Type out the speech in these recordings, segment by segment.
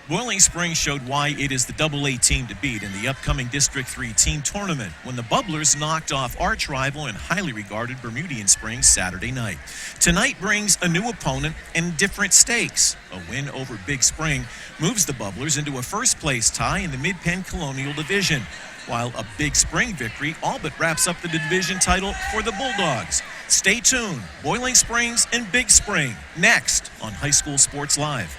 Boiling Springs showed why it is the Double-A team to beat in the upcoming District 3 team tournament when the Bubblers knocked off arch rival and highly regarded Bermudian Springs Saturday night. Tonight brings a new opponent and different stakes. A win over Big Spring moves the Bubblers into a first-place tie in the Mid-Penn Colonial Division, while a Big Spring victory all but wraps up the division title for the Bulldogs. Stay tuned. Boiling Springs and Big Spring next on High School Sports Live.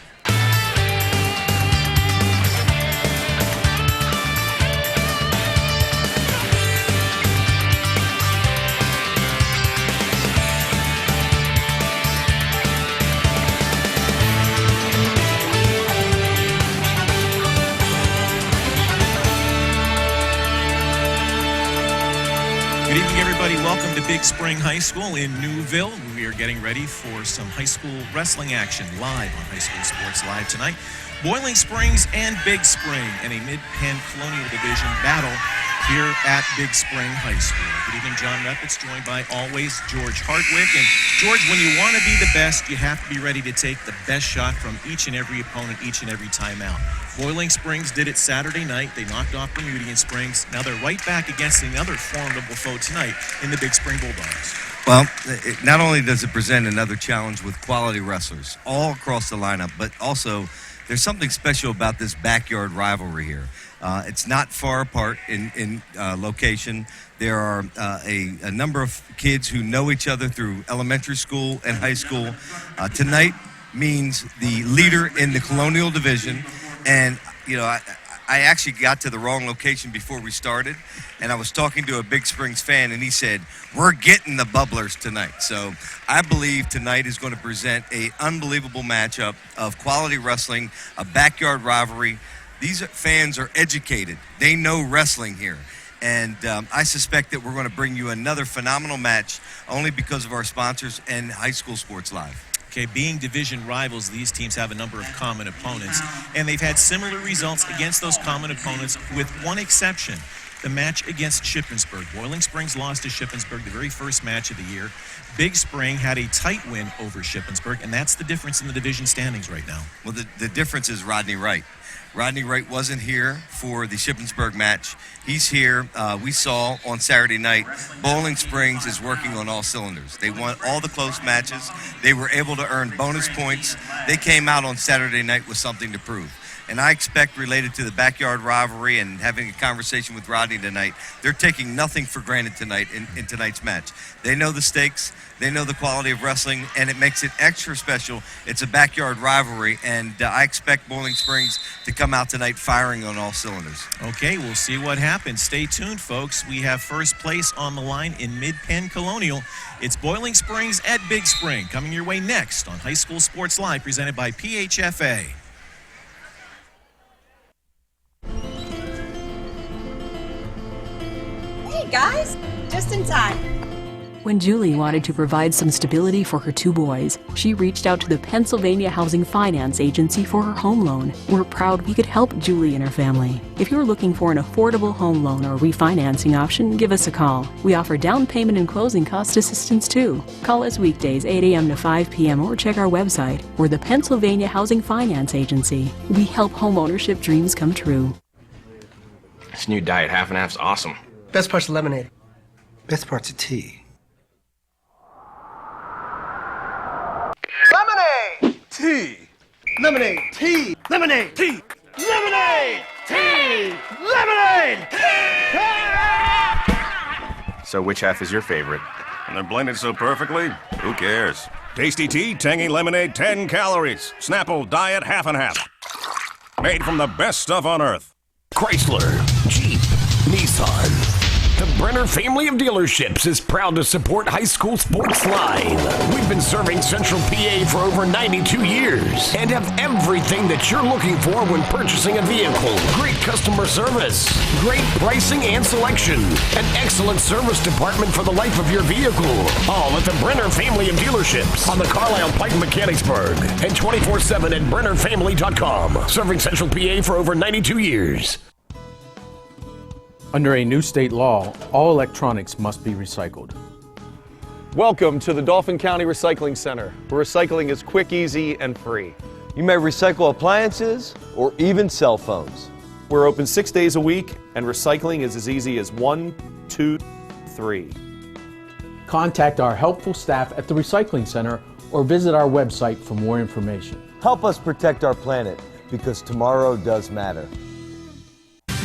Good evening, everybody. Welcome to Big Spring High School in Newville. We are getting ready for some high school wrestling action live on High School Sports Live tonight. Boiling Springs and Big Spring in a Mid-Penn Colonial Division battle here at Big Spring High School. Good evening, John Reppitz, joined by always George Hartwick. And George, when you want to be the best, you have to be ready to take the best shot from each and every opponent, each and every time out. Boiling Springs did it Saturday night. They knocked off Bermudian Springs. Now they're right back against another formidable foe tonight in the Big Spring Bulldogs. Well, not only does it present another challenge with quality wrestlers all across the lineup, but also there's something special about this backyard rivalry here. It's not far apart in location. There are a number of kids who know each other through elementary school and high school. Tonight means the leader in the Colonial Division. And, you know, I actually got to the wrong location before we started, and I was talking to a Big Springs fan, and he said, we're getting the Bubblers tonight. So I believe tonight is going to present an unbelievable matchup of quality wrestling, a backyard rivalry. These fans are educated. They know wrestling here. And I suspect that we're going to bring you another phenomenal match only because of our sponsors and High School Sports Live. Okay, being division rivals, these teams have a number of common opponents, and they've had similar results against those common opponents with one exception, the match against Shippensburg. Boiling Springs lost to Shippensburg the very first match of the year. Big Spring had a tight win over Shippensburg, and that's the difference in the division standings right now. Well, the difference is Rodney Wright. Rodney Wright wasn't here for the Shippensburg match. He's here. We saw on Saturday night, Boiling Springs is working on all cylinders. They won all the close matches. They were able to earn bonus points. They came out on Saturday night with something to prove. And I expect, related to the backyard rivalry and having a conversation with Rodney tonight, they're taking nothing for granted tonight in tonight's match. They know the stakes, they know the quality of wrestling, and it makes it extra special. It's a backyard rivalry, and I expect Boiling Springs to come out tonight firing on all cylinders. Okay, we'll see what happens. Stay tuned, folks. We have first place on the line in Mid-Penn Colonial. It's Boiling Springs at Big Spring, coming your way next on High School Sports Live, presented by PHFA. Hey guys, just in time. When Julie wanted to provide some stability for her two boys, she reached out to the Pennsylvania Housing Finance Agency for her home loan. We're proud we could help Julie and her family. If you're looking for an affordable home loan or refinancing option, give us a call. We offer down payment and closing cost assistance too. Call us weekdays 8 a.m. to 5 p.m. or check our website. We're the Pennsylvania Housing Finance Agency. We help homeownership dreams come true. This new diet half and half's awesome. Best part's the lemonade. Best part's the tea. Lemonade! Tea! Lemonade! Tea! Lemonade! Tea! Lemonade! Tea! Lemonade! So which half is your favorite? And they're blended so perfectly, who cares? Tasty tea, tangy lemonade, 10 calories. Snapple diet half and half. Made from the best stuff on earth. Chrysler, Jeep, Nissan. The Brenner family of dealerships is proud to support High School Sports Live. We've been serving Central PA for over 92 years and have everything that you're looking for when purchasing a vehicle. Great customer service, great pricing and selection, an excellent service department for the life of your vehicle. All at the Brenner family of dealerships on the Carlisle Pike Mechanicsburg and 24/7 at BrennerFamily.com. Serving Central PA for over 92 years. Under a new state law, all electronics must be recycled. Welcome to the Dauphin County Recycling Center, where recycling is quick, easy, and free. You may recycle appliances or even cell phones. We're open 6 days a week, and recycling is as easy as 1, 2, 3. Contact our helpful staff at the Recycling Center or visit our website for more information. Help us protect our planet, because tomorrow does matter.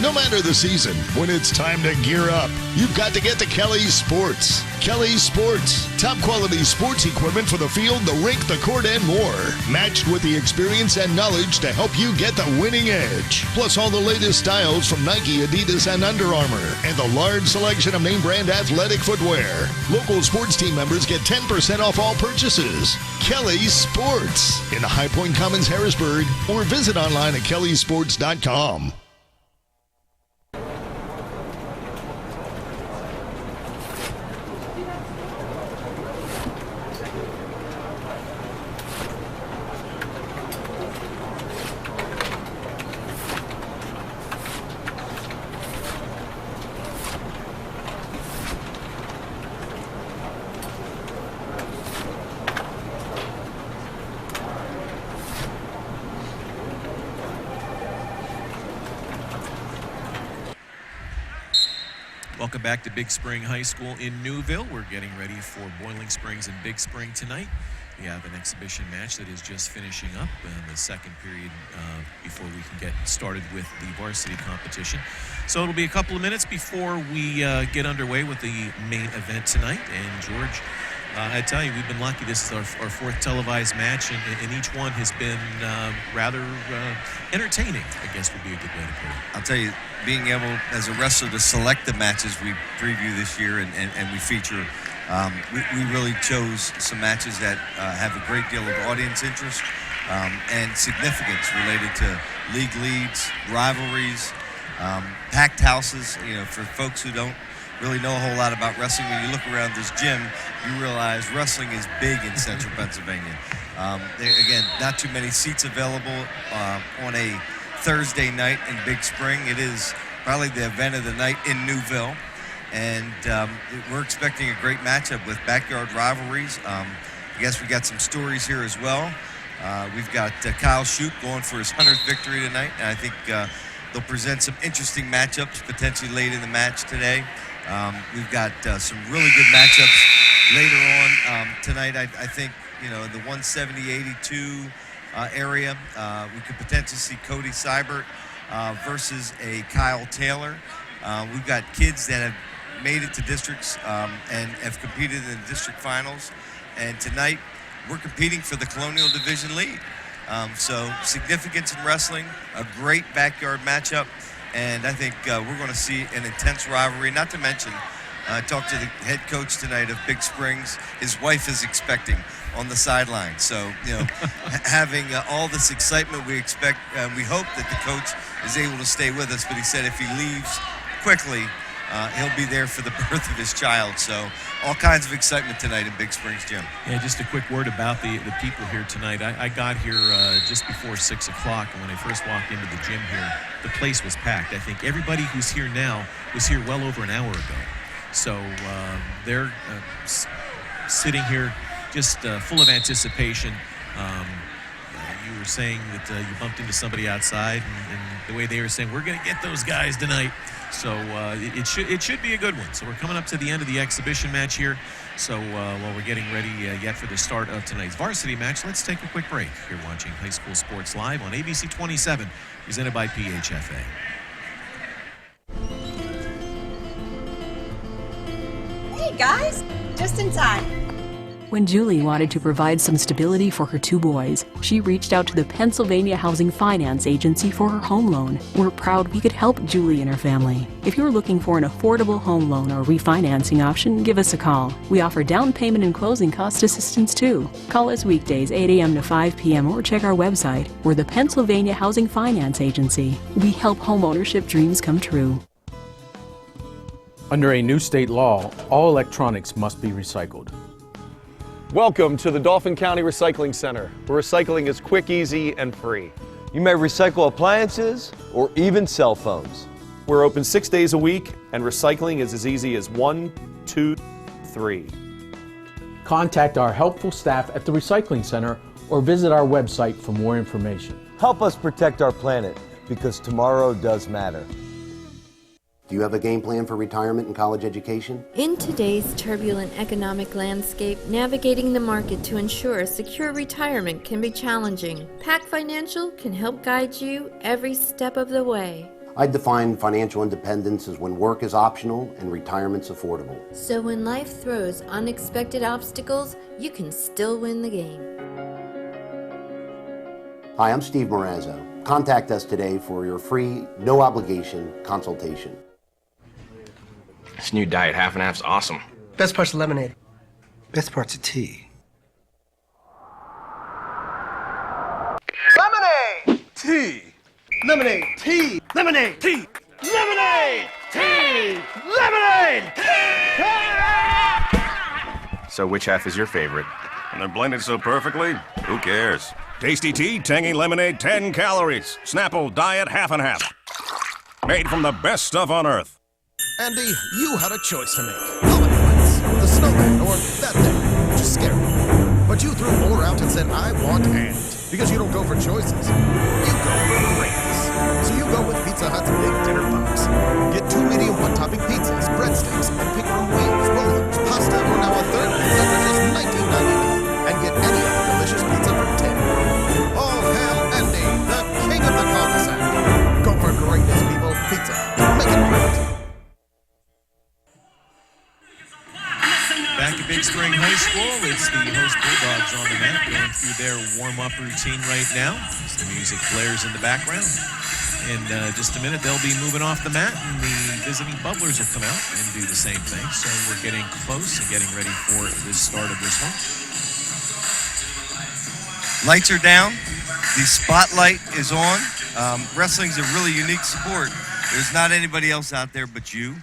No matter the season, when it's time to gear up, you've got to get to Kelly's Sports. Kelly's Sports. Top quality sports equipment for the field, the rink, the court, and more. Matched with the experience and knowledge to help you get the winning edge. Plus all the latest styles from Nike, Adidas, and Under Armour. And the large selection of name brand athletic footwear. Local sports team members get 10% off all purchases. Kelly's Sports. In the High Point Commons, Harrisburg. Or visit online at kellysports.com. Welcome back to Big Spring High School in Newville. We're getting ready for Boiling Springs and Big Spring tonight. We have an exhibition match that is just finishing up in the second period before we can get started with the varsity competition. So it'll be a couple of minutes before we get underway with the main event tonight. And George, I tell you, we've been lucky. This is our fourth televised match, and each one has been rather entertaining, I guess would be a good way to put it. I'll tell you, being able as a wrestler to select the matches we preview this year and we feature, we really chose some matches that have a great deal of audience interest and significance related to league leads, rivalries, packed houses. You know, for folks who don't really know a whole lot about wrestling, when you look around this gym, you realize wrestling is big in Central Pennsylvania. Again, not too many seats available on a Thursday night in Big Spring. It is probably the event of the night in Newville, and we're expecting a great matchup with backyard rivalries. I guess we got some stories here as well. We've got Kyle Shoup going for his 100th victory tonight, and I think they'll present some interesting matchups potentially late in the match today. We've got some really good matchups later on tonight. I think, you know, in the 170-82 area, we could potentially see Cody Seibert versus a Kyle Taylor. We've got kids that have made it to districts and have competed in the district finals. And tonight, we're competing for the Colonial Division lead. So significance in wrestling, a great backyard matchup. And I think we're going to see an intense rivalry, not to mention, I talked to the head coach tonight of Big Springs. His wife is expecting on the sideline. So, you know, having all this excitement we expect, we hope that the coach is able to stay with us. But he said if he leaves quickly, he'll be there for the birth of his child. So all kinds of excitement tonight in Big Springs Gym. Yeah, just a quick word about the people here tonight. I got here just before 6 o'clock, and when I first walked into the gym here, the place was packed. I think everybody who's here now was here well over an hour ago. So they're sitting here just full of anticipation. You were saying that you bumped into somebody outside, and the way they were saying, we're going to get those guys tonight. So it should be a good one. So we're coming up to the end of the exhibition match here. So while we're getting ready yet for the start of tonight's varsity match, let's take a quick break. You're watching High School Sports Live on ABC 27, presented by PHFA. Hey guys, just in time. When Julie wanted to provide some stability for her two boys, she reached out to the Pennsylvania Housing Finance Agency for her home loan. We're proud we could help Julie and her family. If you're looking for an affordable home loan or refinancing option, give us a call. We offer down payment and closing cost assistance too. Call us weekdays 8 a.m. to 5 p.m. or check our website. We're the Pennsylvania Housing Finance Agency. We help homeownership dreams come true. Under a new state law, all electronics must be recycled. Welcome to the Dauphin County Recycling Center, where recycling is quick, easy, and free. You may recycle appliances or even cell phones. We're open 6 days a week, and recycling is as easy as 1, 2, 3. Contact our helpful staff at the Recycling Center or visit our website for more information. Help us protect our planet, because tomorrow does matter. Do you have a game plan for retirement and college education? In today's turbulent economic landscape, navigating the market to ensure a secure retirement can be challenging. PAC Financial can help guide you every step of the way. I define financial independence as when work is optional and retirement's affordable. So when life throws unexpected obstacles, you can still win the game. Hi, I'm Steve Morazzo. Contact us today for your free, no obligation consultation. This new Diet Half and Half's awesome. Best part's lemonade. Best part's a tea. Lemonade! Tea! Lemonade! Tea! Lemonade! Tea! Lemonade! Tea! Lemonade! So which half is your favorite? And they're blended so perfectly, who cares? Tasty tea, tangy lemonade, 10 calories. Snapple Diet Half and Half. Made from the best stuff on earth. Andy, you had a choice to make. Comet Friends, the snowman, or that thing, which is scary. But you threw more out and said, I want and. Because you don't go for choices. You go for greatness. So you go with Pizza Hut's Big Dinner Box. Get 2 medium one-topping pizzas, breadsticks, and pick from wings, rollers, pasta, or now a third pizza for just $19.99. And get any other delicious pizza for $10. All hail Andy, the king of the cul-de-sac. Go for greatness, people. Pizza Hut. Make it great. Back at Big Spring High School, it's the host Bulldogs on the mat going through their warm-up routine right now as the music blares in the background. In just a minute, they'll be moving off the mat, and the visiting Bubblers will come out and do the same thing. So we're getting close and getting ready for the start of this one. Lights are down. The spotlight is on. Wrestling's a really unique sport. There's not anybody else out there but you,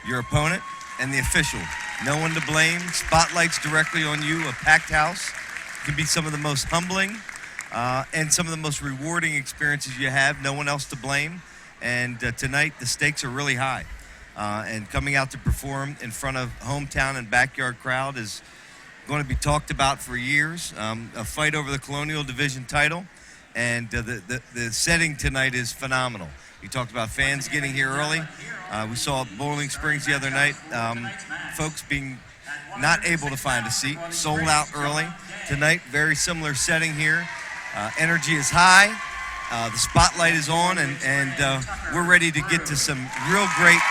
your opponent, and the official. No one to blame. Spotlight's directly on you. A packed house can be some of the most humbling and some of the most rewarding experiences you have. No one else to blame. And tonight, the stakes are really high. And coming out to perform in front of hometown and backyard crowd is going to be talked about for years. A fight over the Colonial Division title. And the setting tonight is phenomenal. You talked about fans getting here early. We saw Boiling Springs the other night. Folks being not able to find a seat, sold out early. Tonight, very similar setting here. Energy is high. The spotlight is on, and we're ready to get to some real great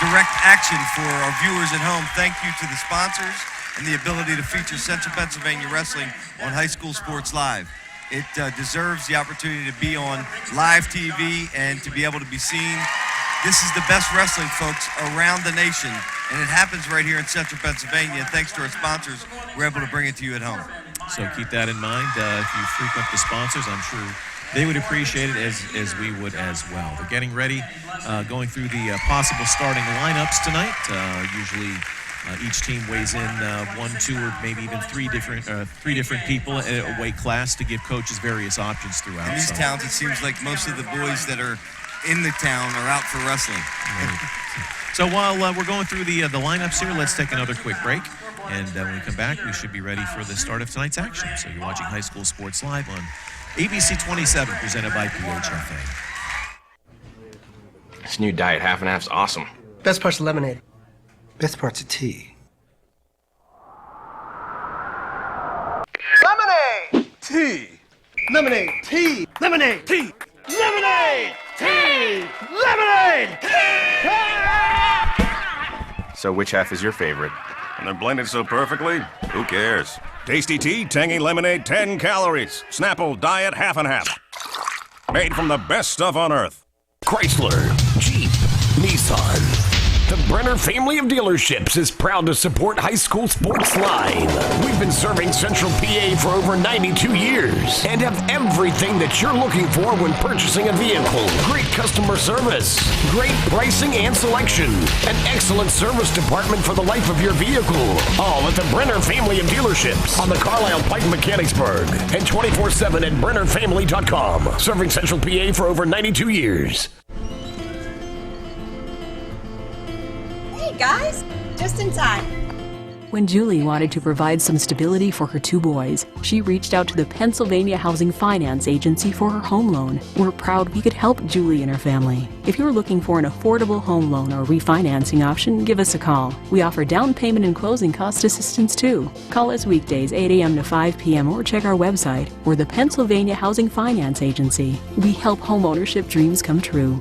direct action for our viewers at home. Thank you to the sponsors and the ability to feature Central Pennsylvania Wrestling on High School Sports Live. It deserves the opportunity to be on live TV and to be able to be seen. This is the best wrestling, folks, around the nation, and it happens right here in Central Pennsylvania. Thanks to our sponsors, we're able to bring it to you at home. So keep that in mind. If you frequent the sponsors, I'm sure they would appreciate it as we would as well. They're getting ready, going through the possible starting lineups tonight. Usually each team weighs in 1, 2, or maybe even three different people in a weight class to give coaches various options throughout. In these towns, it seems like most of the boys that are in the town are out for wrestling. So while we're going through the lineups here, let's take another quick break. And when we come back, we should be ready for the start of tonight's action. So you're watching High School Sports Live on ABC 27, presented by PHFA. This new Diet Half and Half's awesome. Best part's lemonade. Best part's a tea. Lemonade! Tea! Lemonade! Tea! Lemonade! Tea! Lemonade! Tea! Lemonade! So which half is your favorite? And they're blended so perfectly, who cares? Tasty tea, tangy lemonade, 10 calories. Snapple Diet Half and Half. Made from the best stuff on earth. Chrysler, Jeep, Nissan. The Brenner family of dealerships is proud to support High School Sports Live. We've been serving Central PA for over 92 years and have everything that you're looking for when purchasing a vehicle. Great customer service, great pricing and selection, an excellent service department for the life of your vehicle. All at the Brenner family of dealerships on the Carlisle Pike Mechanicsburg and 24/7 at BrennerFamily.com. Serving Central PA for over 92 years. Hey guys, just in time. When Julie wanted to provide some stability for her two boys, she reached out to the Pennsylvania Housing Finance Agency for her home loan. We're proud we could help Julie and her family. If you're looking for an affordable home loan or refinancing option, give us a call. We offer down payment and closing cost assistance too. Call us weekdays 8 a.m. to 5 p.m. or check our website. We're the Pennsylvania Housing Finance Agency. We help homeownership dreams come true.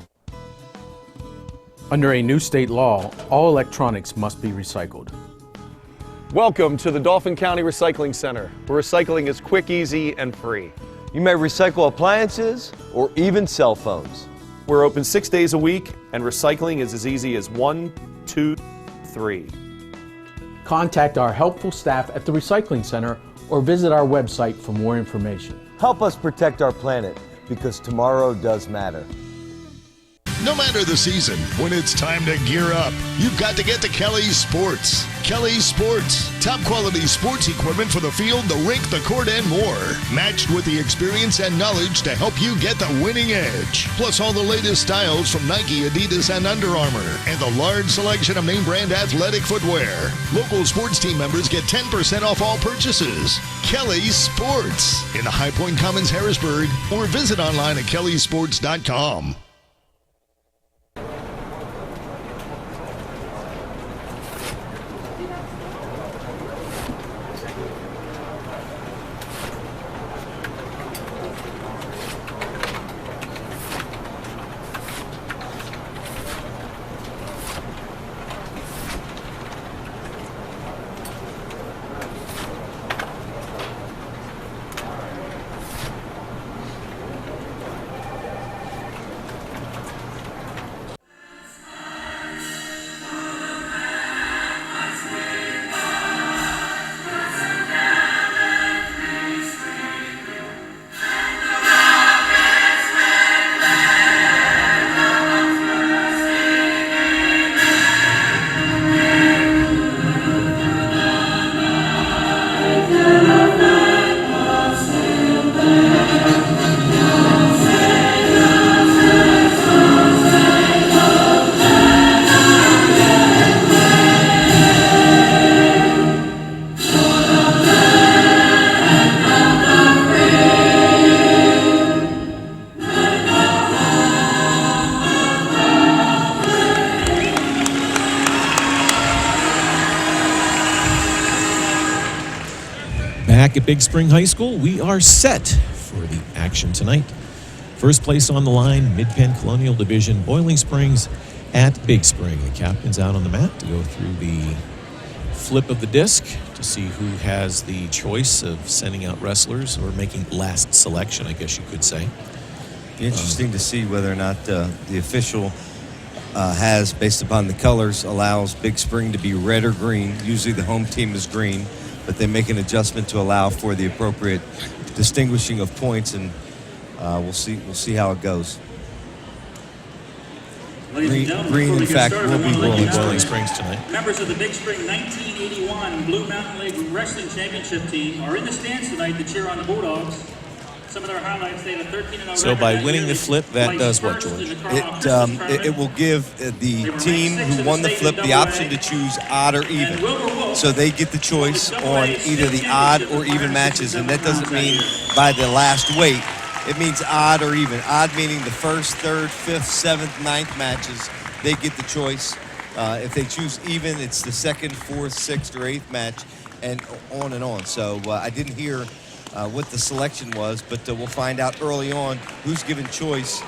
Under a new state law, all electronics must be recycled. Welcome to the Dauphin County Recycling Center, where recycling is quick, easy, and free. You may recycle appliances or even cell phones. We're open 6 days a week, and recycling is as easy as 1, 2, 3. Contact our helpful staff at the Recycling Center or visit our website for more information. Help us protect our planet, because tomorrow does matter. No matter the season, when it's time to gear up, you've got to get to Kelly's Sports. Kelly's Sports. Top quality sports equipment for the field, the rink, the court, and more. Matched with the experience and knowledge to help you get the winning edge. Plus all the latest styles from Nike, Adidas, and Under Armour. And the large selection of name brand athletic footwear. Local sports team members get 10% off all purchases. Kelly's Sports. In the High Point Commons, Harrisburg. Or visit online at kellysports.com. Back at Big Spring High School, we are set for the action tonight. First place on the line, Mid-Penn Colonial Division, Boiling Springs at Big Spring. The captain's out on the mat to go through the flip of the disc to see who has the choice of sending out wrestlers or making last selection, I guess you could say. Interesting to see whether or not the official has, based upon the colors, allows Big Spring to be red or green. Usually the home team is green, but they make an adjustment to allow for the appropriate distinguishing of points, and we'll see how it goes. Green, in fact, will be Boiling Springs tonight. Members of the Big Spring 1981 Blue Mountain League Wrestling Championship team are in the stands tonight to cheer on the Bulldogs. Some of their highlights, they have a 13-0 So by winning the flip, that does what, George? It will give the team who won the flip the option to choose odd or even. So they get the choice on either the odd or even matches, and that doesn't mean by the last weight. It means odd or even. Odd meaning the first, third, fifth, seventh, ninth matches, they get the choice. If they choose even, it's the second, fourth, sixth, or eighth match, and on and on. So I didn't hear what the selection was, but we'll find out early on who's given choice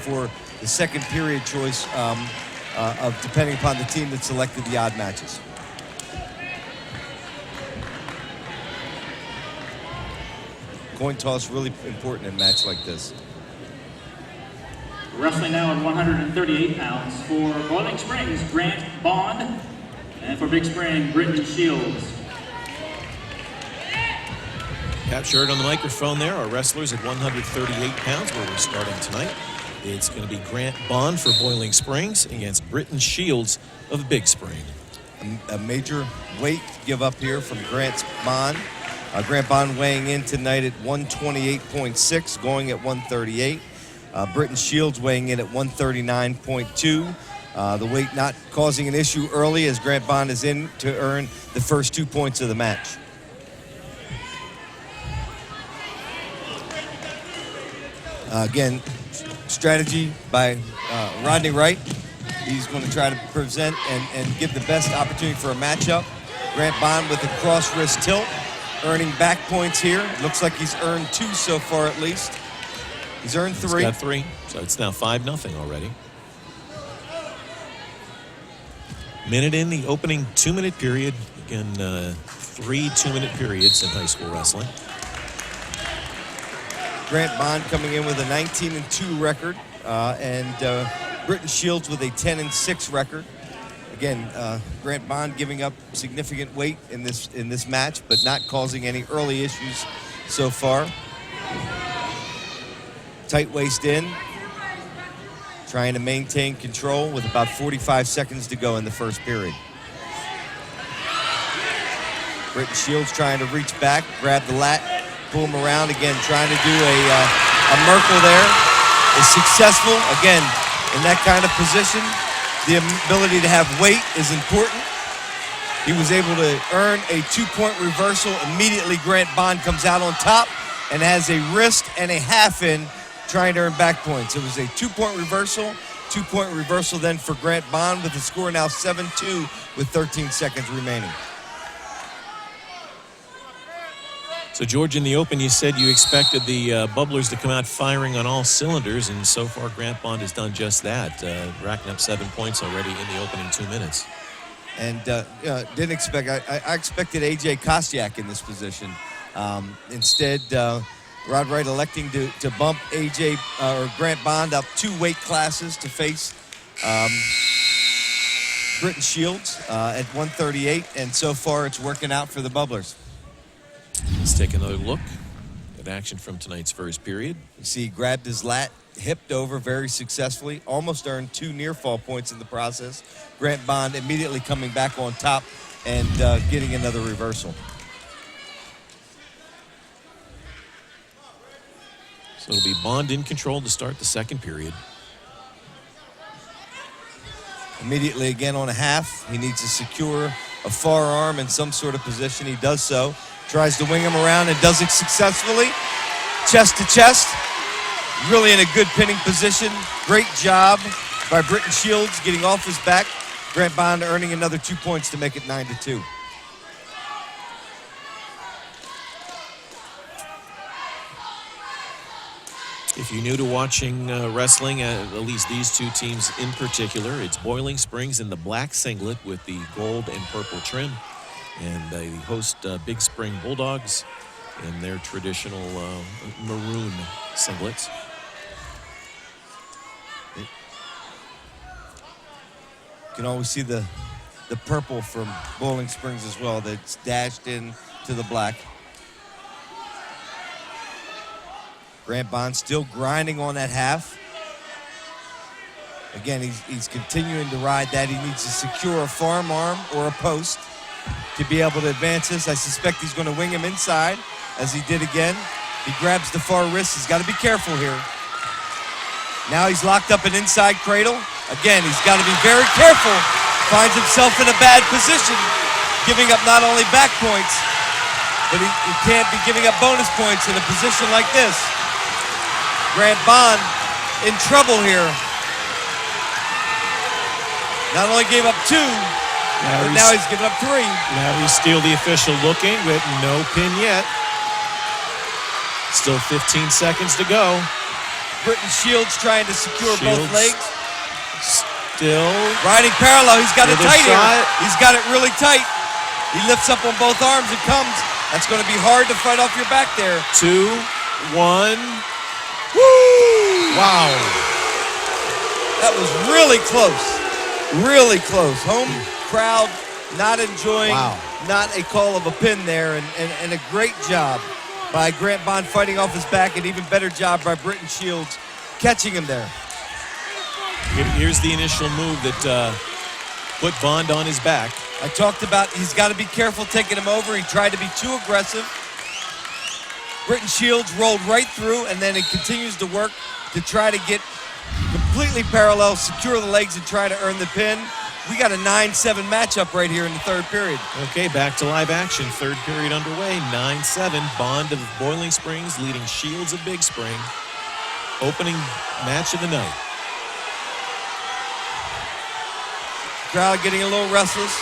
for the second period choice of depending upon the team that selected the odd matches. Coin toss really important in a match like this. Wrestling now at 138 pounds for Boiling Springs, Grant Bond, and for Big Spring, Britton Shields. Captured on the microphone there, our wrestlers at 138 pounds, where we're starting tonight. It's going to be Grant Bond for Boiling Springs against Britton Shields of Big Spring. A major weight give up here from Grant Bond. Grant Bond weighing in tonight at 128.6, going at 138. Britton Shields weighing in at 139.2, The weight not causing an issue early as Grant Bond is in to earn the first 2 points of the match. Again, strategy by Rodney Wright. He's going to try to present and give the best opportunity for a matchup. Grant Bond with a cross wrist tilt, earning back points here. Looks like he's earned 2 so far at least. He's earned 3. He's got 3, so it's now 5-0 already. Minute in the opening 2-minute period. Again, 3 2-minute periods in high school wrestling. Grant Bond coming in with a 19-2 record, and Britton Shields with a 10-6 record. Again, Grant Bond giving up significant weight in this match, but not causing any early issues so far. Tight waist in, trying to maintain control with about 45 seconds to go in the first period. Britton Shields trying to reach back, grab the lat, pull him around again, trying to do a Merkle there. Is successful, again, in that kind of position. The ability to have weight is important. He was able to earn a 2-point reversal. Immediately, Grant Bond comes out on top and has a wrist and a half in, trying to earn back points. It was a 2-point reversal. 2-point reversal then for Grant Bond, with the score now 7-2 with 13 seconds remaining. So, George, in the open, you said you expected the Bubblers to come out firing on all cylinders, and so far Grant Bond has done just that, racking up 7 points already in the opening 2 minutes. And didn't expect, I expected A.J. Kostiak in this position. Instead, Rod Wright electing to bump A.J. or Grant Bond up 2 weight classes to face Britton Shields at 138, and so far it's working out for the Bubblers. Let's take another look at action from tonight's first period. You see, he grabbed his lat, hipped over very successfully, almost earned 2 near fall points in the process. Grant Bond immediately coming back on top and getting another reversal. So it'll be Bond in control to start the second period. Immediately again on a half, he needs to secure a forearm in some sort of position. He does so. Tries to wing him around and does it successfully. Chest to chest. Really in a good pinning position. Great job by Britton Shields getting off his back. Grant Bond earning another 2 points to make it 9-2. If you're new to watching wrestling, at least these two teams in particular, it's Boiling Springs in the black singlet with the gold and purple trim. And they host Big Spring Bulldogs in their traditional maroon singlets. You can always see the purple from Boiling Springs as well that's dashed in to the black. Grant Bond still grinding on that half. Again, he's continuing to ride that. He needs to secure a farm arm or a post to be able to advance this. I suspect he's going to wing him inside, as he did again. He grabs the far wrist. He's got to be careful here. Now he's locked up an inside cradle. Again, he's got to be very careful. Finds himself in a bad position, giving up not only back points, but he can't be giving up bonus points in a position like this. Grant Bond in trouble here. Not only gave up 2, but now he's given up 3. Larry Steele, the official, looking, but no pin yet. Still 15 seconds to go. Britton Shields trying to secure both legs. Still riding parallel. He's got it tight here. He's got it really tight. He lifts up on both arms and comes. That's going to be hard to fight off your back there. 2, 1. Woo! Wow. That was really close. Really close. Home crowd not enjoying, not a call of a pin there, and a great job by Grant Bond fighting off his back, and even better job by Britton Shields catching him there. Here's the initial move that put Bond on his back. I talked about he's got to be careful taking him over. He tried to be too aggressive. Britton Shields rolled right through, and then it continues to work to try to get complete completely parallel, secure the legs and try to earn the pin. We got a 9-7 matchup right here in the third period. Okay, back to live action. Third period underway. 9-7. Bond of Boiling Springs leading Shields of Big Spring. Opening match of the night. Crowd getting a little restless.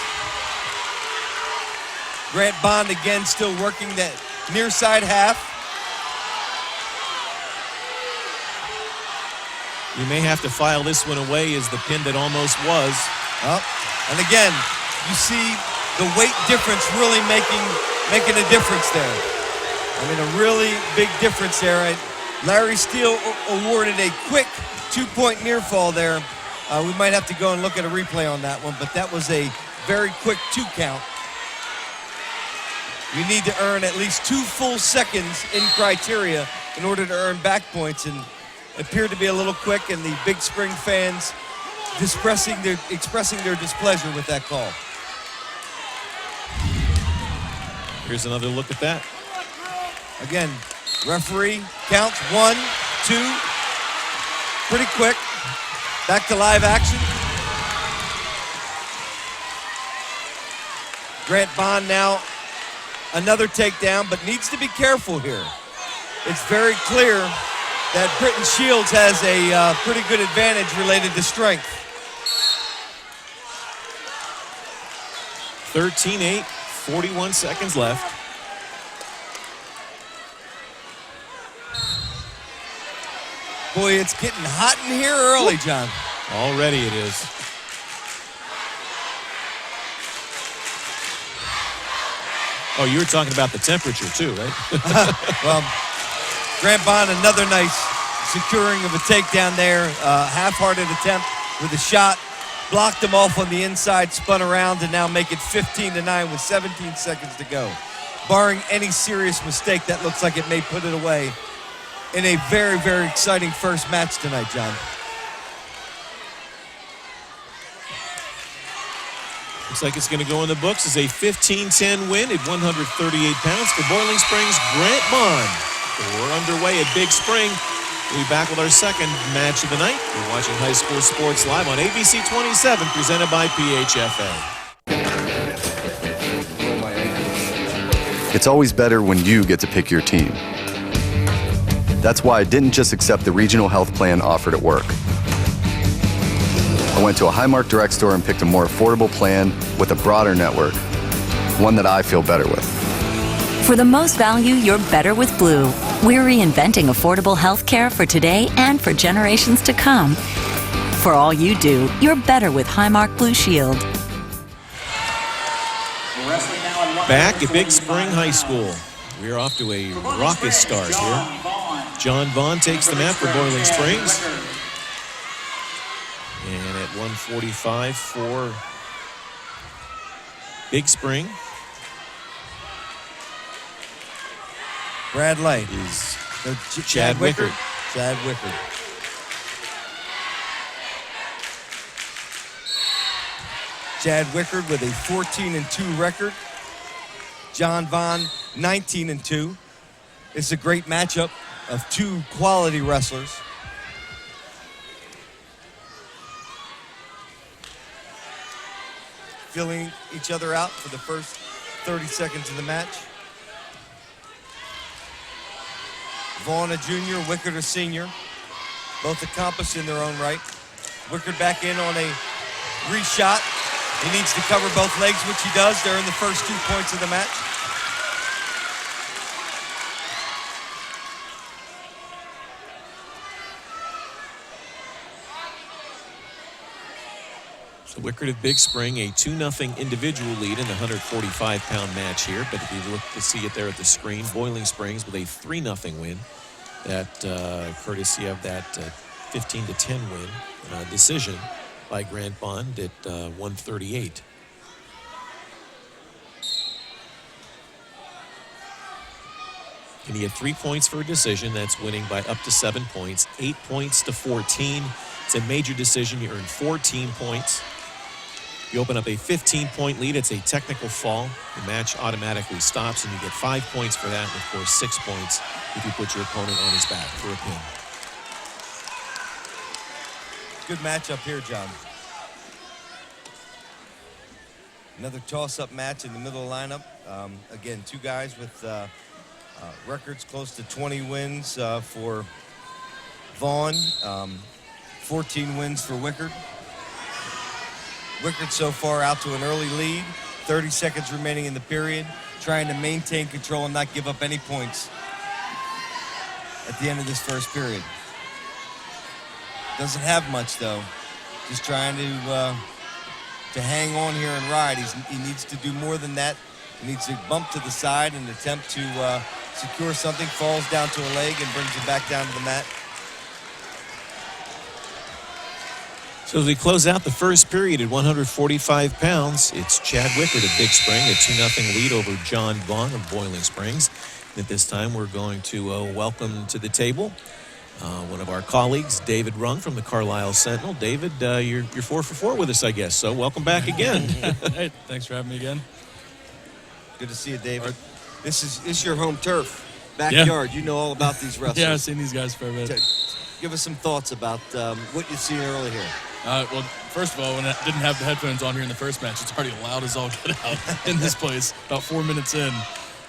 Grant Bond again still working that near side half. You may have to file this one away as the pin that almost was. Oh, and again, you see the weight difference really making a difference there. I mean, a really big difference there. Larry Steele awarded a quick 2-point near fall there. We might have to go and look at a replay on that one, but that was a very quick 2 count. You need to earn at least 2 full seconds in criteria in order to earn back points, and it appeared to be a little quick, and the Big Spring fans expressing their displeasure with that call. Here's another look at that. Again, referee counts 1, 2, pretty quick. Back to live action. Grant Bond now another takedown, but needs to be careful here. It's very clear that Britton Shields has a pretty good advantage related to strength. 13-8, 41 seconds left. Boy, it's getting hot in here early, John. Already it is. Oh, you were talking about the temperature too, right? Well, Grant Bond, another nice securing of a takedown there. Half-hearted attempt with a shot. Blocked him off on the inside, spun around, and now make it 15-9 with 17 seconds to go. Barring any serious mistake, that looks like it may put it away in a very, very exciting first match tonight, John. Looks like it's going to go in the books as a 15-10 win at 138 pounds for Boiling Springs' Grant Bond. We're underway at Big Spring. We'll be back with our second match of the night. You're watching High School Sports Live on ABC 27, presented by PHFA. It's always better when you get to pick your team. That's why I didn't just accept the regional health plan offered at work. I went to a Highmark Direct store and picked a more affordable plan with a broader network, one that I feel better with. For the most value, you're better with Blue. We're reinventing affordable health care for today and for generations to come. For all you do, you're better with Highmark Blue Shield. Back at Big Spring High School. We're off to a raucous start here. John Vaughn takes the mat for Boiling Springs. And at 1:45 for Big Spring. Brad Light is Chad Wickard. Chad Wickard. Chad Wickard with a 14-2 record. John Vaughn 19-2. It's a great matchup of two quality wrestlers. Filling each other out for the first 30 seconds of the match. Vaughn a junior, Wickard a senior. Both accomplished in their own right. Wickard back in on a reshot. He needs to cover both legs, which he does. They're in the first 2 points of the match. So Wickard of Big Spring, a 2-0 individual lead in the 145-pound match here. But if you look to see it there at the screen, Boiling Springs with a 3-0 win. That courtesy of that 15-10 win decision by Grant Bond at 138. And he had 3 points for a decision. That's winning by up to 7 points. 8 points to 14. It's a major decision. You earn 14 points. You open up a 15-point lead. It's a technical fall. The match automatically stops, and you get 5 points for that, and of course 6 points if you put your opponent on his back for a pin. good matchup here, John. Another toss-up match in the middle of the lineup. Again, two guys with records close to 20 wins for Vaughn, 14 wins for Wickard. Wickard so far out to an early lead, 30 seconds remaining in the period, trying to maintain control and not give up any points at the end of this first period. Doesn't have much, though. Just trying to hang on here and ride. He needs to do more than that. He needs to bump to the side and attempt to secure something, falls down to a leg and brings it back down to the mat. So as we close out the first period at 145 pounds, it's Chad Wickard of Big Spring, a 2-0 lead over John Vaughn of Boiling Springs. At this time, we're going to welcome to the table one of our colleagues, David Rung from the Carlisle Sentinel. David, you're 4 for 4 with us, I guess, so welcome back again. Hey, thanks for having me again. Good to see you, David. This is your home turf, backyard. Yeah. You know all about these wrestlers. Yeah, I've seen these guys for a bit. Give us some thoughts about what you've seen early here. Well, first of all, when I didn't have the headphones on here in the first match, it's already loud as all get out in this place. About 4 minutes in.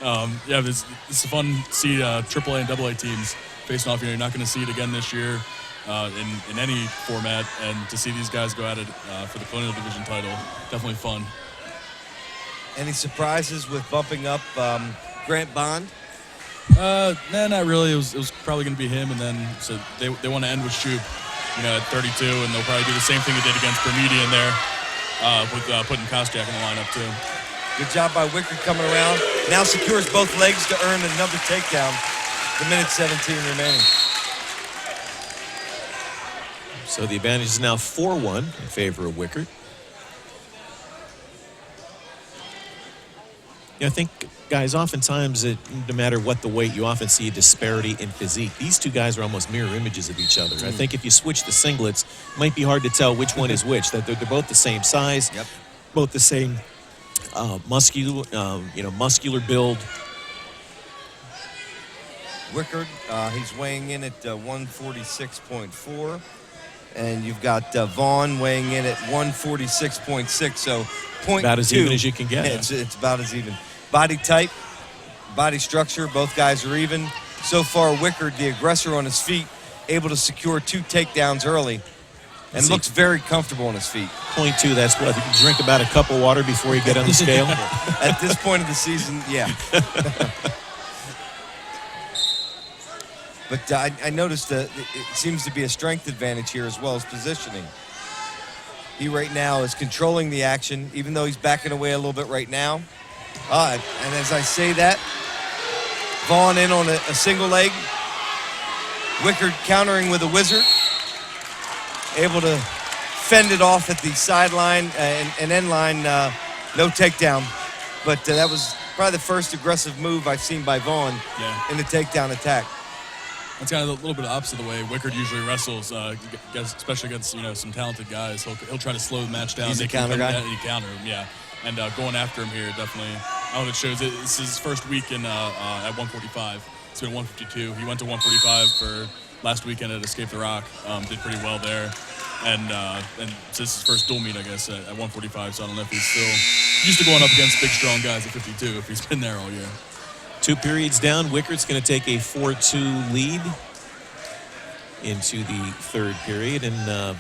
Yeah, it's fun to see AAA and AA teams facing off. You're not going to see it again this year in any format, and to see these guys go at it for the Colonial Division title, definitely fun. Any surprises with bumping up Grant Bond? Nah, not really. It was probably going to be him, and then so they want to end with Shoop, at 32, and they'll probably do the same thing they did against Bermudian there with putting Kostiak in the lineup too. Good job by Wickard coming around. Now secures both legs to earn another takedown. The minute 17 remaining. So the advantage is now 4-1 in favor of Wickard. I think, guys, oftentimes, no matter what the weight, you often see a disparity in physique. These two guys are almost mirror images of each other. I think if you switch the singlets, it might be hard to tell which one is which. That they're both the same size, both the same muscular build. Wickard, he's weighing in at 146.4. And you've got Vaughn weighing in at 146.6, so 0.2. About as even as you can get. It's about as even. Body type, body structure, both guys are even. So far, Wickard, the aggressor on his feet, able to secure 2 takedowns early and looks very comfortable on his feet. 0.2, that's what? You can drink about a cup of water before you get on the scale? At this point of the season, yeah. But I noticed that it seems to be a strength advantage here as well as positioning. He right now is controlling the action, even though he's backing away a little bit right now. And as I say that, Vaughn in on a single leg. Wickard countering with a wizard. Able to fend it off at the sideline and end line. No takedown. But that was probably the first aggressive move I've seen by Vaughn in the takedown attack. It's kind of a little bit opposite the way Wickard usually wrestles, especially against some talented guys. He'll try to slow the match down. He's a counter guy. He counter him, yeah. And going after him here definitely. It shows it's his first week in at 145. It's been 152. He went to 145 for last weekend at Escape the Rock. Did pretty well there, and it's his first dual meet, I guess, at 145. So I don't know if he's still used to going up against big, strong guys at 52. If he's been there all year. 2 periods down. Wickard's going to take a 4-2 lead into the third period. And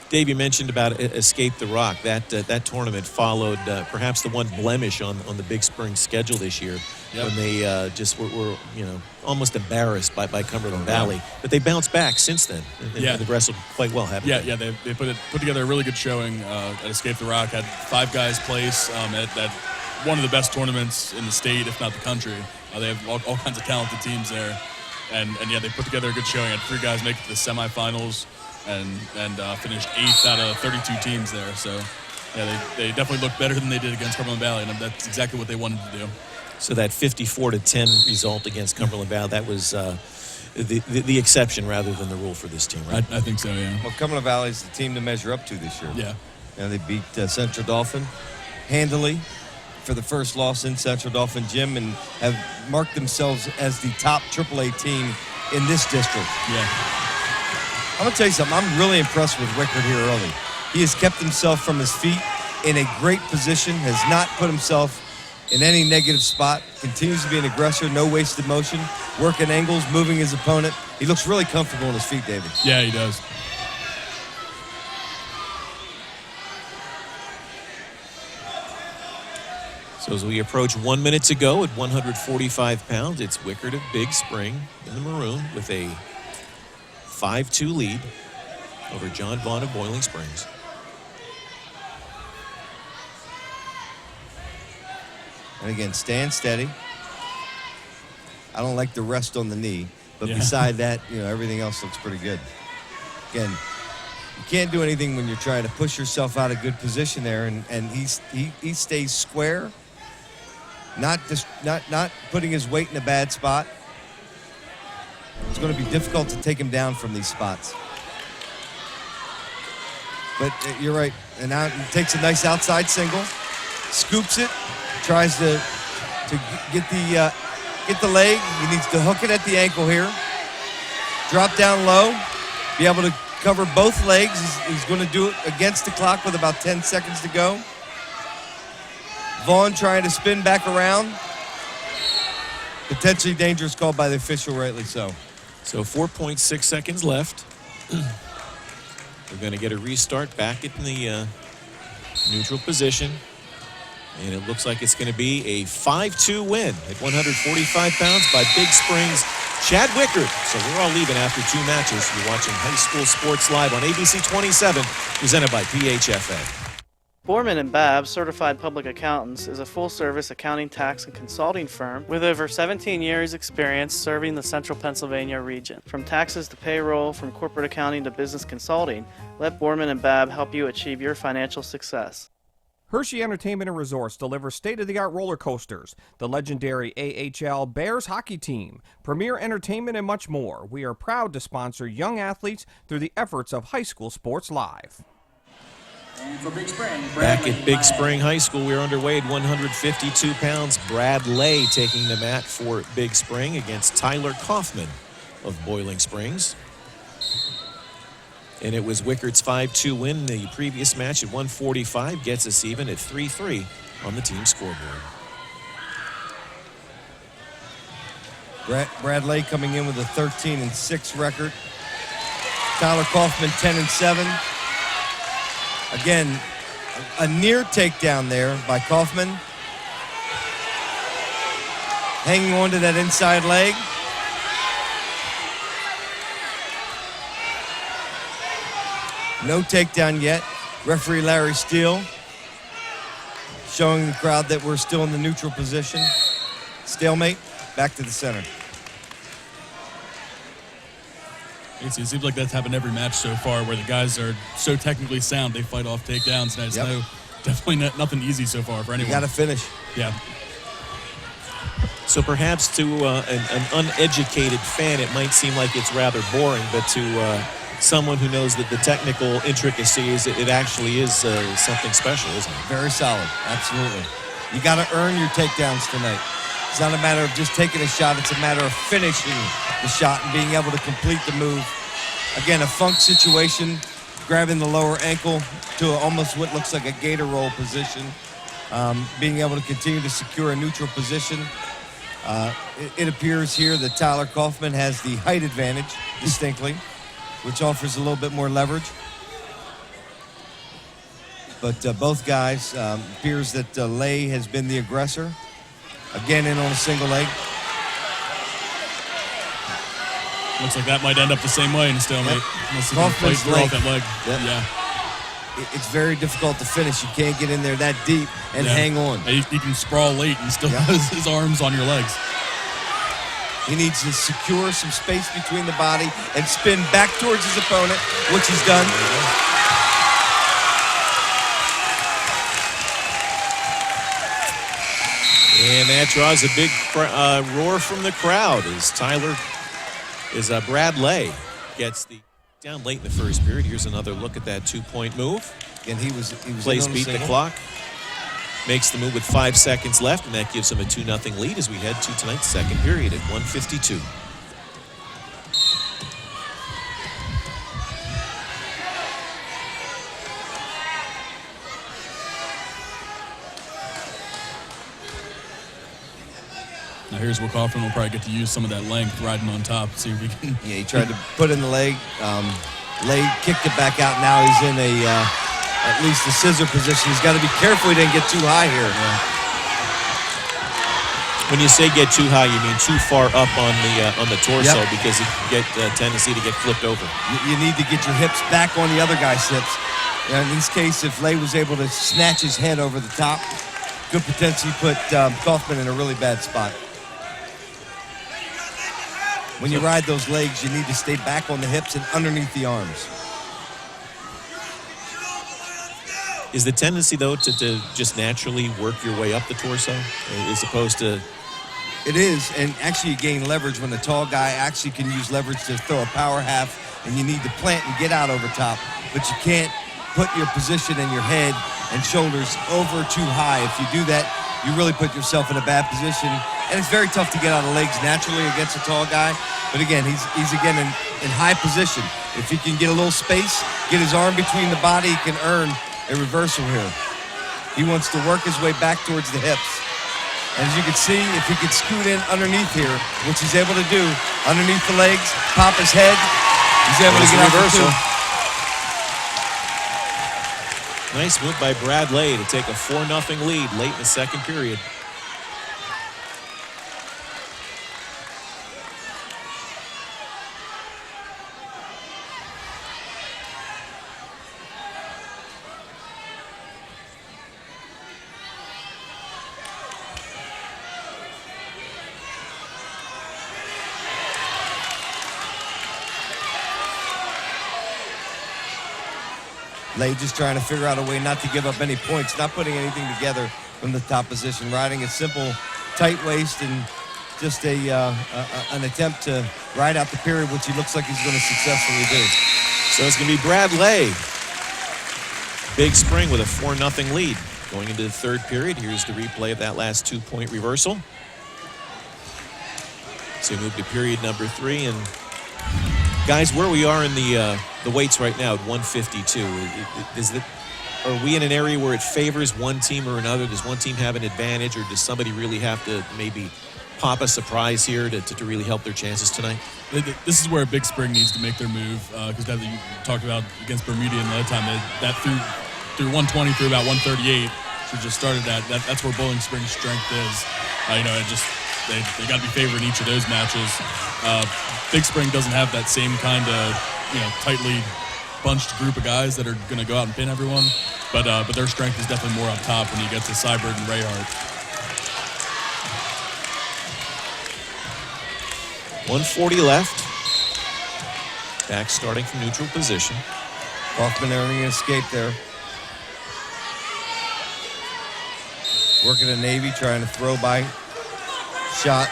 Dave, you mentioned about Escape the Rock. That tournament followed perhaps the one blemish on the Big Spring schedule this year, when they just were almost embarrassed by Cumberland Valley. But they bounced back since then. And they've wrestled quite well, haven't they? Yeah, they put together a really good showing at Escape the Rock. Had 5 guys place at one of the best tournaments in the state, if not the country. They have all kinds of talented teams there. And they put together a good showing. Had 3 guys make it to the semifinals and finished 8th out of 32 teams there. So, they definitely look better than they did against Cumberland Valley, and that's exactly what they wanted to do. So that 54-10 result against Cumberland Valley, that was the exception rather than the rule for this team, right? I think so, yeah. Well, Cumberland Valley is the team to measure up to this year. Yeah. They beat Central Dauphin handily for the first loss in Central Dauphin Gym and have marked themselves as the top AAA team in this district. Yeah. I'm going to tell you something. I'm really impressed with Wickard here early. He has kept himself from his feet in a great position, has not put himself in any negative spot, continues to be an aggressor, no wasted motion, working angles, moving his opponent. He looks really comfortable on his feet, David. Yeah, he does. So as we approach 1 minute to go at 145 pounds, it's Wickard of Big Spring in the maroon with a 5-2 lead over John Vaughn of Boiling Springs. And again, stand steady. I don't like the rest on the knee, but beside that, everything else looks pretty good. Again, you can't do anything when you're trying to push yourself out of good position there, and he stays square, not putting his weight in a bad spot. It's going to be difficult to take him down from these spots. But you're right, and now he takes a nice outside single, scoops it, tries to get the leg. He needs to hook it at the ankle here. Drop down low, be able to cover both legs. He's going to do it against the clock with about 10 seconds to go. Vaughn trying to spin back around. Potentially dangerous call by the official, rightly so. So 4.6 seconds left. We're going to get a restart back in the neutral position. And it looks like it's going to be a 5-2 win at 145 pounds by Big Springs' Chad Wickard. So we're all leaving after 2 matches. You're watching High School Sports Live on ABC 27, presented by PHFA. Borman & Babb Certified Public Accountants is a full-service accounting, tax, and consulting firm with over 17 years' experience serving the central Pennsylvania region. From taxes to payroll, from corporate accounting to business consulting, let Borman & Babb help you achieve your financial success. Hershey Entertainment and Resorts delivers state-of-the-art roller coasters, the legendary AHL Bears hockey team, premier entertainment, and much more. We are proud to sponsor young athletes through the efforts of High School Sports Live. And for Big Spring, Back at Big Spring High School, we're underway at 152 pounds. Brad Lay taking the mat for Big Spring against Tyler Kaufman of Boiling Springs. And it was Wickard's 5-2 win in the previous match at 145, gets us even at 3-3 on the team scoreboard. Brad Lay coming in with a 13-6 record. Tyler Kaufman 10-7. Again, a near takedown there by Kaufman. Hanging on to that inside leg. No takedown yet. Referee Larry Steele showing the crowd that we're still in the neutral position. Stalemate, back to the center. It seems like that's happened every match so far, where the guys are so technically sound, they fight off takedowns. And it's definitely nothing easy so far for anyone. You got to finish. Yeah. So perhaps to an uneducated fan, it might seem like it's rather boring, but to someone who knows that the technical intricacies, it actually is something special, isn't it? Very solid, absolutely. You got to earn your takedowns tonight. It's not a matter of just taking a shot, it's a matter of finishing the shot and being able to complete the move. Again, a funk situation, grabbing the lower ankle to almost what looks like a gator roll position, being able to continue to secure a neutral position. It appears here that Tyler Kaufman has the height advantage, distinctly, which offers a little bit more leverage. But both guys, appears that Lay has been the aggressor. Again, in on a single leg. Looks like that might end up the same way in a stalemate. Unless he can fight through off that leg. Yeah. It's very difficult to finish. You can't get in there that deep and hang on. He can sprawl late and still has his arms on your legs. He needs to secure some space between the body and spin back towards his opponent, which he's done. And that draws a big roar from the crowd as Brad Lay gets the down late in the first period. Here's another look at that 2-point move. And he was Plays beat the clock. Makes the move with 5 seconds left, and that gives him a 2-0 lead as we head to tonight's second period at 152. Here's Will Kaufman will probably get to use some of that length riding on top. See if he can. Yeah, he tried to put in the leg. Leg kicked it back out. Now he's in at least a scissor position. He's got to be careful he didn't get too high here. Yeah. When you say get too high, you mean too far up on the torso, Yep. because you get a tendency to get flipped over. You need to get your hips back on the other guy's hips. And in this case, if Lay was able to snatch his head over the top, could potentially put Kaufman in a really bad spot. When you ride those legs, you need to stay back on the hips and underneath the arms. Is the tendency, though, to just naturally work your way up the torso as opposed to... It is, and actually you gain leverage when the tall guy actually can use leverage to throw a power half, and you need to plant and get out over top, but you can't put your position and your head and shoulders over too high. If you do that, you really put yourself in a bad position, and it's very tough to get out of legs naturally against a tall guy, but again, he's again in high position. If he can get a little space, get his arm between the body, he can earn a reversal here. He wants to work his way back towards the hips. And as you can see, if he could scoot in underneath here, which he's able to do, underneath the legs, pop his head, he's able to get out reversal. Nice move by Brad Lay to take a 4-0 lead late in the second period. Lay just trying to figure out a way not to give up any points, not putting anything together from the top position, riding a simple tight waist and just an attempt to ride out the period, which he looks like he's going to successfully do. So it's going to be Brad Lay. Big Spring with a 4-0 lead. Going into the third period, here's the replay of that last 2-point reversal. So we move to period number 3, and guys, where we are in the weights right now at 152, are we in an area where it favors one team or another? Does one team have an advantage, or does somebody really have to maybe pop a surprise here to really help their chances tonight? This is where Big Spring needs to make their move, because that you talked about against Bermudian the other time, that through 120 through about 138, so just started that's where Bowling Spring's strength is. They got to be favored in each of those matches. Big Spring doesn't have that same kind of tightly bunched group of guys that are going to go out and pin everyone, but their strength is definitely more up top when you get to Seibert and Rayhart. 140 left. Back starting from neutral position. Kaufman earning an escape there. Working a Navy, trying to throw by shot.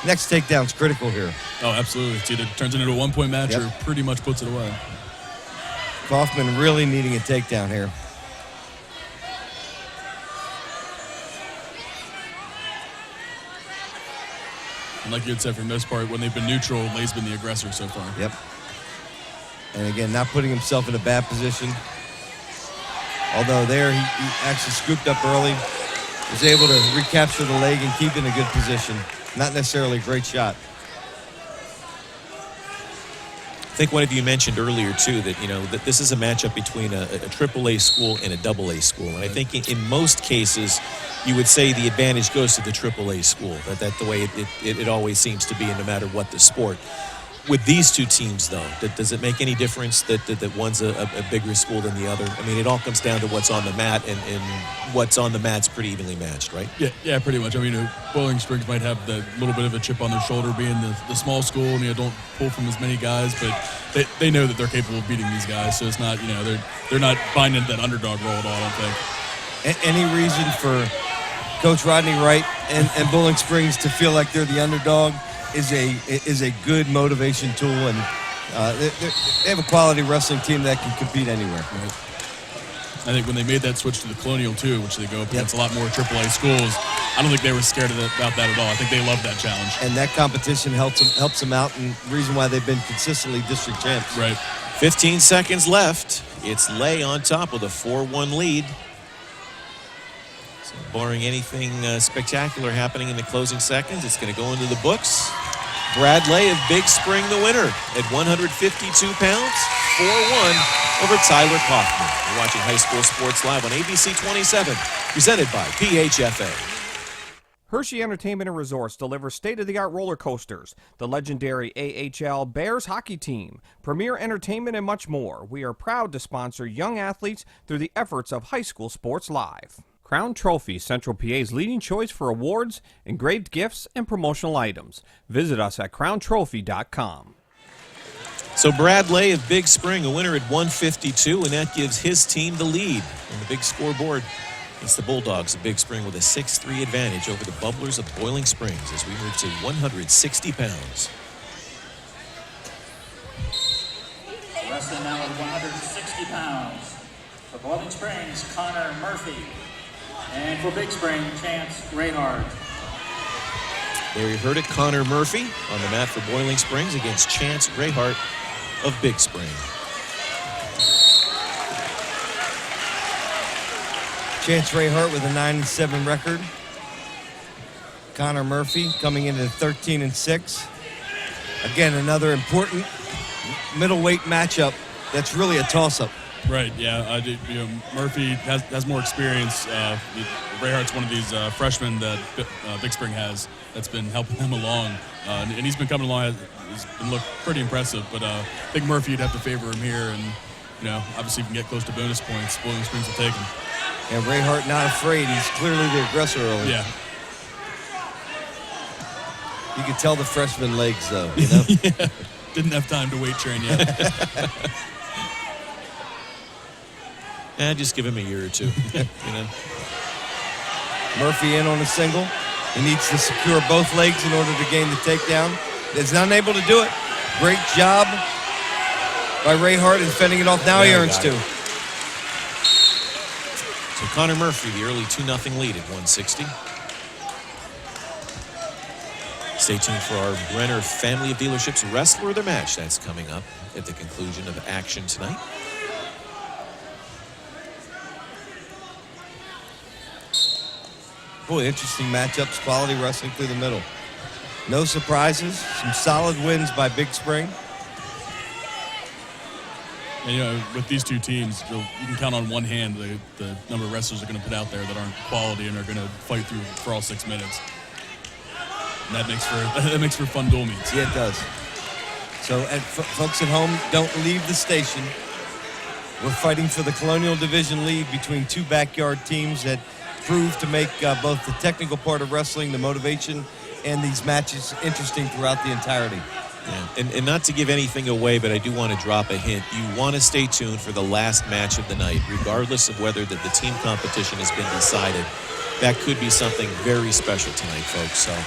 Next takedown's critical here. Oh, absolutely. It either turns into a one-point match or pretty much puts it away. Kaufman really needing a takedown here. And like you had said, for the most part, when they've been neutral, Lay's been the aggressor so far. Yep. And again, not putting himself in a bad position. Although there, he actually scooped up early, was able to recapture the leg and keep in a good position. Not necessarily a great shot. I think one of you mentioned earlier, too, that, that this is a matchup between a AAA school and a AA school. And I think in most cases, you would say the advantage goes to the AAA school. That's the way it always seems to be, no matter what the sport. With these two teams, though, does it make any difference that one's a bigger school than the other? I mean, it all comes down to what's on the mat, and what's on the mat's pretty evenly matched, right? Yeah, pretty much. I mean, Bowling Springs might have the little bit of a chip on their shoulder being the small school, and don't pull from as many guys, but they know that they're capable of beating these guys, so it's not, they're not buying into that underdog role at all, I don't think. Any reason for Coach Rodney Wright and Bowling Springs to feel like they're the underdog is a good motivation tool, and they have a quality wrestling team that can compete anywhere. Right. I think when they made that switch to the Colonial too, which they go up against a lot more AAA schools, I don't think they were scared about that at all. I think they loved that challenge. And that competition helps them out, and the reason why they've been consistently district champs. Right. 15 seconds left. It's Lay on top with a 4-1 lead. So barring anything spectacular happening in the closing seconds, it's going to go into the books. Brad Lay of Big Spring, the winner at 152 pounds, 4-1 over Tyler Kaufman. You're watching High School Sports Live on ABC 27, presented by PHFA. Hershey Entertainment and Resorts delivers state-of-the-art roller coasters, the legendary AHL Bears hockey team, premier entertainment, and much more. We are proud to sponsor young athletes through the efforts of High School Sports Live. Crown Trophy, Central PA's leading choice for awards, engraved gifts, and promotional items. Visit us at crowntrophy.com. So Brad Lay of Big Spring, a winner at 152, and that gives his team the lead on the big scoreboard. It's the Bulldogs of Big Spring with a 6-3 advantage over the Bubblers of Boiling Springs as we move to 160 pounds. Wrestling now at 160 pounds. For Boiling Springs, Connor Murphy. And for Big Spring, Chance Rayhart. There you heard it, Connor Murphy on the mat for Boiling Springs against Chance Rayhart of Big Spring. Chance Rayhart with a 9-7 record. Connor Murphy coming in at 13-6. Again, another important middleweight matchup that's really a toss-up. Right, yeah. Murphy has more experience. Rayhart's one of these freshmen that Big Spring has that's been helping them along. And he's been coming along. He's been looked pretty impressive. But I think Murphy, you'd have to favor him here. And, obviously, if you can get close to bonus points, Boiling Springs will take him. And Rayhart not afraid. He's clearly the aggressor early. Yeah. You can tell the freshman legs, though, you know? Yeah. Didn't have time to weight train yet. Just give him a year or two. Murphy in on a single. He needs to secure both legs in order to gain the takedown. He's not able to do it. Great job by Rayhart in fending it off. Now he earns two. So Connor Murphy, the early 2-0 lead at 160. Stay tuned for our Brenner Family of Dealerships Wrestler of the Match. That's coming up at the conclusion of action tonight. Boy, interesting matchups, quality wrestling through the middle. No surprises, some solid wins by Big Spring. And, with these two teams, you can count on one hand the number of wrestlers they're going to put out there that aren't quality and are going to fight through for all 6 minutes. And that makes for fun dual meets. Yeah, it does. So, folks at home, don't leave the station. We're fighting for the Colonial Division lead between two backyard teams that prove to make both the technical part of wrestling, the motivation, and these matches interesting throughout the entirety. Yeah. And not to give anything away, but I do want to drop a hint. You want to stay tuned for the last match of the night, regardless of whether the team competition has been decided. That could be something very special tonight, folks. So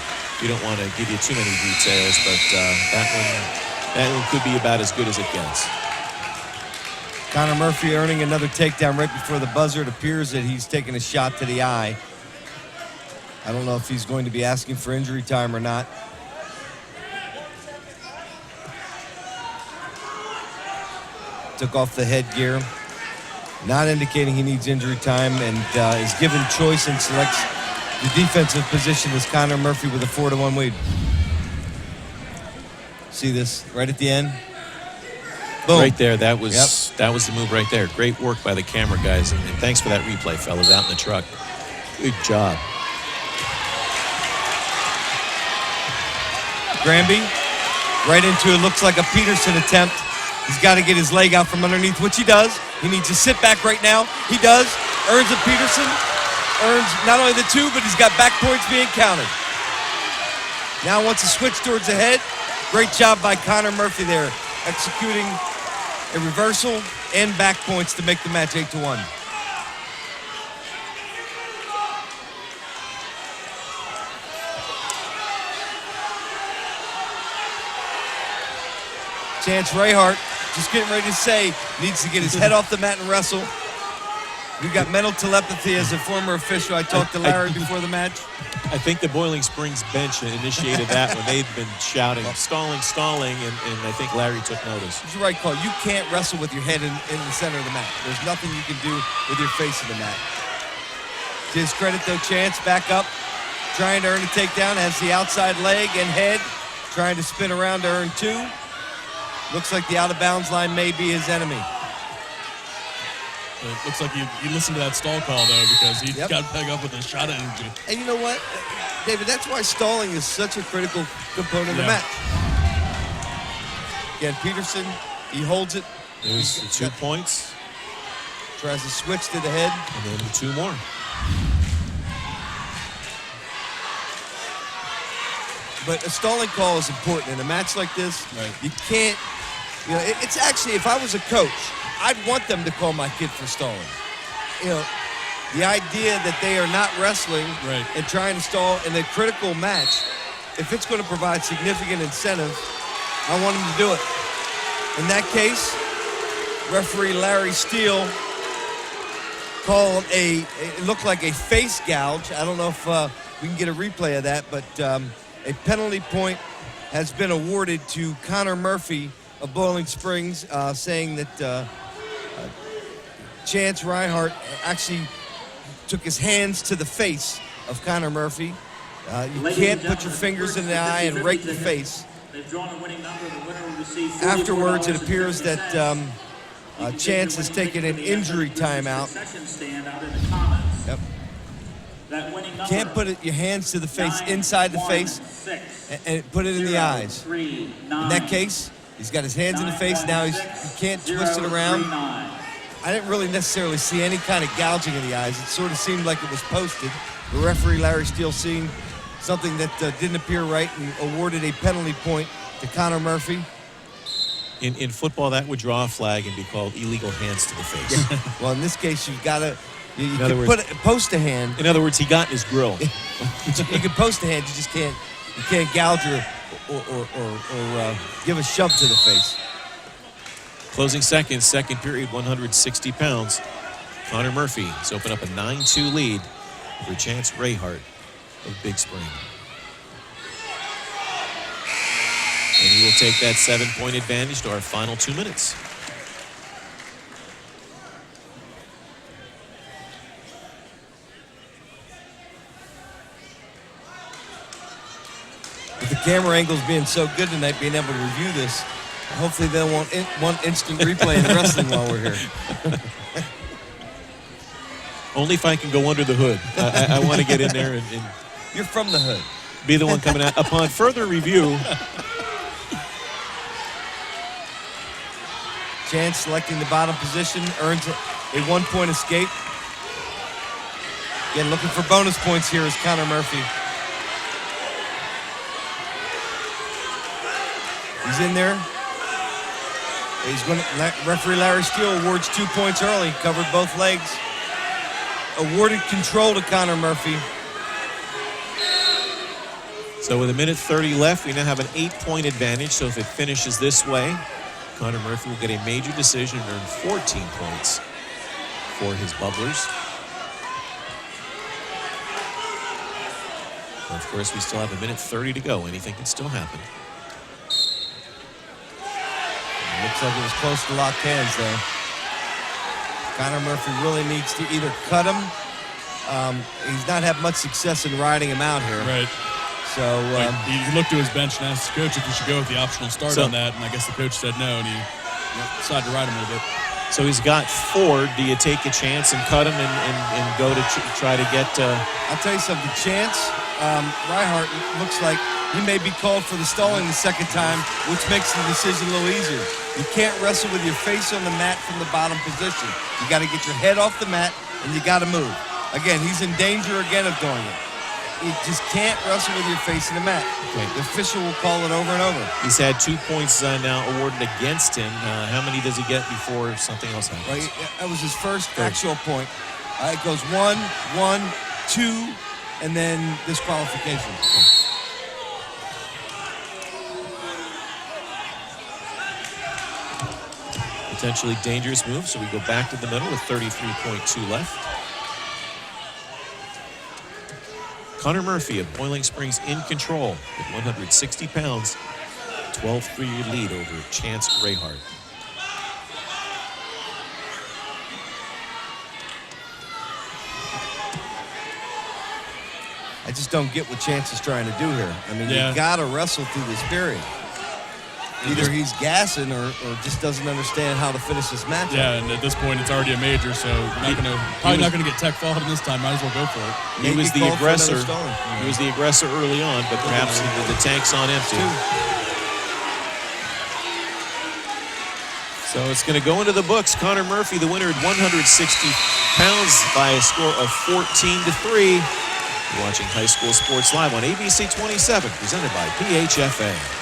we don't want to give you too many details, but that one could be about as good as it gets. Connor Murphy earning another takedown right before the buzzer. It appears that he's taking a shot to the eye. I don't know if he's going to be asking for injury time or not. Took off the headgear, not indicating he needs injury time, and is given choice and selects the defensive position as Connor Murphy with a 4-1 lead. See this right at the end? Boom. Right there, that was the move right there. Great work by the camera guys, and thanks for that replay, fellas, out in the truck. Good job. Granby, right into it, looks like a Peterson attempt. He's got to get his leg out from underneath, which he does. He needs to sit back right now. He does. Earns a Peterson. Earns not only the two, but he's got back points being counted. Now wants to switch towards the head. Great job by Connor Murphy there, executing a reversal and back points to make the match 8-1. Chance Rayhart, just getting ready to say, needs to get his head off the mat and wrestle. You got mental telepathy as a former official. I talked to Larry before the match. I think the Boiling Springs bench initiated that when they'd been shouting, stalling, and I think Larry took notice. It's the right call. You can't wrestle with your head in the center of the mat. There's nothing you can do with your face in the mat. To his credit, though, Chance back up, trying to earn a takedown, has the outside leg and head, trying to spin around to earn 2. Looks like the out-of-bounds line may be his enemy. It looks like you listened to that stall call, though, because he got back up with a shot of energy. And you know what, David, that's why stalling is such a critical component of the match. Again, Peterson, he holds it. There's the 2 points. Tries to switch to the head. And then 2 more. But a stalling call is important. In a match like this, you can't, it's actually, if I was a coach, I'd want them to call my kid for stalling. The idea that they are not wrestling and trying to stall in a critical match, if it's going to provide significant incentive, I want them to do it. In that case, referee Larry Steele called it looked like a face gouge. I don't know if we can get a replay of that, but a penalty point has been awarded to Connor Murphy of Boiling Springs, saying that Chance Reinhardt actually took his hands to the face of Connor Murphy. You can't put your fingers in the eye and rake the face. Afterwards, it appears that Chance has taken an injury timeout. Yep. Can't put your hands to the face, inside the face, and put it in the eyes. In that case, he's got his hands in the face. Now he can't twist it around. I didn't really necessarily see any kind of gouging in the eyes. It sort of seemed like it was posted. The referee, Larry Steele, seeing something that didn't appear right and awarded a penalty point to Connor Murphy. In football, that would draw a flag and be called illegal hands to the face. Yeah. Well, in this case, you've got to you can post a hand. In other words, he got in his grill. You can post a hand, you just can't gouge or give a shove to the face. Closing seconds, second period, 160 pounds. Connor Murphy has opened up a 9-2 lead for Chance Reinhardt of Big Spring. And he will take that 7-point advantage to our final 2 minutes. With the camera angles being so good tonight, being able to review this, hopefully they won't want instant replay in wrestling while we're here. Only if I can go under the hood. I want to get in there and you're from the hood. Be the one coming out. Upon further review, Chance selecting the bottom position, earns a 1-point escape. Again, looking for bonus points here is Connor Murphy. He's in there. He's going to, referee Larry Steele awards 2 points early, covered both legs. Awarded control to Connor Murphy. So with 1:30 left, we now have an 8-point advantage. So if it finishes this way, Connor Murphy will get a major decision and earn 14 points for his Bubblers. And of course, we still have 1:30 to go. Anything can still happen. Looks like it was close to locked hands there. Connor Murphy really needs to either cut him. He's not had much success in riding him out here. Right. So he looked to his bench and asked the coach if he should go with the optional start on that, and I guess the coach said no, and he decided to ride him a little bit. So he's got 4. Do you take a chance and cut him and go to try to get... I'll tell you something. Chance Reinhardt looks like he may be called for the stalling the second time, which makes the decision a little easier. You can't wrestle with your face on the mat from the bottom position. You got to get your head off the mat, and you got to move. Again, he's in danger again of doing it. You just can't wrestle with your face in the mat. Okay. The official will call it over and over. He's had 2 points now awarded against him. How many does he get before something else happens? Well, that was his first actual point. It goes 1, 1, 2, and then disqualification. Okay. Potentially dangerous move, so we go back to the middle with 33.2 left. Connor Murphy of Boiling Springs in control with 160 pounds. 12-3 lead over Chance Rayhart. I just don't get what Chance is trying to do here. I mean, you got to wrestle through this period. Either he's gassing or just doesn't understand how to finish this match. Yeah, and at this point, it's already a major, so you're probably not going to get tech faulted this time. Might as well go for it. He was the aggressor. He was the aggressor early on, but perhaps the tank's on empty. So it's going to go into the books. Connor Murphy, the winner at 160 pounds by a score of 14-3. You're watching High School Sports Live on ABC 27, presented by PHFA.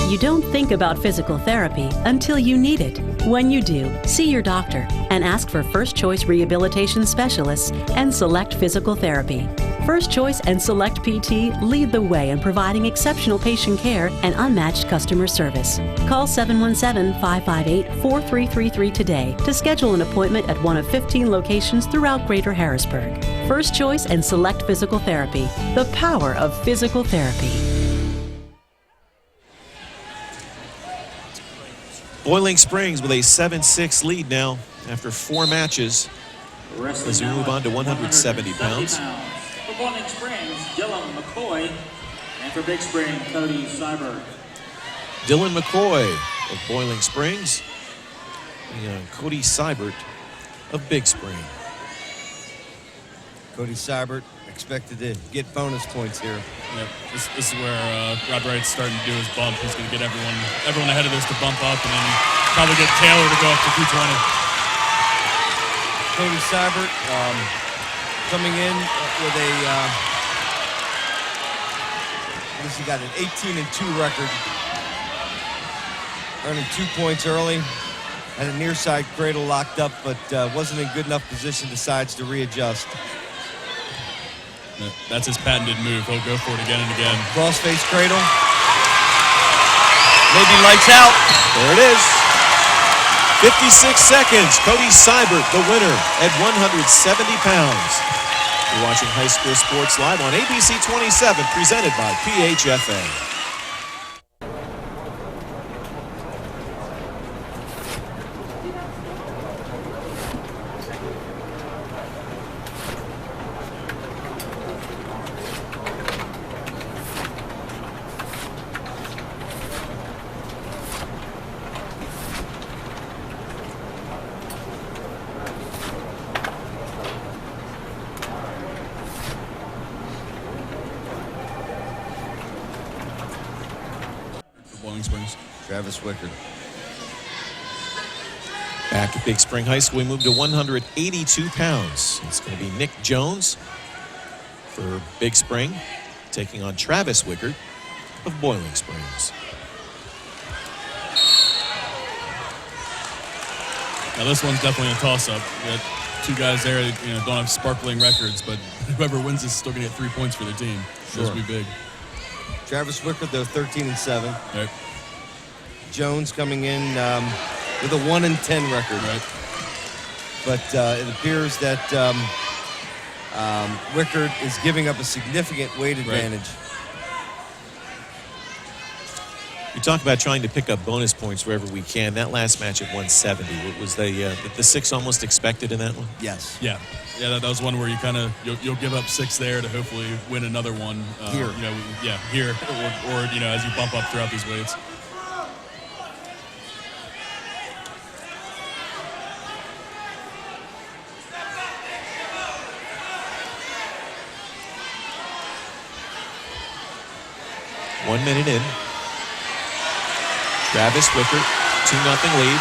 You don't think about physical therapy until you need it. When you do, see your doctor and ask for First Choice Rehabilitation Specialists and Select Physical Therapy. First Choice and Select PT lead the way in providing exceptional patient care and unmatched customer service. Call 717-558-4333 today to schedule an appointment at one of 15 locations throughout Greater Harrisburg. First Choice and Select Physical Therapy, the power of physical therapy. Boiling Springs with a 7-6 lead now after 4 matches as we move on to 170 pounds. For Boiling Springs, Dylan McCoy, and for Big Spring, Cody Seibert. Dylan McCoy of Boiling Springs and Cody Seibert of Big Spring. Cody Seibert expected to get bonus points here. Yep. This is where Rod Wright's starting to do his bump. He's going to get everyone ahead of this to bump up, and then probably get Taylor to go up to 220. Cody Seibert coming in with a he got an 18-2 record, earning 2 points early. Had a near side cradle locked up, but wasn't in good enough position. Decides to readjust. That's his patented move. He'll go for it again and again. Crossface cradle. Maybe lights out. There it is. 56 seconds. Cody Seibert, the winner at 170 pounds. You're watching High School Sports Live on ABC 27, presented by PHFA. Springs. Travis Wickard. Back at Big Spring High School, we moved to 182 pounds. It's going to be Nick Jones for Big Spring, taking on Travis Wickard of Boiling Springs. Now this one's definitely a toss-up. We got 2 guys there that don't have sparkling records, but whoever wins this is still going to get 3 points for their team. Sure. This will be big. Travis Wickard, though, 13-7. Right. Jones coming in with a 1-10 record. Right. But it appears that Wickard is giving up a significant weight advantage. We talk about trying to pick up bonus points wherever we can. That last match at 170, was the 6 almost expected in that one? Yes. Yeah. Yeah, that was one where you kind of you'll give up 6 there to hopefully win another one here. Here or as you bump up throughout these weights. One minute in. Travis Wickard, 2-0 lead.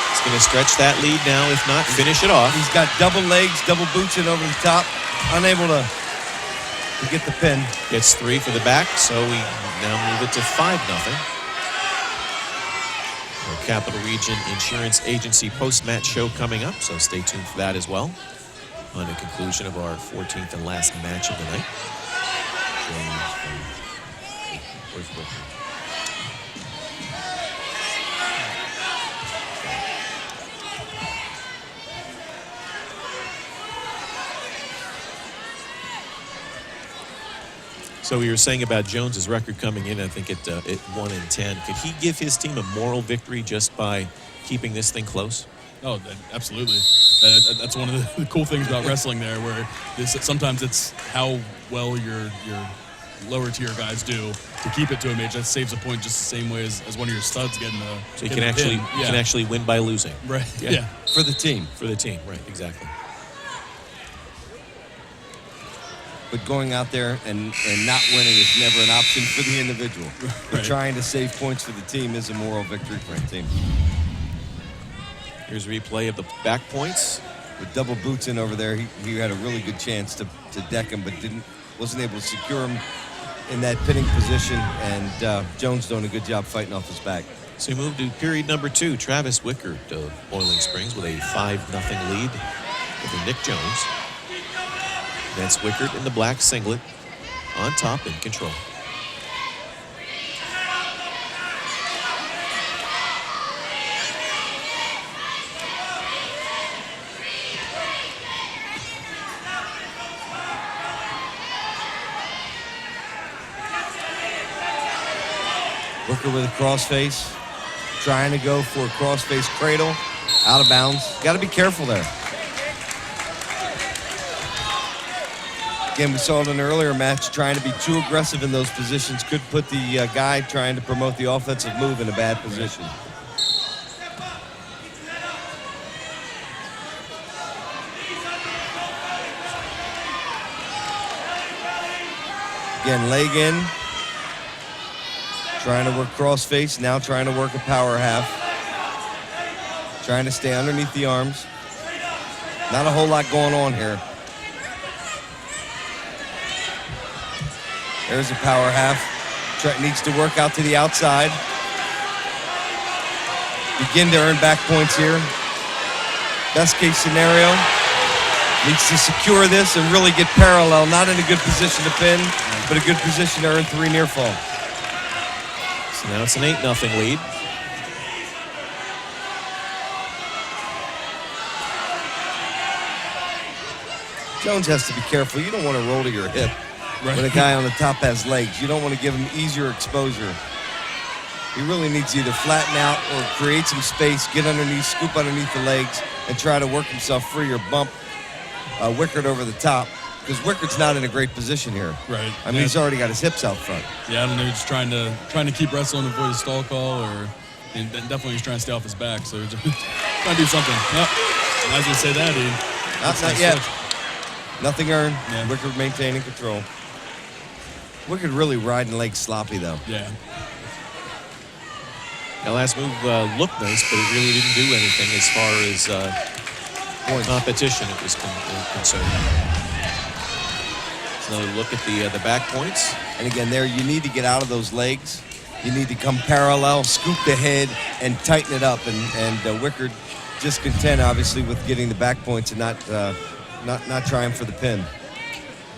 He's going to stretch that lead now, if not, finish it off. He's got double legs, double boots in over the top, unable to get the pin. Gets 3 for the back, so we now move it to 5-0. Our Capital Region Insurance Agency post-match show coming up, so stay tuned for that as well. On the conclusion of our 14th and last match of the night. So we were saying about Jones's record coming in, I think at 1-10. Could he give his team a moral victory just by keeping this thing close? Oh, absolutely. That's one of the cool things about wrestling there, where sometimes it's how well your lower tier guys do to keep it to a match. That saves a point just the same way as one of your studs getting a. So you can actually win by losing. Right. Yeah. For the team. For the team. Right. Exactly. But going out there and not winning is never an option for the individual. But trying to save points for the team is a moral victory for the team. Here's a replay of the back points. With double boots in over there, he had a really good chance to deck him, but wasn't able to secure him in that pinning position. And Jones doing a good job fighting off his back. So we move to period number 2. Travis Wickert of Boiling Springs with a 5-0 lead over Nick Jones. That's Wickert in the black singlet, on top, in control. Wickert with a crossface, trying to go for a crossface cradle, out of bounds. Got to be careful there. Again, we saw it in an earlier match, trying to be too aggressive in those positions could put the guy trying to promote the offensive move in a bad position. Again, leg in. Trying to work crossface, now trying to work a power half. Trying to stay underneath the arms. Not a whole lot going on here. There's a power half. Needs to work out to the outside. Begin to earn back points here. Best case scenario. Needs to secure this and really get parallel. Not in a good position to pin, but a good position to earn 3 near fall. So now it's an 8-0 lead. Jones has to be careful. You don't want to roll to your hip. When a guy on the top has legs, you don't want to give him easier exposure. He really needs to either flatten out or create some space, get underneath, scoop underneath the legs, and try to work himself free or bump Wickert over the top. Because Wickert's not in a great position here. Right. I mean, he's already got his hips out front. Yeah, I don't know. He's trying to keep wrestling, avoid a stall call, and definitely he's trying to stay off his back. So just trying to do something. Nope. I was gonna say that, Not yet. Nothing earned. Yeah. Wickert maintaining control. Wickert really riding legs sloppy, though. Yeah. That last move looked nice, but it really didn't do anything as far as competition it was concerned. So another look at the back points. And again, there you need to get out of those legs. You need to come parallel, scoop the head, and tighten it up. And Wickert just content, obviously, with getting the back points and not trying for the pin.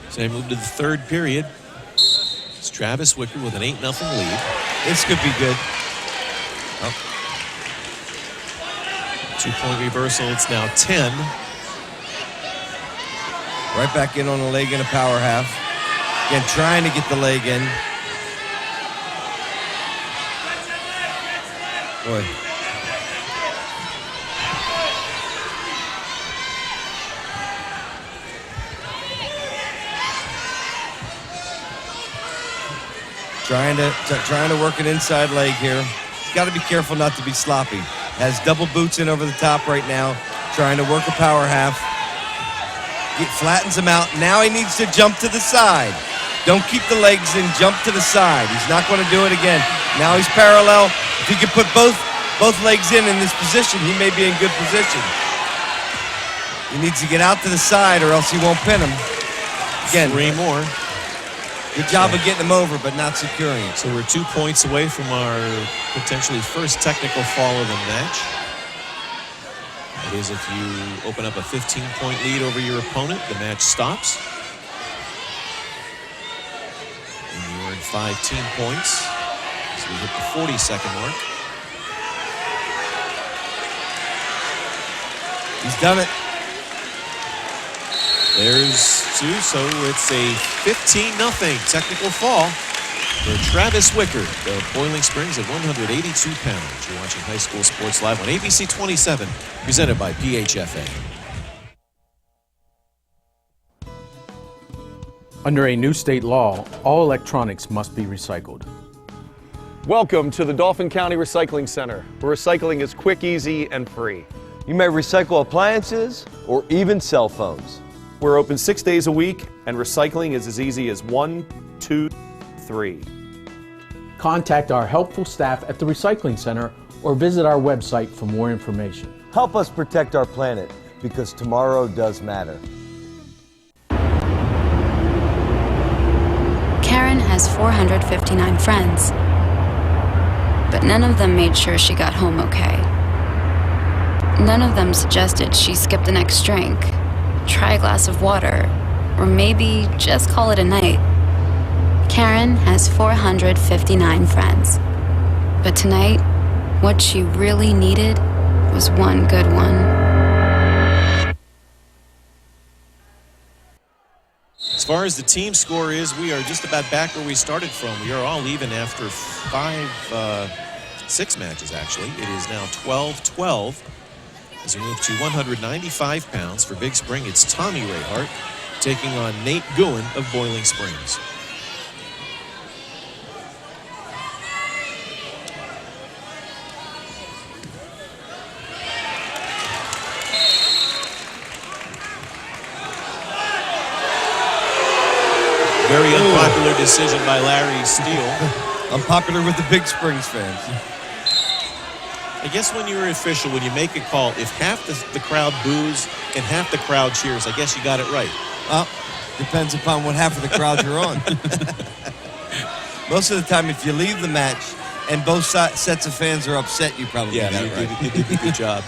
So they move to the 3rd period. It's Travis Wickert with an 8-0 lead. This could be good. 2-point reversal. It's now 10. Right back in on the leg in a power half. Again, trying to get the leg in. Boy. Trying to work an inside leg here. He's got to be careful not to be sloppy. Has double boots in over the top right now. Trying to work a power half. Flattens him out. Now he needs to jump to the side. Don't keep the legs in, jump to the side. He's not going to do it again. Now he's parallel. If he could put both legs in this position, he may be in good position. He needs to get out to the side or else he won't pin him. Again, 3 more. Good job of getting him over, but not securing it. So we're 2 points away from our potentially first technical fall of the match. That is, if you open up a 15-point lead over your opponent, the match stops. And you earn 5 team points as we hit the 40-second mark. He's done it. There's two, so it's a 15-0 technical fall for Travis Wickert of Boiling Springs at 182 pounds. You're watching High School Sports Live on ABC 27, presented by PHFA. Under a new state law, all electronics must be recycled. Welcome to the Dauphin County Recycling Center, where recycling is quick, easy, and free. You may recycle appliances or even cell phones. We're open 6 days a week, and recycling is as easy as 1, 2, 3. Contact our helpful staff at the Recycling Center or visit our website for more information. Help us protect our planet, because tomorrow does matter. Karen has 459 friends, but none of them made sure she got home okay. None of them suggested she skip the next drink, try a glass of water, or maybe just call it a night. Karen has 459 friends, but tonight, what she really needed was one good one. As far as the team score is, we are just about back where we started from. We are all even after 6 matches, actually. It is now 12-12. As we move to 195 pounds for Big Spring, it's Tommy Rayhart taking on Nate Guin of Boiling Springs. Very unpopular decision by Larry Steele. Unpopular with the Big Springs fans. I guess when you're an official, when you make a call, if half the crowd boos and half the crowd cheers, I guess you got it right. Depends upon what half of the crowd you're on. Most of the time, if you leave the match and both sets of fans are upset, you probably got it right. You did a good job.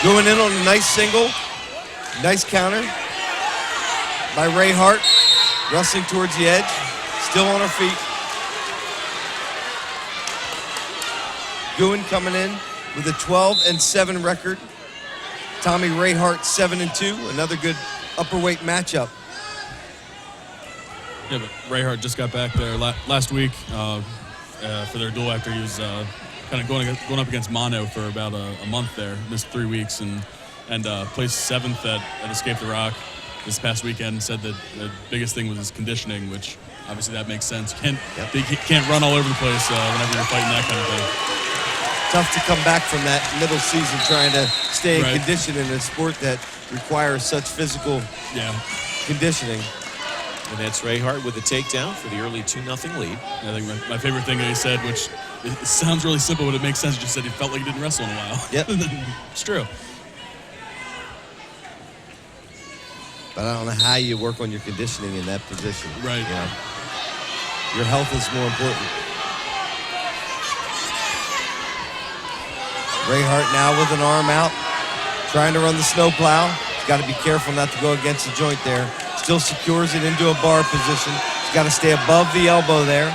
Going in on a nice single. Nice counter by Rayhart. Wrestling towards the edge. Still on her feet. Guin coming in with a 12-7 record. Tommy Rayhart 7-2. Another good upperweight matchup. Yeah, but Rayhart just got back there last week for their duel after he was kind of going up against Mono for about a month there, missed 3 weeks, and placed 7th at Escape the Rock this past weekend. Said that the biggest thing was his conditioning, which obviously that makes sense. You can't run all over the place whenever you're fighting that kind of thing. Tough to come back from that middle season trying to stay in condition in a sport that requires such physical conditioning. And that's Rayhart with a takedown for the early 2-0 lead. I think my favorite thing that he said, which it sounds really simple, but it makes sense, he just said he felt like he didn't wrestle in a while. Yep. It's true. But I don't know how you work on your conditioning in that position. Right. You know? Your health is more important. Rayhart now with an arm out, trying to run the snowplow. He's got to be careful not to go against the joint there. Still secures it into a bar position. He's got to stay above the elbow there.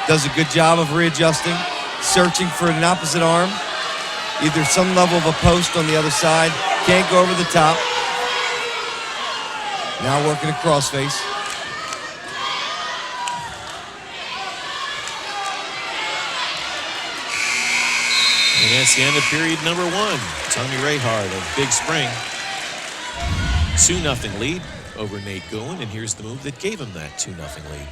Does a good job of readjusting, searching for an opposite arm. Either some level of a post on the other side. Can't go over the top. Now working a crossface. And that's the end of period number 1. Tommy Rayhart of Big Spring. 2-0 lead over Nate Guin, and here's the move that gave him that 2-0 lead.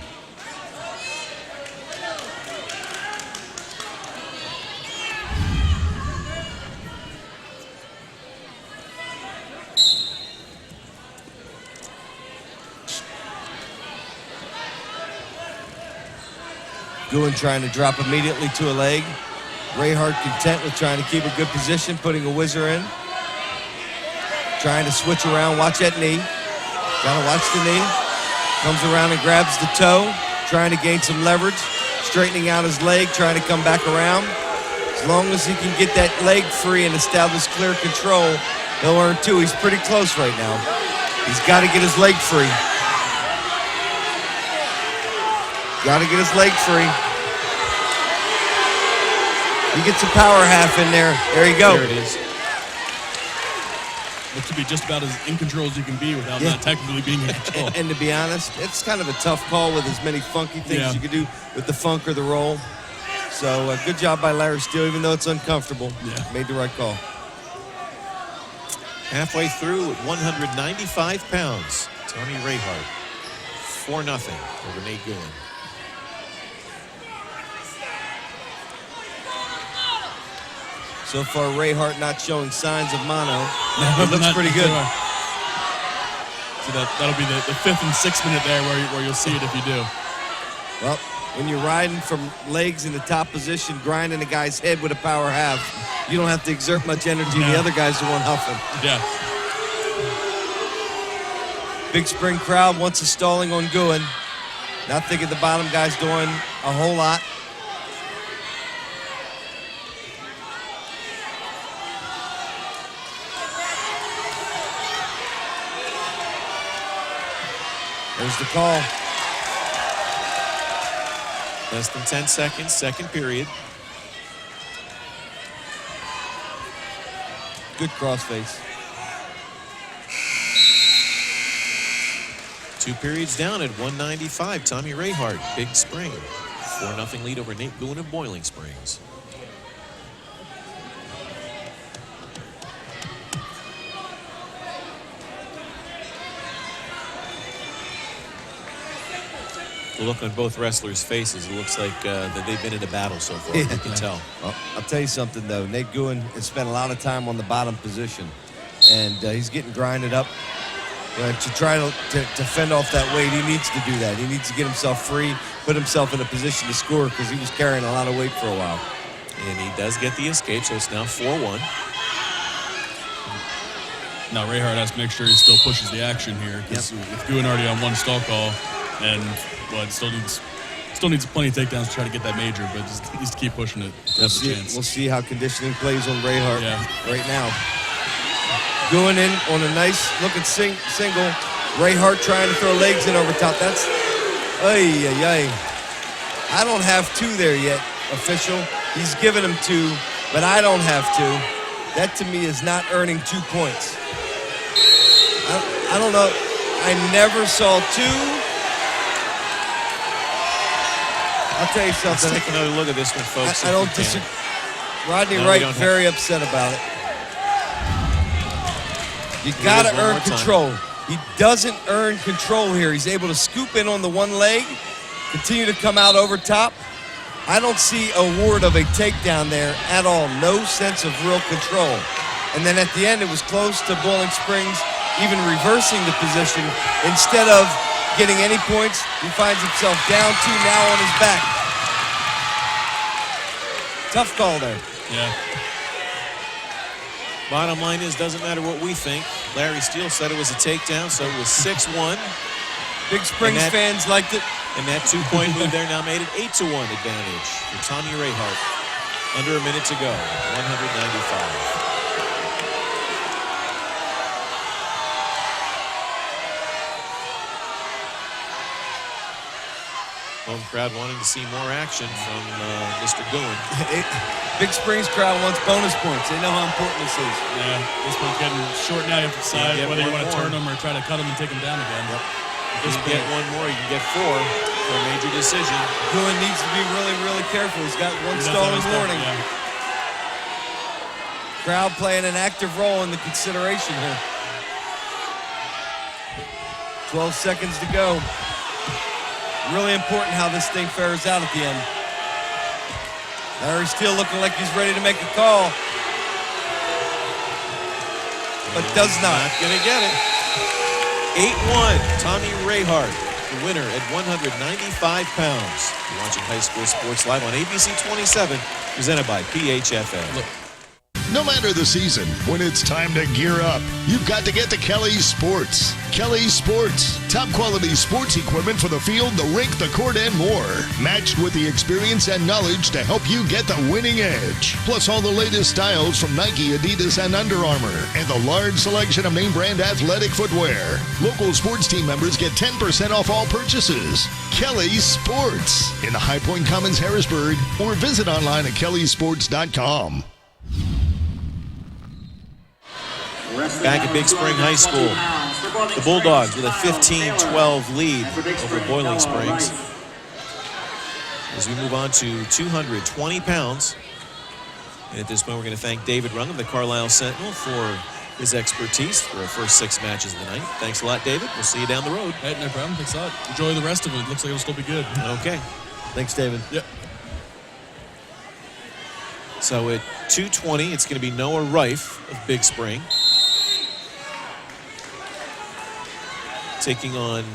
Guin trying to drop immediately to a leg. Rayhart content with trying to keep a good position, putting a whizzer in. Trying to switch around, watch that knee. Gotta watch the knee. Comes around and grabs the toe, trying to gain some leverage. Straightening out his leg, trying to come back around. As long as he can get that leg free and establish clear control, he'll earn 2. He's pretty close right now. He's got to get his leg free. Got to get his leg free. He gets a power half in there. There you go. There it is. look to be just about as in control as you can be without not technically being in control. And to be honest, it's kind of a tough call with as many funky things you can do with the funk or the roll. So good job by Larry Steele, even though it's uncomfortable. Yeah. Made the right call. Halfway through at 195 pounds, Tommy Rayhart. 4-0 over Nate Gouin. So far, Rayhart not showing signs of mono. It looks pretty good. So that'll be the 5th and 6th minute there where you'll see it if you do. Well, when you're riding from legs in the top position, grinding a guy's head with a power half, you don't have to exert much energy. The other guy's the one huffing. Yeah. Big Spring crowd wants a stalling on Gouin. Not thinking the bottom guy's doing a whole lot. There's the call. Less than 10 seconds, second period. Good crossface. 2 periods down at 195. Tommy Rayhart, Big Spring. 4-0 lead over Nate Gouin of Boiling Springs. The look on both wrestlers' faces, it looks like that they've been in a battle so far. You can tell. Well, I'll tell you something, though. Nate Gouin has spent a lot of time on the bottom position, and he's getting grinded up. To try to fend off that weight, he needs to do that. He needs to get himself free, put himself in a position to score because he was carrying a lot of weight for a while. And he does get the escape, so it's now 4-1. Now Rayhart has to make sure he still pushes the action here because with Gouin already on one stall call, and it still needs plenty of takedowns to try to get that major, but just needs to keep pushing it to have a chance. We'll see how conditioning plays on Rayhart right now. Gouin in on a nice looking single. Rayhart trying to throw legs in over top. That's I don't have 2 there yet, official. He's given him 2, but I don't have 2. That to me is not earning 2 points. I don't know. I never saw 2. I'll tell you something. Let's take another look at this one, folks. I don't disagree. Rodney Wright very upset about it. You got to earn control. He doesn't earn control here. He's able to scoop in on the one leg, continue to come out over top. I don't see a word of a takedown there at all. No sense of real control. And then at the end, it was close to Boiling Springs even reversing the position. Instead of getting any points, he finds himself down 2 now on his back. Tough call there. Yeah. Bottom line is, doesn't matter what we think. Larry Steele said it was a takedown, so it was 6-1. Big Springs fans liked it. And that 2-point move there now made it 8-1 advantage for Tommy Rayhart. Under a minute to go, 195. Home crowd wanting to see more action from Mr. Gouin. Big Springs crowd wants bonus points. They know how important this is. Yeah, this one's getting short now. You have to decide whether you want to turn them or try to cut them and take them down again. Yep. If you get one more, you can get 4 for a major decision. Gouin needs to be really, really careful. He's got one stalling warning. Yeah. Crowd playing an active role in the consideration here. 12 seconds to go. Really important how this thing fares out at the end. Larry Steele looking like he's ready to make a call, but does not. Not gonna get it. 8-1, Tommy Rayhart, the winner at 195 pounds. You're watching High School Sports Live on ABC 27, presented by PHFA. No matter the season, when it's time to gear up, you've got to get to Kelly's Sports. Kelly's Sports. Top quality sports equipment for the field, the rink, the court, and more. Matched with the experience and knowledge to help you get the winning edge. Plus all the latest styles from Nike, Adidas, and Under Armour. And the large selection of name brand athletic footwear. Local sports team members get 10% off all purchases. Kelly's Sports. In the High Point Commons, Harrisburg. Or visit online at kellysports.com. back at Big Spring High School. The Bulldogs with a 15-12 lead over Boiling Springs. As we move on to 220 pounds. And at this point, we're going to thank David Rung of the Carlisle Sentinel for his expertise for our first 6 matches of the night. Thanks a lot, David. We'll see you down the road. Hey, no problem. Thanks a lot. Enjoy the rest of it. Looks like it'll still be good. Okay. Thanks, David. Yep. So at 220, it's going to be Noah Reif of Big Spring taking on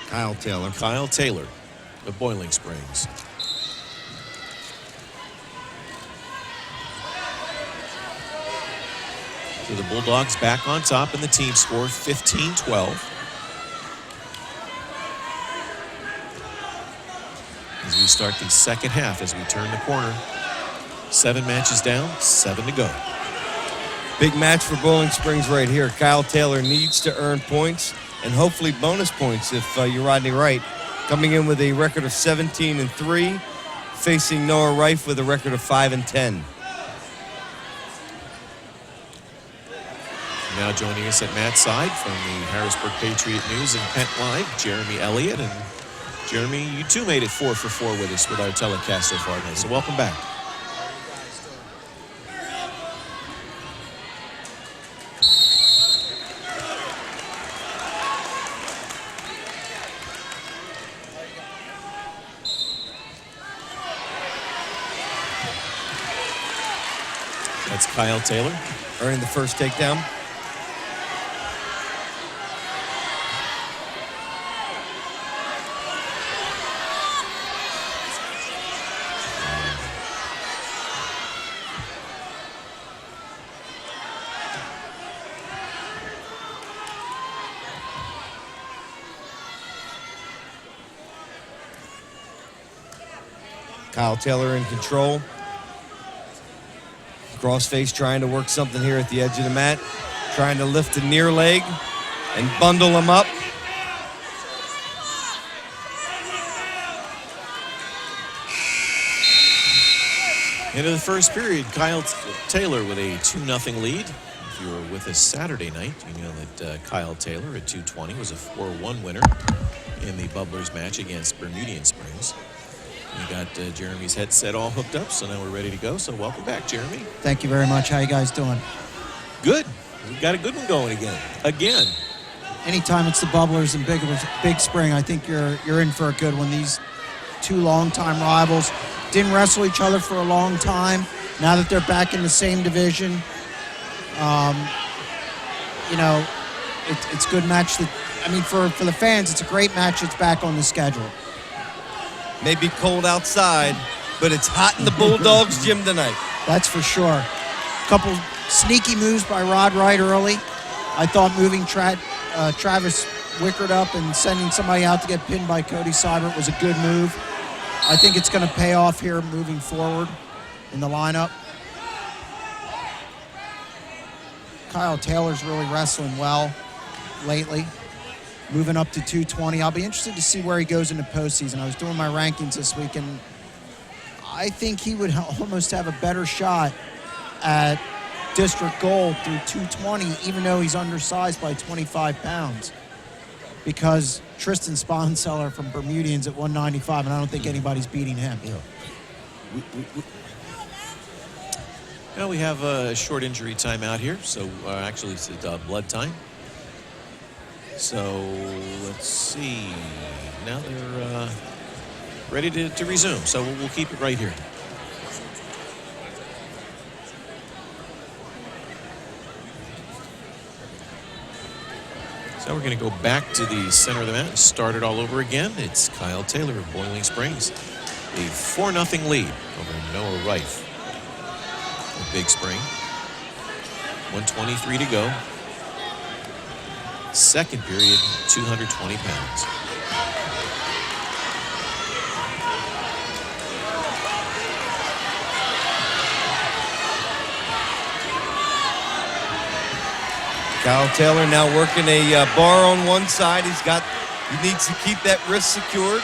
Kyle Taylor. Kyle Taylor of Boiling Springs. So the Bulldogs back on top in the team score, 15-12. As we start the second half, as we turn the corner. 7 matches down, 7 to go. Big match for Boiling Springs right here. Kyle Taylor needs to earn points and hopefully bonus points if you're Rodney Wright. Coming in with a record of 17-3, facing Noah Reif with a record of 5-10. Now joining us at Matt's side from the Harrisburg Patriot News and Pent Live, Jeremy Elliott. And Jeremy, you too made it 4 for 4 with us with our telecast so far tonight. So welcome back. That's Kyle Taylor earning the first takedown. Kyle Taylor in control. Crossface trying to work something here at the edge of the mat. Trying to lift the near leg and bundle him up. Into the first period, Kyle Taylor with a 2-0 lead. If you were with us Saturday night, you know that Kyle Taylor at 220 was a 4-1 winner in the Bubblers match against Bermudian Springs. We got Jeremy's headset all hooked up, so now we're ready to go. So welcome back, Jeremy. Thank you very much. How you guys doing? Good. We've got a good one going again. Anytime it's the Bubblers and Big Spring, I think you're in for a good one. These 2 longtime rivals didn't wrestle each other for a long time. Now that they're back in the same division, you know, it's a good match. For the fans, it's a great match. It's back on the schedule. May be cold outside, but it's hot in the Bulldogs gym tonight. That's for sure. A couple sneaky moves by Rod Wright early. I thought moving Travis Wickard up and sending somebody out to get pinned by Cody Seibert was a good move. I think it's going to pay off here moving forward in the lineup. Kyle Taylor's really wrestling well lately. Moving up to 220. I'll be interested to see where he goes in the postseason. I was doing my rankings this week, and I think he would almost have a better shot at district gold through 220, even though he's undersized by 25 pounds. Because Tristan Sponseller from Bermudian's at 195, and I don't think anybody's beating him. Well, we have a short injury timeout here, so actually it's blood time. So let's see. Now they're ready to resume. So we'll keep it right here. So we're going to go back to the center of the mat and start it all over again. It's Kyle Taylor of Boiling Springs. A 4-0 lead over Noah Reif of Big Spring. 1:23 to go. Second period, 220 pounds. Kyle Taylor now working a bar on one side. He needs to keep that wrist secured.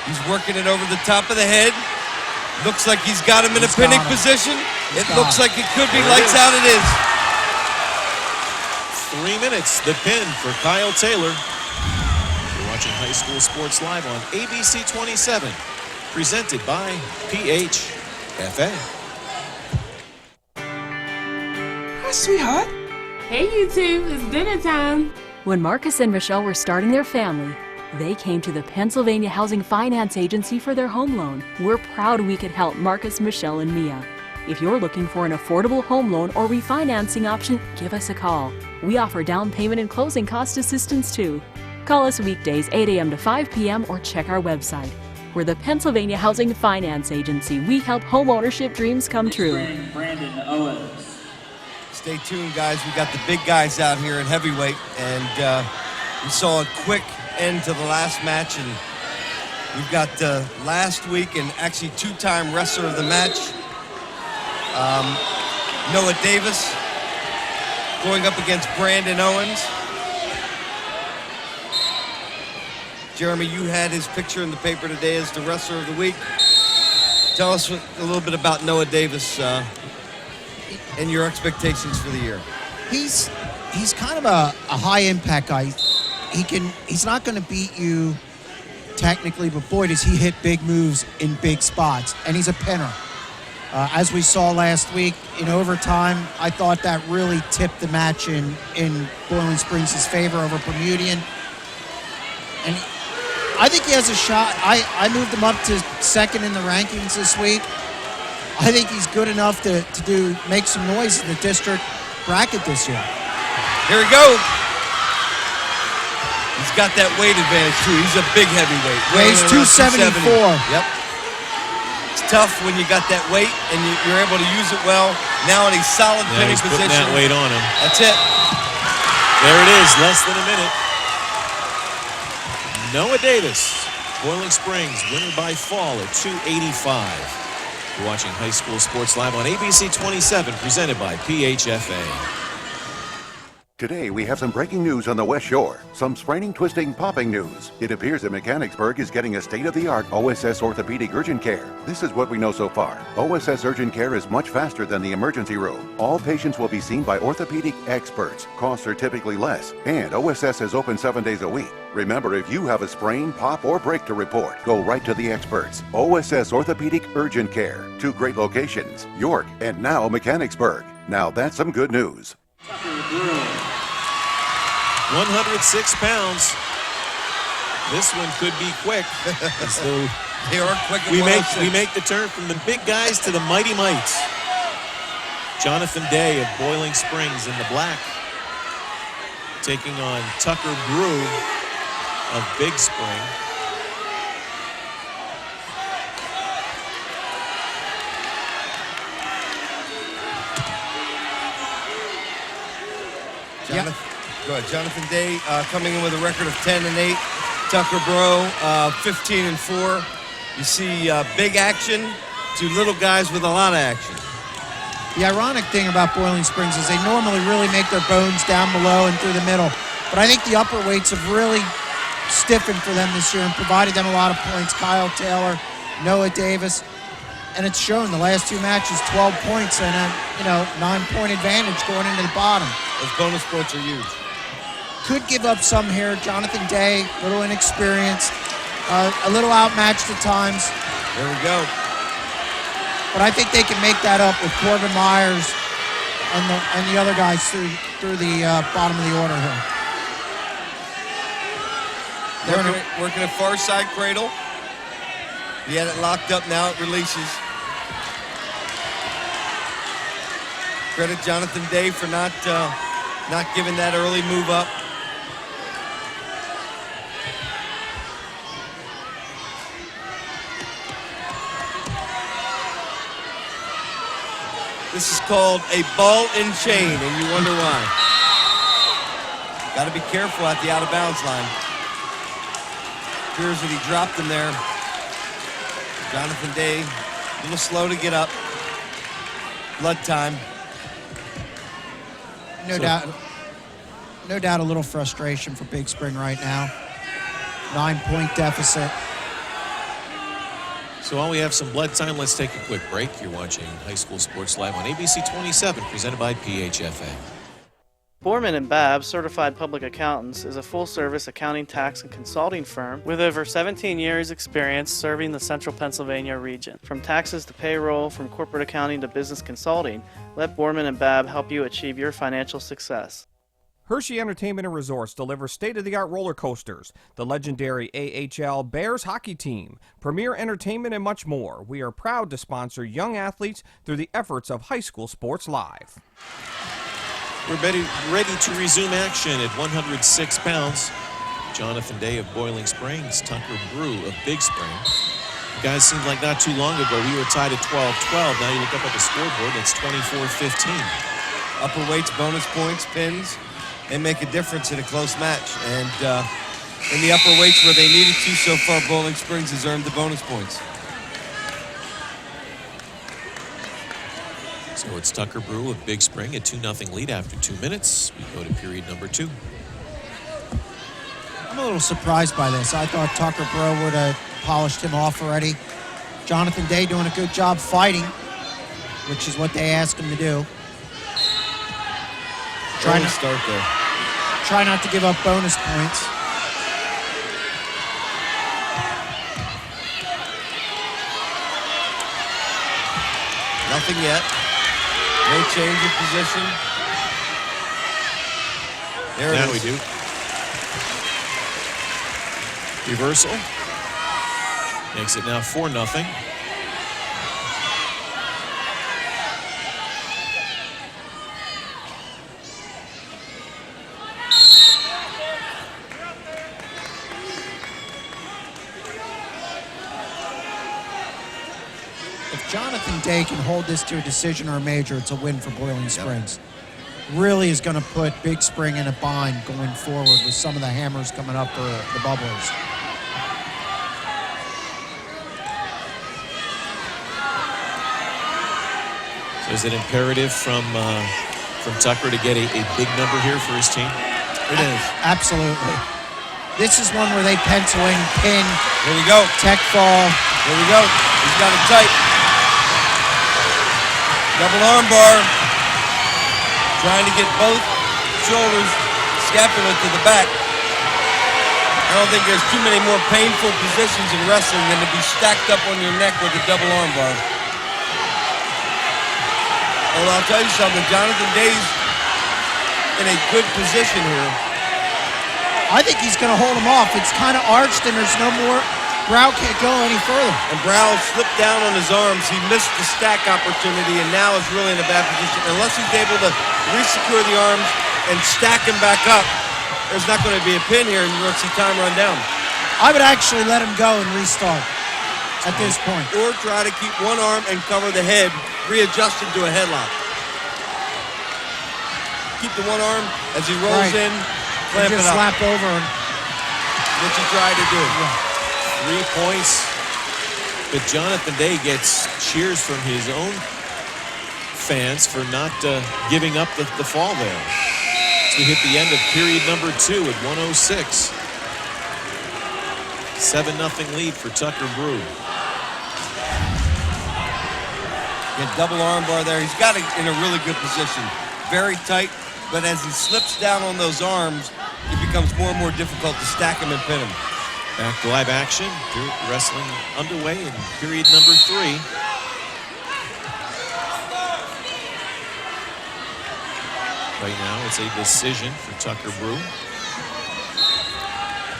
He's working it over the top of the head. Looks like he's got him in a pinning position. It looks like it could be lights out. It is. 3 minutes, the pin for Kyle Taylor. You're watching High School Sports Live on ABC 27, presented by PHFA. Hi, sweetheart. Hey, you two. It's dinner time. When Marcus and Michelle were starting their family, they came to the Pennsylvania Housing Finance Agency for their home loan. We're proud we could help Marcus, Michelle, and Mia. If you're looking for an affordable home loan or refinancing option, give us a call. We offer down payment and closing cost assistance too. Call us weekdays 8 a.m. to 5 p.m. or check our website. We're the Pennsylvania Housing Finance Agency. We help home ownership dreams come true. Brandon Owens. Stay tuned, guys. We got the big guys out here in heavyweight, and we saw a quick end to the last match, and we've got last week and actually two-time wrestler of the match, Noah Davis, going up against Brandon Owens. Jeremy, you had his picture in the paper today as the wrestler of the week. Tell us a little bit about Noah Davis and your expectations for the year. He's kind of a high-impact guy. He's not going to beat you technically, but boy, does he hit big moves in big spots, and he's a pinner. As we saw last week in overtime, I thought that really tipped the match in Boiling Springs' favor over Bermudian. And I think he has a shot. I moved him up to second in the rankings this week. I think he's good enough to make some noise in the district bracket this year. Here we go. He's got that weight advantage too. He's a big heavyweight. Weighs 274. Yep. It's tough when you got that weight and you're able to use it well. Now in a solid pinning position. Putting that weight on him. That's it. There it is, less than a minute. Noah Davis, Boiling Springs, winner by fall at 285. You're watching High School Sports Live on ABC 27, presented by PHFA. Today, we have some breaking news on the West Shore. Some spraining, twisting, popping news. It appears that Mechanicsburg is getting a state-of-the-art OSS orthopedic urgent care. This is what we know so far. OSS urgent care is much faster than the emergency room. All patients will be seen by orthopedic experts. Costs are typically less. And OSS is open 7 days a week. Remember, if you have a sprain, pop, or break to report, go right to the experts. OSS Orthopedic Urgent Care. 2 great locations, York and now Mechanicsburg. Now that's some good news. 106 pounds. This one could be quick. So they are quick. We make the turn from the big guys to the mighty mites. Jonathan Day of Boiling Springs in the black, taking on Tucker Brew of Big Spring. Jonathan Day coming in with a record of 10-8. Tucker Bro 15-4. You see big action to little guys with a lot of action. The ironic thing about Boiling Springs is they normally really make their bones down below and through the middle. But I think the upper weights have really stiffened for them this year and provided them a lot of points. Kyle Taylor, Noah Davis. And it's shown the last 2 matches, 12 points and a 9-point advantage going into the bottom. Those bonus points are huge. Could give up some here. Jonathan Day, a little inexperienced, a little outmatched at times. There we go. But I think they can make that up with Corbin Myers and the other guys through the bottom of the order here. Working a far side cradle. He had it locked up, now it releases. Credit Jonathan Day for not giving that early move up. This is called a ball and chain, and you wonder why. Got to be careful at the out-of-bounds line. Appears that he dropped him there. Jonathan Day, a little slow to get up. Blood time. No doubt a little frustration for Big Spring right now. 9-point deficit. So while we have some blood time, let's take a quick break. You're watching High School Sports Live on ABC 27, presented by PHFA. Borman & Babb, Certified Public Accountants, is a full-service accounting, tax, and consulting firm with over 17 years' experience serving the central Pennsylvania region. From taxes to payroll, from corporate accounting to business consulting, let Borman & Babb help you achieve your financial success. Hershey Entertainment and Resorts delivers state-of-the-art roller coasters, the legendary AHL Bears hockey team, premier entertainment, and much more. We are proud to sponsor young athletes through the efforts of High School Sports Live. We're ready to resume action at 106 pounds. Jonathan Day of Boiling Springs, Tucker Brew of Big Spring. Guys, seemed like not too long ago we were tied at 12-12. Now you look up at the scoreboard, it's 24-15. Upper weights, bonus points, pins, they make a difference in a close match. And in the upper weights where they needed to, so far Boiling Springs has earned the bonus points. So it's Tucker Brew of Big Spring, a 2-0 lead after 2 minutes. We go to period number 2. I'm a little surprised by this. I thought Tucker Brew would have polished him off already. Jonathan Day doing a good job fighting, which is what they asked him to do. Try not to give up bonus points. Nothing yet. No change in position. There it is. Now we do. Reversal. Makes it now 4-0. If Jonathan Day can hold this to a decision or a major, it's a win for Boiling Springs. Really is going to put Big Spring in a bind going forward with some of the hammers coming up for the Bubblers. So is it imperative from Tucker to get a big number here for his team? It is. Absolutely. This is one where they pencil in, pin. Here we go. Tech fall. Here we go. He's got it tight. Double arm bar. Trying to get both shoulders, scapula to the back. I don't think there's too many more painful positions in wrestling than to be stacked up on your neck with a double arm bar. Well, I'll tell you something. Jonathan Day's in a good position here. I think he's going to hold him off. It's kind of arched and there's no more. Brow can't go any further. And Brow slipped down on his arms. He missed the stack opportunity and now is really in a bad position. Unless he's able to re-secure the arms and stack him back up, there's not going to be a pin here and you're going to see time run down. I would actually let him go and restart at this point. Or try to keep one arm and cover the head, readjusted to a headlock. Keep the one arm as he rolls in, clamp it up. Just slap over. What you try to do. Yeah. 3 points. But Jonathan Day gets cheers from his own fans for not giving up the fall there. So we hit the end of period number 2 at 106. 7-0 lead for Tucker Brew. Get double arm bar there. He's got it in a really good position. Very tight, but as he slips down on those arms, it becomes more and more difficult to stack him and pin him. Back to live action. Wrestling underway in period number 3. Right now, it's a decision for Tucker Brew.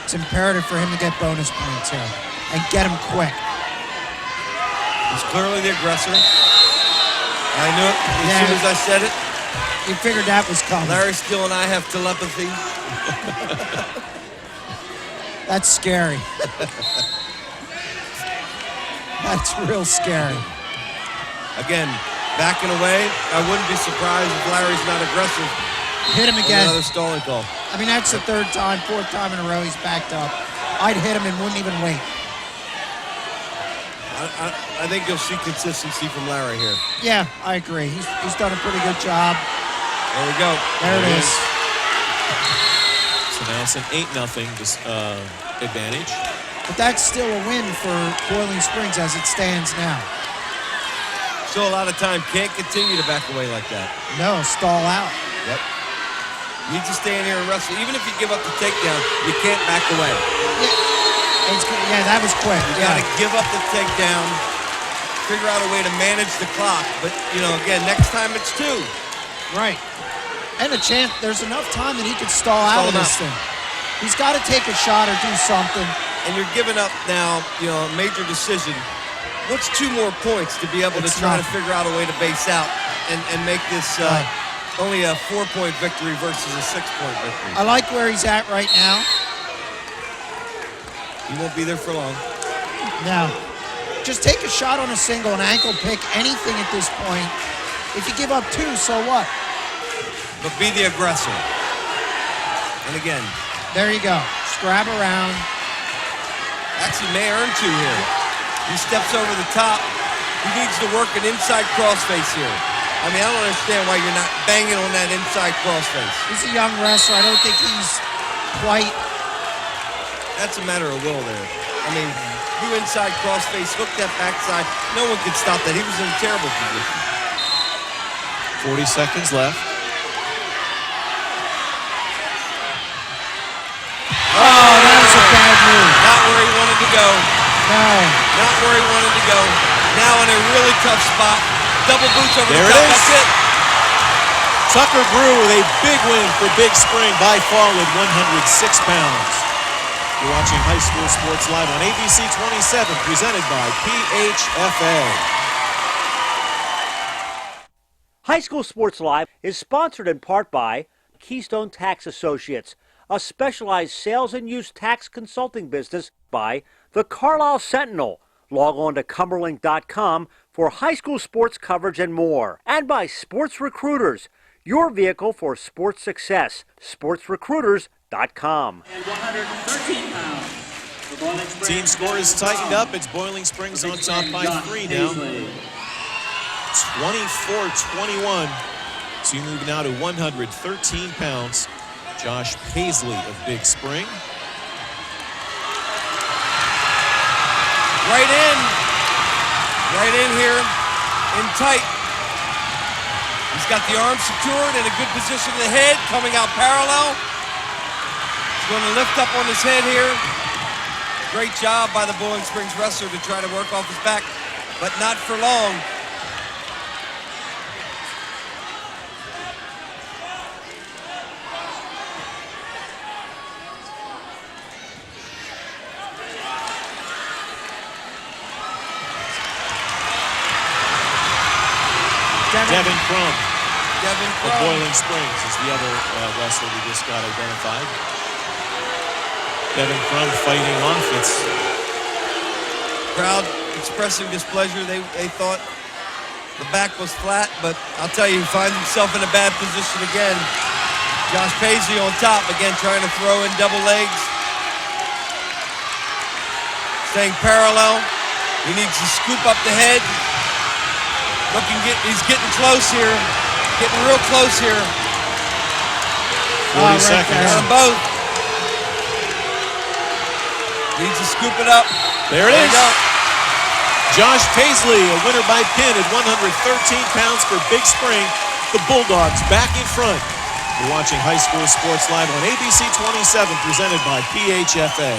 It's imperative for him to get bonus points here and get him quick. He's clearly the aggressor. I knew it as soon as I said it. You figured that was coming. Larry Steele and I have telepathy. That's scary. That's real scary. Again, backing away. I wouldn't be surprised if Larry's not aggressive. Hit him again. Another stalling call. I mean, that's the 3rd time, 4th time in a row he's backed up. I'd hit him and wouldn't even wait. I think you'll see consistency from Larry here. Yeah, I agree. He's done a pretty good job. There we go. There it is. So now it's an 8-0 advantage. But that's still a win for Boiling Springs as it stands now. Still a lot of time. Can't continue to back away like that. No, stall out. Yep. You need to stay in here and wrestle. Even if you give up the takedown, you can't back away. Yeah, that was quick. You got to give up the takedown, figure out a way to manage the clock. But, again, next time it's 2. Right. And a chance, there's enough time that he could stall out of this thing. He's got to take a shot or do something. And you're giving up now, a major decision. What's 2 more points to be able to try to figure out a way to base out and make this only a 4-point victory versus a 6-point victory? I like where he's at right now. He won't be there for long. No. Just take a shot on a single, an ankle pick, anything at this point. If you give up 2, so what? But be the aggressor. And again. There you go. Just grab around. Actually may earn 2 here. He steps over the top. He needs to work an inside crossface here. I mean, I don't understand why you're not banging on that inside crossface. He's a young wrestler. I don't think he's quite... That's a matter of will there. I mean, you inside crossface, hook that backside. No one could stop that. He was in a terrible position. 40 seconds left. Oh, that was a bad move. Not where he wanted to go. No. Not where he wanted to go. Now in a really tough spot. Double boots over There the top. it is. That's it. Tucker Brew with a big win for Big Spring by fall at 106 pounds. You're watching High School Sports Live on ABC 27, presented by PHFA. High School Sports Live is sponsored in part by Keystone Tax Associates, a specialized sales and use tax consulting business, by the Carlisle Sentinel. Log on to Cumberlink.com for high school sports coverage and more. And by Sports Recruiters, your vehicle for sports success. SportsRecruiters.com. And 113 pounds. For Boiling Springs. Team score is tightened up. It's Boiling Springs on top by 3 now. 24-21. So you move now to 113 pounds. Josh Paisley of Big Spring. Right in here, in tight. He's got the arm secured in a good position in the head, coming out parallel. He's going to lift up on his head here. Great job by the Boiling Springs wrestler to try to work off his back, but not for long. Devin Crum Devin of Boiling Springs is the other wrestler we just got identified. Devin Crum fighting off. It's crowd expressing displeasure. They thought the back was flat, but I'll tell you, he finds himself in a bad position again. Josh Paisley on top, again trying to throw in double legs. Staying parallel. He needs to scoop up the head. He's getting close here. Getting real close here. 40 seconds. Got them both. Needs to scoop it up. There it is. Josh Paisley, a winner by pin at 113 pounds for Big Spring. The Bulldogs back in front. You're watching High School Sports Live on ABC 27, presented by PHFA.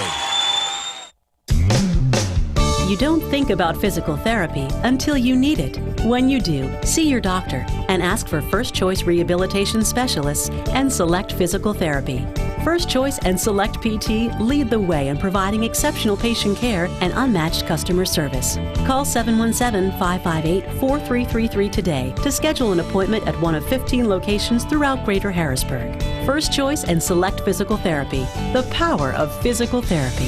You don't think about physical therapy until you need it. When you do, see your doctor and ask for First Choice Rehabilitation Specialists and Select Physical Therapy. First Choice and Select PT lead the way in providing exceptional patient care and unmatched customer service. Call 717-558-4333 today to schedule an appointment at one of 15 locations throughout Greater Harrisburg. First Choice and Select Physical Therapy, the power of physical therapy.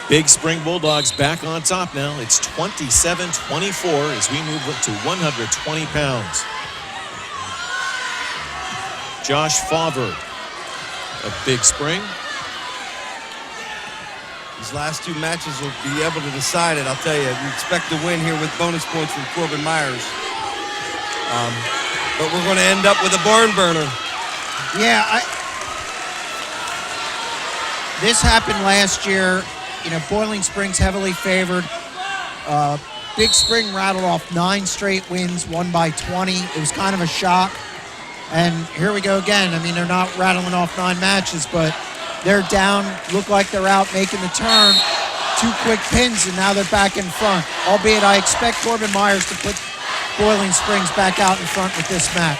Big Spring Bulldogs back on top now. It's 27-24 as we move to 120 pounds. Josh Fauver of Big Spring. These last 2 matches will be able to decide it, I'll tell you. We expect to win here with bonus points from Corbin Myers. But we're going to end up with a barn burner. Yeah, this happened last year. You know, Boiling Springs heavily favored. Big Spring rattled off 9 straight wins, won by 20. It was kind of a shock. And here we go again. I mean, they're not rattling off 9 matches, but they're down, look like they're out making the turn. 2 quick pins, and now they're back in front. Albeit I expect Corbin Myers to put Boiling Springs back out in front with this match.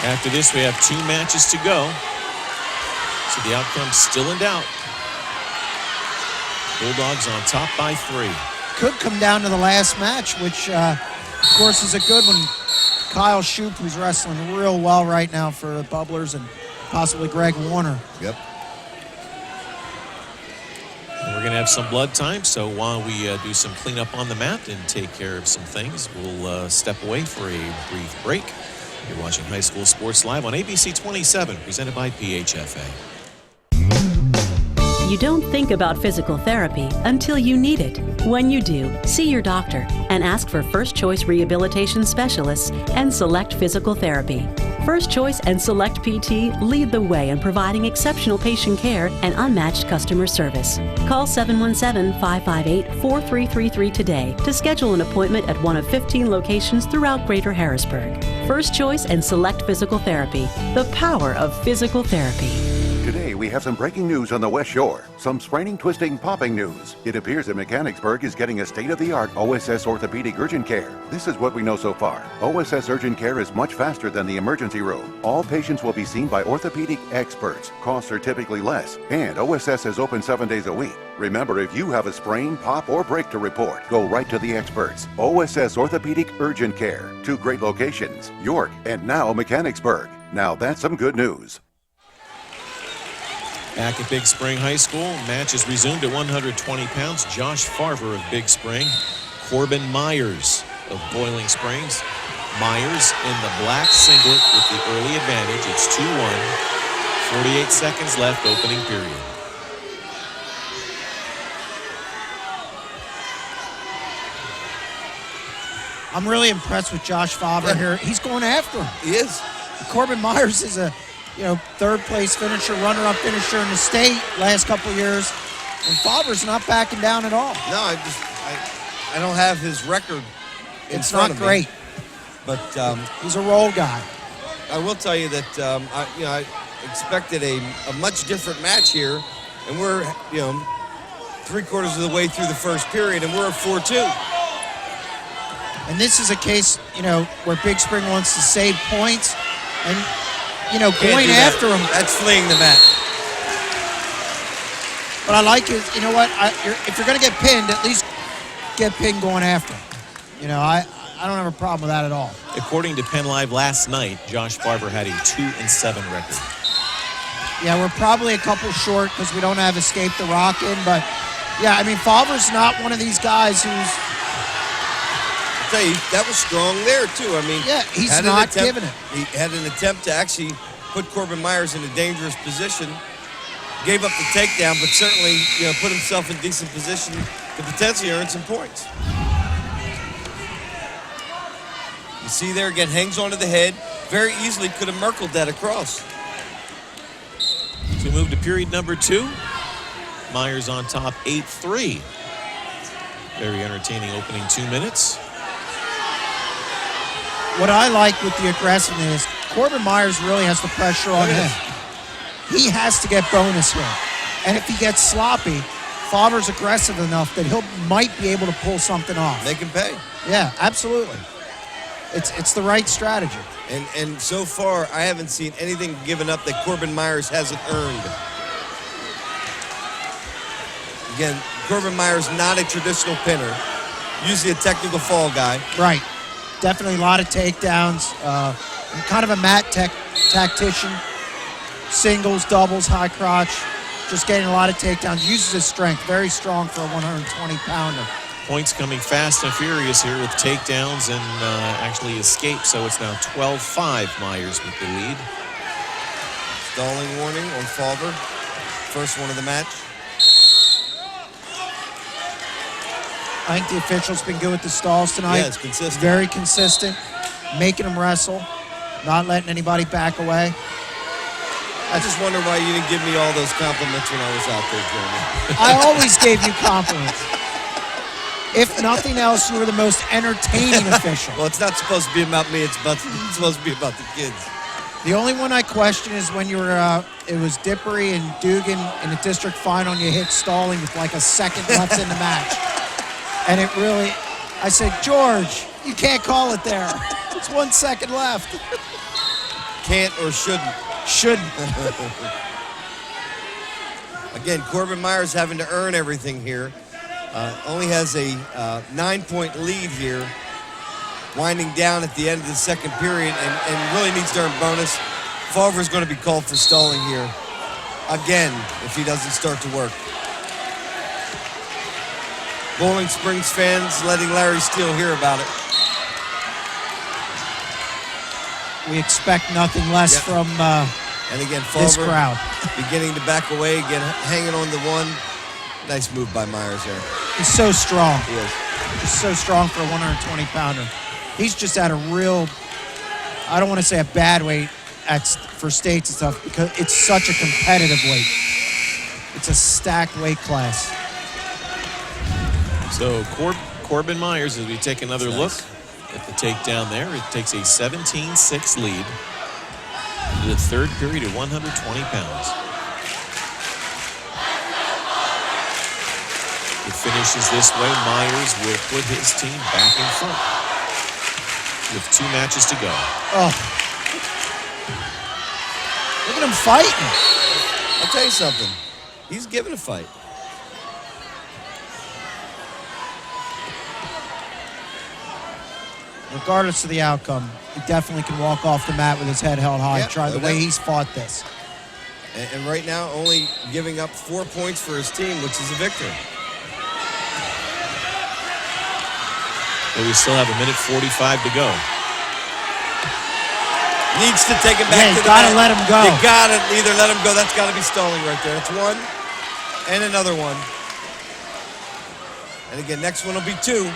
After this, we have 2 matches to go. So the outcome's still in doubt. Bulldogs on top by 3. Could come down to the last match, which, of course, is a good one. Kyle Shoup, who's wrestling real well right now for the Bubblers, and possibly Greg Warner. Yep. And we're going to have some blood time, so while we do some cleanup on the mat and take care of some things, we'll step away for a brief break. You're watching High School Sports Live on ABC 27, presented by PHFA. You don't think about physical therapy until you need it. When you do, see your doctor and ask for First Choice Rehabilitation Specialists and Select Physical Therapy. First Choice and Select PT lead the way in providing exceptional patient care and unmatched customer service. Call 717-558-4333 today to schedule an appointment at one of 15 locations throughout Greater Harrisburg. First Choice and Select Physical Therapy, the power of physical therapy. Today, we have some breaking news on the West Shore. Some spraining, twisting, popping news. It appears that Mechanicsburg is getting a state-of-the-art OSS orthopedic urgent care. This is what we know so far. OSS urgent care is much faster than the emergency room. All patients will be seen by orthopedic experts. Costs are typically less. And OSS is open 7 days a week. Remember, if you have a sprain, pop, or break to report, go right to the experts. OSS Orthopedic Urgent Care. 2 great locations, York and now Mechanicsburg. Now that's some good news. Back at Big Spring High School, match is resumed at 120 pounds. Josh Farver of Big Spring, Corbin Myers of Boiling Springs. Myers in the black singlet with the early advantage. It's 2-1. 48 seconds left, opening period. I'm really impressed with Josh Farver here. He's going after him. He is. Corbin Myers is a third place finisher, runner-up finisher in the state last couple of years. And Farver's not backing down at all. No, I don't have his record in It's front not of me. great. But he's a roll guy. I will tell you that I expected a much different match here, and we're 3/4 of the way through the first period, and we're at 4-2. And this is a case, where Big Spring wants to save points, and going after him. That's fleeing the mat. But I like it. You know what? If you're going to get pinned, at least get pinned going after him. I don't have a problem with that at all. According to Penn Live last night, Josh Farver had a 2-7 record. Yeah, we're probably a couple short because we don't have Escape the Rock in. But, yeah, I mean, Farver's not one of these guys who's... I'll tell you, that was strong there, too. I mean, yeah, he's not giving it. He had an attempt to actually put Corbin Myers in a dangerous position. Gave up the takedown, but certainly put himself in decent position to potentially earn some points. You see there, again, hangs onto the head. Very easily could have merkled that across. So we move to period number 2. Myers on top 8-3. Very entertaining opening 2 minutes. What I like with the aggressiveness, Corbin Myers really has the pressure on him. He has to get bonus here. And if he gets sloppy, Farver's aggressive enough that might be able to pull something off. They can pay. Yeah, absolutely. It's the right strategy. And so far, I haven't seen anything given up that Corbin Myers hasn't earned. Again, Corbin Myers not a traditional pinner, usually a technical fall guy. Right. Definitely a lot of takedowns. Kind of a mat tactician. Singles, doubles, high crotch. Just getting a lot of takedowns. Uses his strength. Very strong for a 120-pounder. Points coming fast and furious here with takedowns and actually escape. So it's now 12-5, Myers with the lead. Stalling warning on Farver. First one of the match. I think the official's been good with the stalls tonight. Yeah, it's consistent. Very consistent. Making them wrestle. Not letting anybody back away. I just wonder why you didn't give me all those compliments when I was out there, Jeremy. I always gave you compliments. If nothing else, you were the most entertaining official. Well, it's not supposed to be about me. It's supposed to be about the kids. The only one I question is when you were, it was Dippery and Dugan in the district final, and you hit Stalling with like a second left in the match. And it really, I said, George, you can't call it there. It's 1 second left. Can't or shouldn't. Shouldn't. Again, Corbin Myers having to earn everything here. Only has a 9-point lead here, winding down at the end of the second period, and really needs to earn bonus. Fulver's going to be called for stalling here again if he doesn't start to work. Bowling Springs fans letting Larry Steele hear about it. We expect nothing less from and again, this Fulver crowd. beginning to back away, again hanging on the one. Nice move by Myers there. He's so strong. He is. He's so strong for a 120-pounder. He's just at a real, I don't want to say a bad weight for states and stuff, because it's such a competitive weight. It's a stacked weight class. So Corbin Myers, as we take another look at the takedown there, it takes a 17-6 lead to the third period at 120 pounds. If it finishes this way, Myers will put his team back in front with 2 matches to go. Oh. Look at him fighting. I'll tell you something. He's giving a fight. Regardless of the outcome, he definitely can walk off the mat with his head held high. Try the way he's fought this. And right now, only giving up 4 points for his team, which is a victory. But we still have 1:45 to go. Needs to take him back to the gotta mat. let him go. You gotta either let him go. That's gotta be stalling right there. That's one. And another one. And again, next one will be 2. You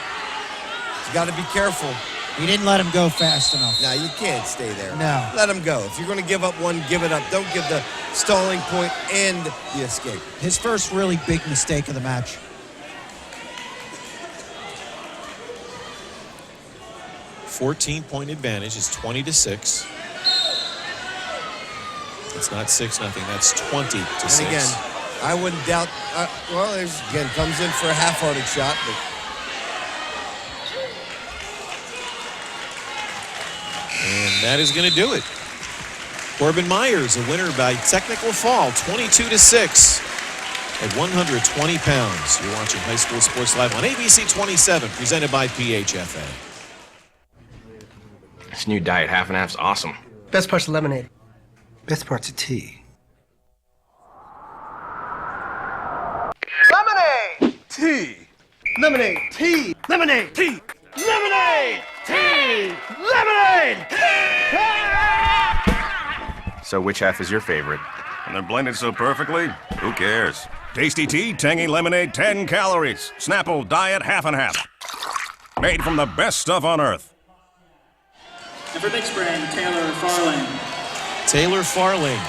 gotta be careful. He didn't let him go fast enough. No, you can't stay there. No. Let him go. If you're gonna give up one, give it up. Don't give the stalling point and the escape. His first really big mistake of the match. A 14-point advantage is 20-6. It's not 6-0. That's 20-6. And again, I wouldn't doubt. Well, there's again comes in for a half-hearted shot, but. And that is going to do it. Corbin Myers, a winner by technical fall, 22-6 at 120 pounds. You're watching High School Sports Live on ABC 27, presented by PHFA. This new diet half and half's awesome. Best part's the lemonade. Best part's the tea. Lemonade! Tea! Lemonade! Tea! Lemonade! Tea! Lemonade! Tea! Lemonade! So which half is your favorite? And they're blended so perfectly, who cares? Tasty tea, tangy lemonade, 10 calories. Snapple diet half and half. Made from the best stuff on earth. And for Big Spring, Taylor Farling. Taylor Farling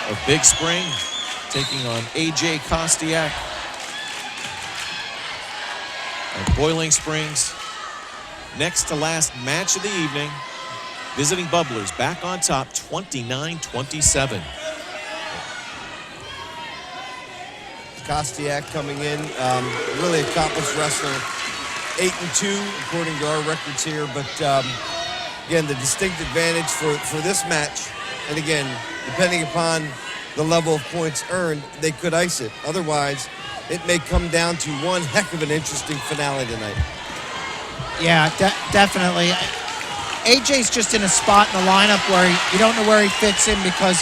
of Big Spring taking on A.J. Kostiak of Boiling Springs. Next to last match of the evening, visiting Bubblers back on top, 29-27. Kostiak coming in, really accomplished wrestler, 8-2 according to our records here. But again, the distinct advantage for this match, and again, depending upon the level of points earned, they could ice it. Otherwise, it may come down to one heck of an interesting finale tonight. Yeah, definitely. AJ's just in a spot in the lineup where you don't know where he fits in, because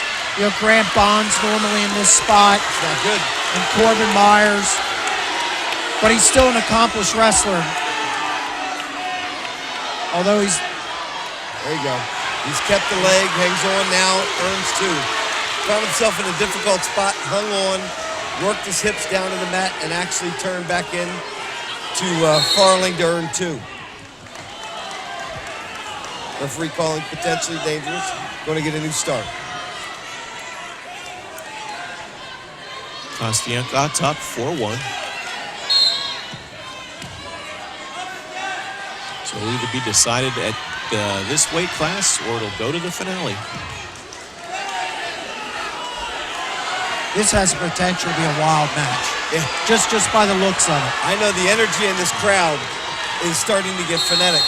Grant Bond's normally in this spot. It's not good. And Corbin Myers. But he's still an accomplished wrestler. Although he's... There you go. He's kept the leg, hangs on now, earns 2. Found himself in a difficult spot, hung on, worked his hips down to the mat, and actually turned back in to Farling to earn 2. Referee calling potentially dangerous. Going to get a new start. Kostiak got top 4-1. So it'll either be decided at this weight class or it'll go to the finale. This has the potential to be a wild match. Yeah. Just by the looks of it. I know the energy in this crowd is starting to get frenetic.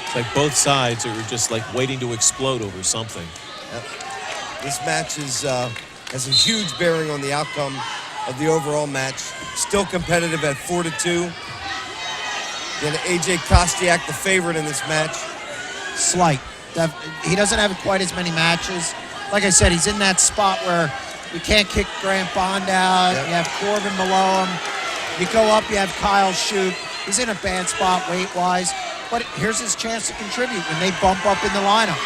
It's like both sides are just like waiting to explode over something. This match is has a huge bearing on the outcome of the overall match. Still competitive at 4-2. Then AJ Kostiak, the favorite in this match. Slight. He doesn't have quite as many matches. Like I said, he's in that spot where you can't kick Grant Bond out. Yep. You have Corbin below him. You go up, you have Kyle Shoup. He's in a bad spot weight-wise. But here's his chance to contribute when they bump up in the lineup.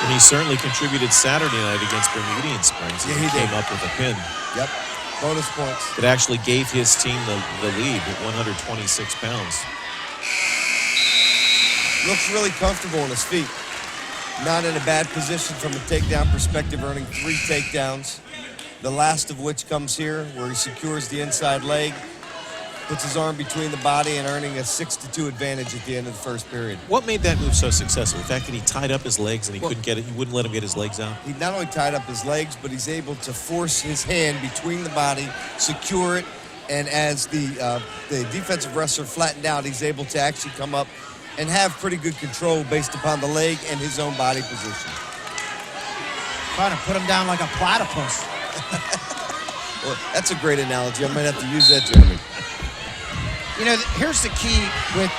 And he certainly contributed Saturday night against Bermudian Springs. Yeah, he did. came up with a pin. Yep. Bonus points. It actually gave his team the lead at 126 pounds. Looks really comfortable on his feet. Not in a bad position from a takedown perspective, earning 3 takedowns. The last of which comes here, where he secures the inside leg, puts his arm between the body, and earning a 6-2 advantage at the end of the first period. What made that move so successful? The fact that he tied up his legs and he couldn't get it, he wouldn't let him get his legs out? He not only tied up his legs, but he's able to force his hand between the body, secure it, and as the defensive wrestler flattened out, he's able to actually come up and have pretty good control based upon the leg and his own body position. Trying to put him down like a platypus. Well, that's a great analogy. I might have to use that, Jeremy. You know, here's the key with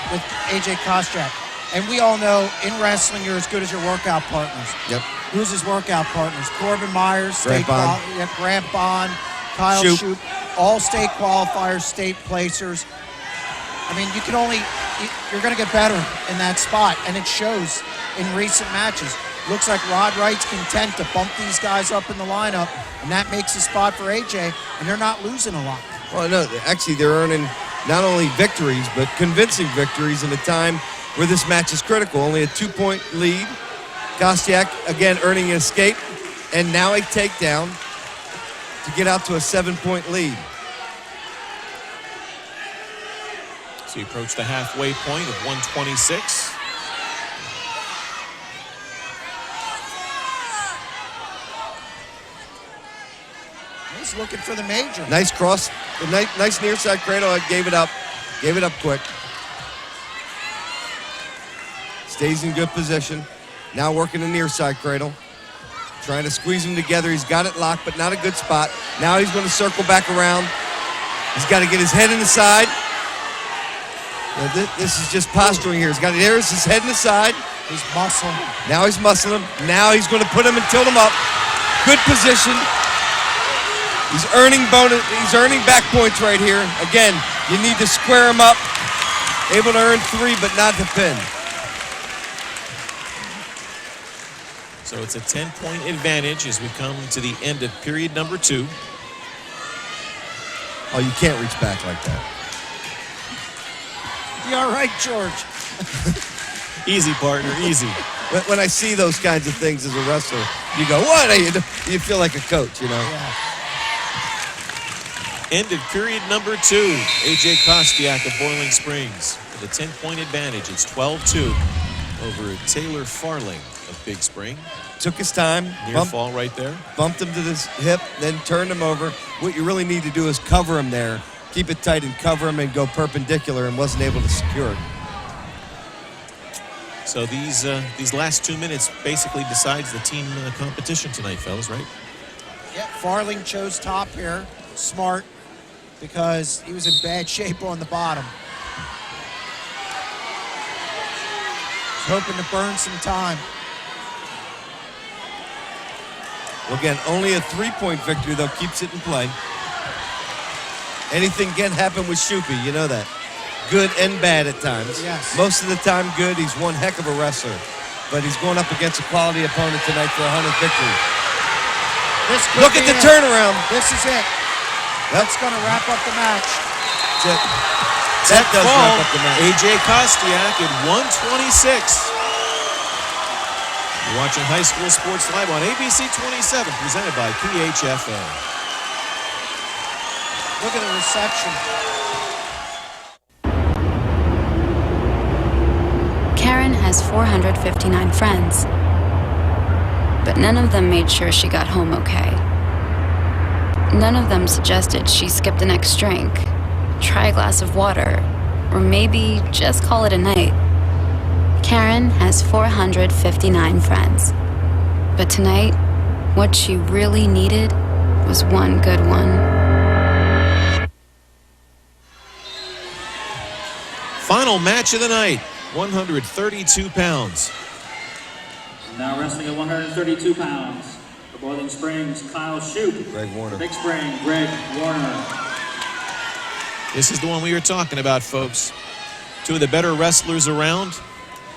AJ Kostiak. And we all know in wrestling, you're as good as your workout partners. Yep. Who's his workout partners? Corbin Myers, Grant Bond. Grant Bond, Kyle Shoup, all state qualifiers, state placers. I mean, you're going to get better in that spot, and it shows in recent matches. Looks like Rod Wright's content to bump these guys up in the lineup, and that makes a spot for AJ, and they're not losing a lot. Well, no, actually, they're earning not only victories, but convincing victories in a time where this match is critical. Only a 2-point lead. Kostiak, again, earning an escape, and now a takedown to get out to a 7-point lead. So he approached the halfway point of 126. He's looking for the major. Nice cross, nice near side cradle. Gave it up quick. Stays in good position. Now working the near side cradle. Trying to squeeze them together. He's got it locked, but not a good spot. Now he's going to circle back around. He's got to get his head in the side. This is just posturing here. There's his head in the side. He's muscling. Now he's muscling him. Now he's going to put him and tilt him up. Good position. He's earning bonus. He's earning back points right here. Again, you need to square him up. Able to earn 3, but not the pin. So it's a 10-point advantage as we come to the end of period number 2. Oh, you can't reach back like that. You all right, George? Easy, partner, easy. When I see those kinds of things as a wrestler, you go, what are you doing? You feel like a coach, you know? Yeah. End of period number 2. AJ Kostiak of Boiling Springs with a 10-point advantage. It's 12-2 over Taylor Farling of Big Spring. Took his time. Near fall right there. Bumped him to this hip, then turned him over. What you really need to do is cover him there. Keep it tight and cover him and go perpendicular, and wasn't able to secure it. So these last 2 minutes basically decides the team competition tonight, fellas, right? Yeah, Farling chose top here. Smart, because he was in bad shape on the bottom. He's hoping to burn some time. Well, again, only a 3-point victory, though, keeps it in play. Anything can happen with Shoupy, you know that. Good and bad at times. Yes. Most of the time good. He's one heck of a wrestler. But he's going up against a quality opponent tonight for a 100th victory. Look at the turnaround. This is it. That's going to wrap up the match. That's it. That does wrap up the match. AJ Kostiak at 126. You're watching High School Sports Live on ABC 27, presented by PHFA. Look at the reception. 459 friends, but none of them made sure she got home okay. None of them suggested she skip the next drink, try a glass of water, or maybe just call it a night. Karen has 459 friends, but tonight, what she really needed was one good one. Final match of the night, 132 pounds. Now wrestling at 132 pounds, for Boiling Springs, Kyle Shoup. Greg Warner. Big Spring, Greg Warner. This is the one we were talking about, folks. Two of the better wrestlers around.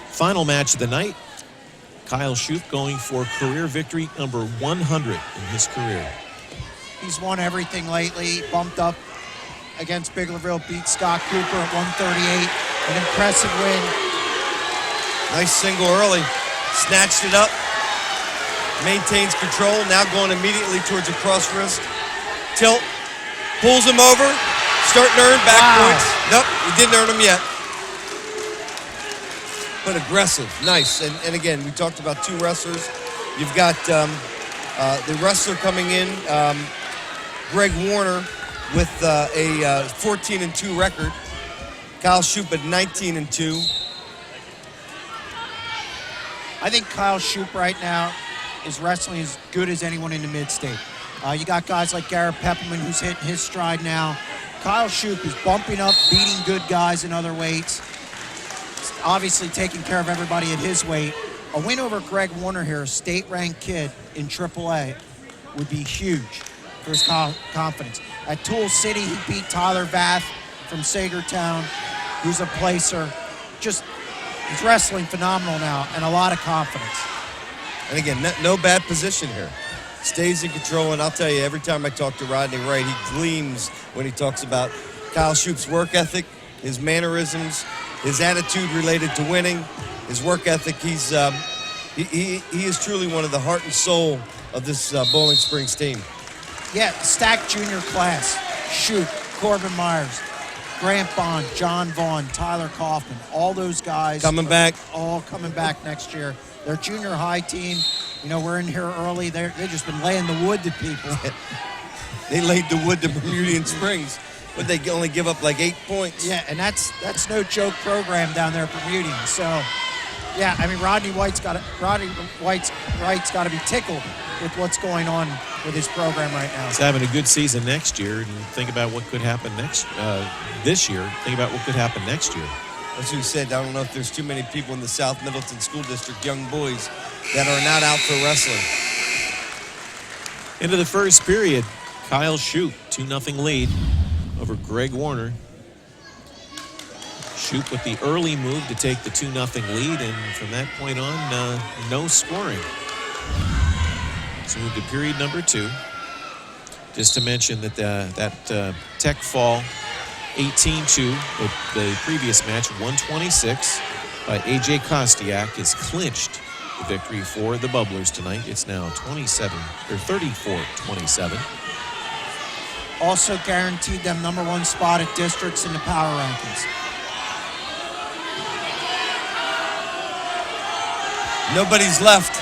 Final match of the night. Kyle Shoup going for career victory number 100 in his career. He's won everything lately. Bumped up against Biglerville, beat Scott Cooper at 138. An impressive win. Nice single early. Snatched it up. Maintains control. Now going immediately towards a cross wrist. Tilt. Pulls him over. Starting to earn back points. Nope, he didn't earn them yet. But aggressive. Nice. And again, we talked about two wrestlers. You've got the wrestler coming in, Greg Warner, with a 14-2 record. Kyle Shoup at 19-2. I think Kyle Shoup right now is wrestling as good as anyone in the mid-state. You got guys like Garrett Pepperman, who's hitting his stride now. Kyle Shoup is bumping up, beating good guys in other weights. He's obviously taking care of everybody at his weight. A win over Greg Warner here, a state-ranked kid in AAA, would be huge for his confidence. At Tool City, he beat Tyler Vath from Sagertown, who's a placer. Just, he's wrestling phenomenal now, and a lot of confidence. And again, no bad position here. Stays in control, and I'll tell you, every time I talk to Rodney Wright, he gleams when he talks about Kyle Shoup's work ethic, his mannerisms, his attitude related to winning, his work ethic. He is truly one of the heart and soul of this Bowling Springs team. Yeah, stacked junior class. Shoup, Corbin Myers, Grant Bond, John Vaughn, Tyler Kaufman, all those guys. Coming back. All coming back next year. Their junior high team, you know, we're in here early. They've just been laying the wood to people. They laid the wood to Bermudian Springs, but they only give up like 8 points. Yeah, and that's no joke program down there at Bermudian. So, yeah, I mean, Rodney Wright's got to be tickled with what's going on with his program right now. He's having a good season next year, and think about what could happen this year. Think about what could happen next year. As we said, I don't know if there's too many people in the South Middleton School District, young boys, that are not out for wrestling. Into the first period, Kyle Shoup, 2-0 lead over Greg Warner. Shoup with the early move to take the 2-0 lead, and from that point on, no scoring. So move to period number 2. Just to mention that that Tech fall 18-2, the previous match, 126 by A.J. Kostiak, has clinched the victory for the Bubblers tonight. It's now 34-27. Also guaranteed them #1 spot at districts in the power rankings. Nobody's left.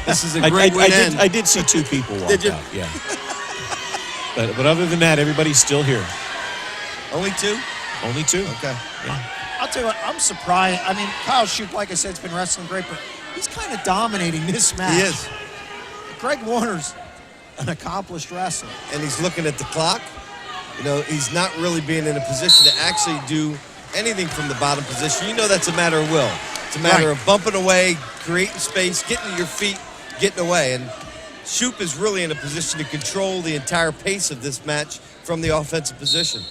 This is a great win. I did see 2 people walk Did you? out, yeah. But other than that, everybody's still here. Only 2? Only 2. Okay. Yeah. I'll tell you what, I'm surprised. I mean, Kyle Shoup, like I said, has been wrestling great, but he's kind of dominating this match. He is. Greg Warner's an accomplished wrestler. And he's looking at the clock. You know, he's not really being in a position to actually do anything from the bottom position. You know that's a matter of will. It's a matter of bumping away, creating space, getting to your feet, getting away. And Shoup is really in a position to control the entire pace of this match from the offensive position.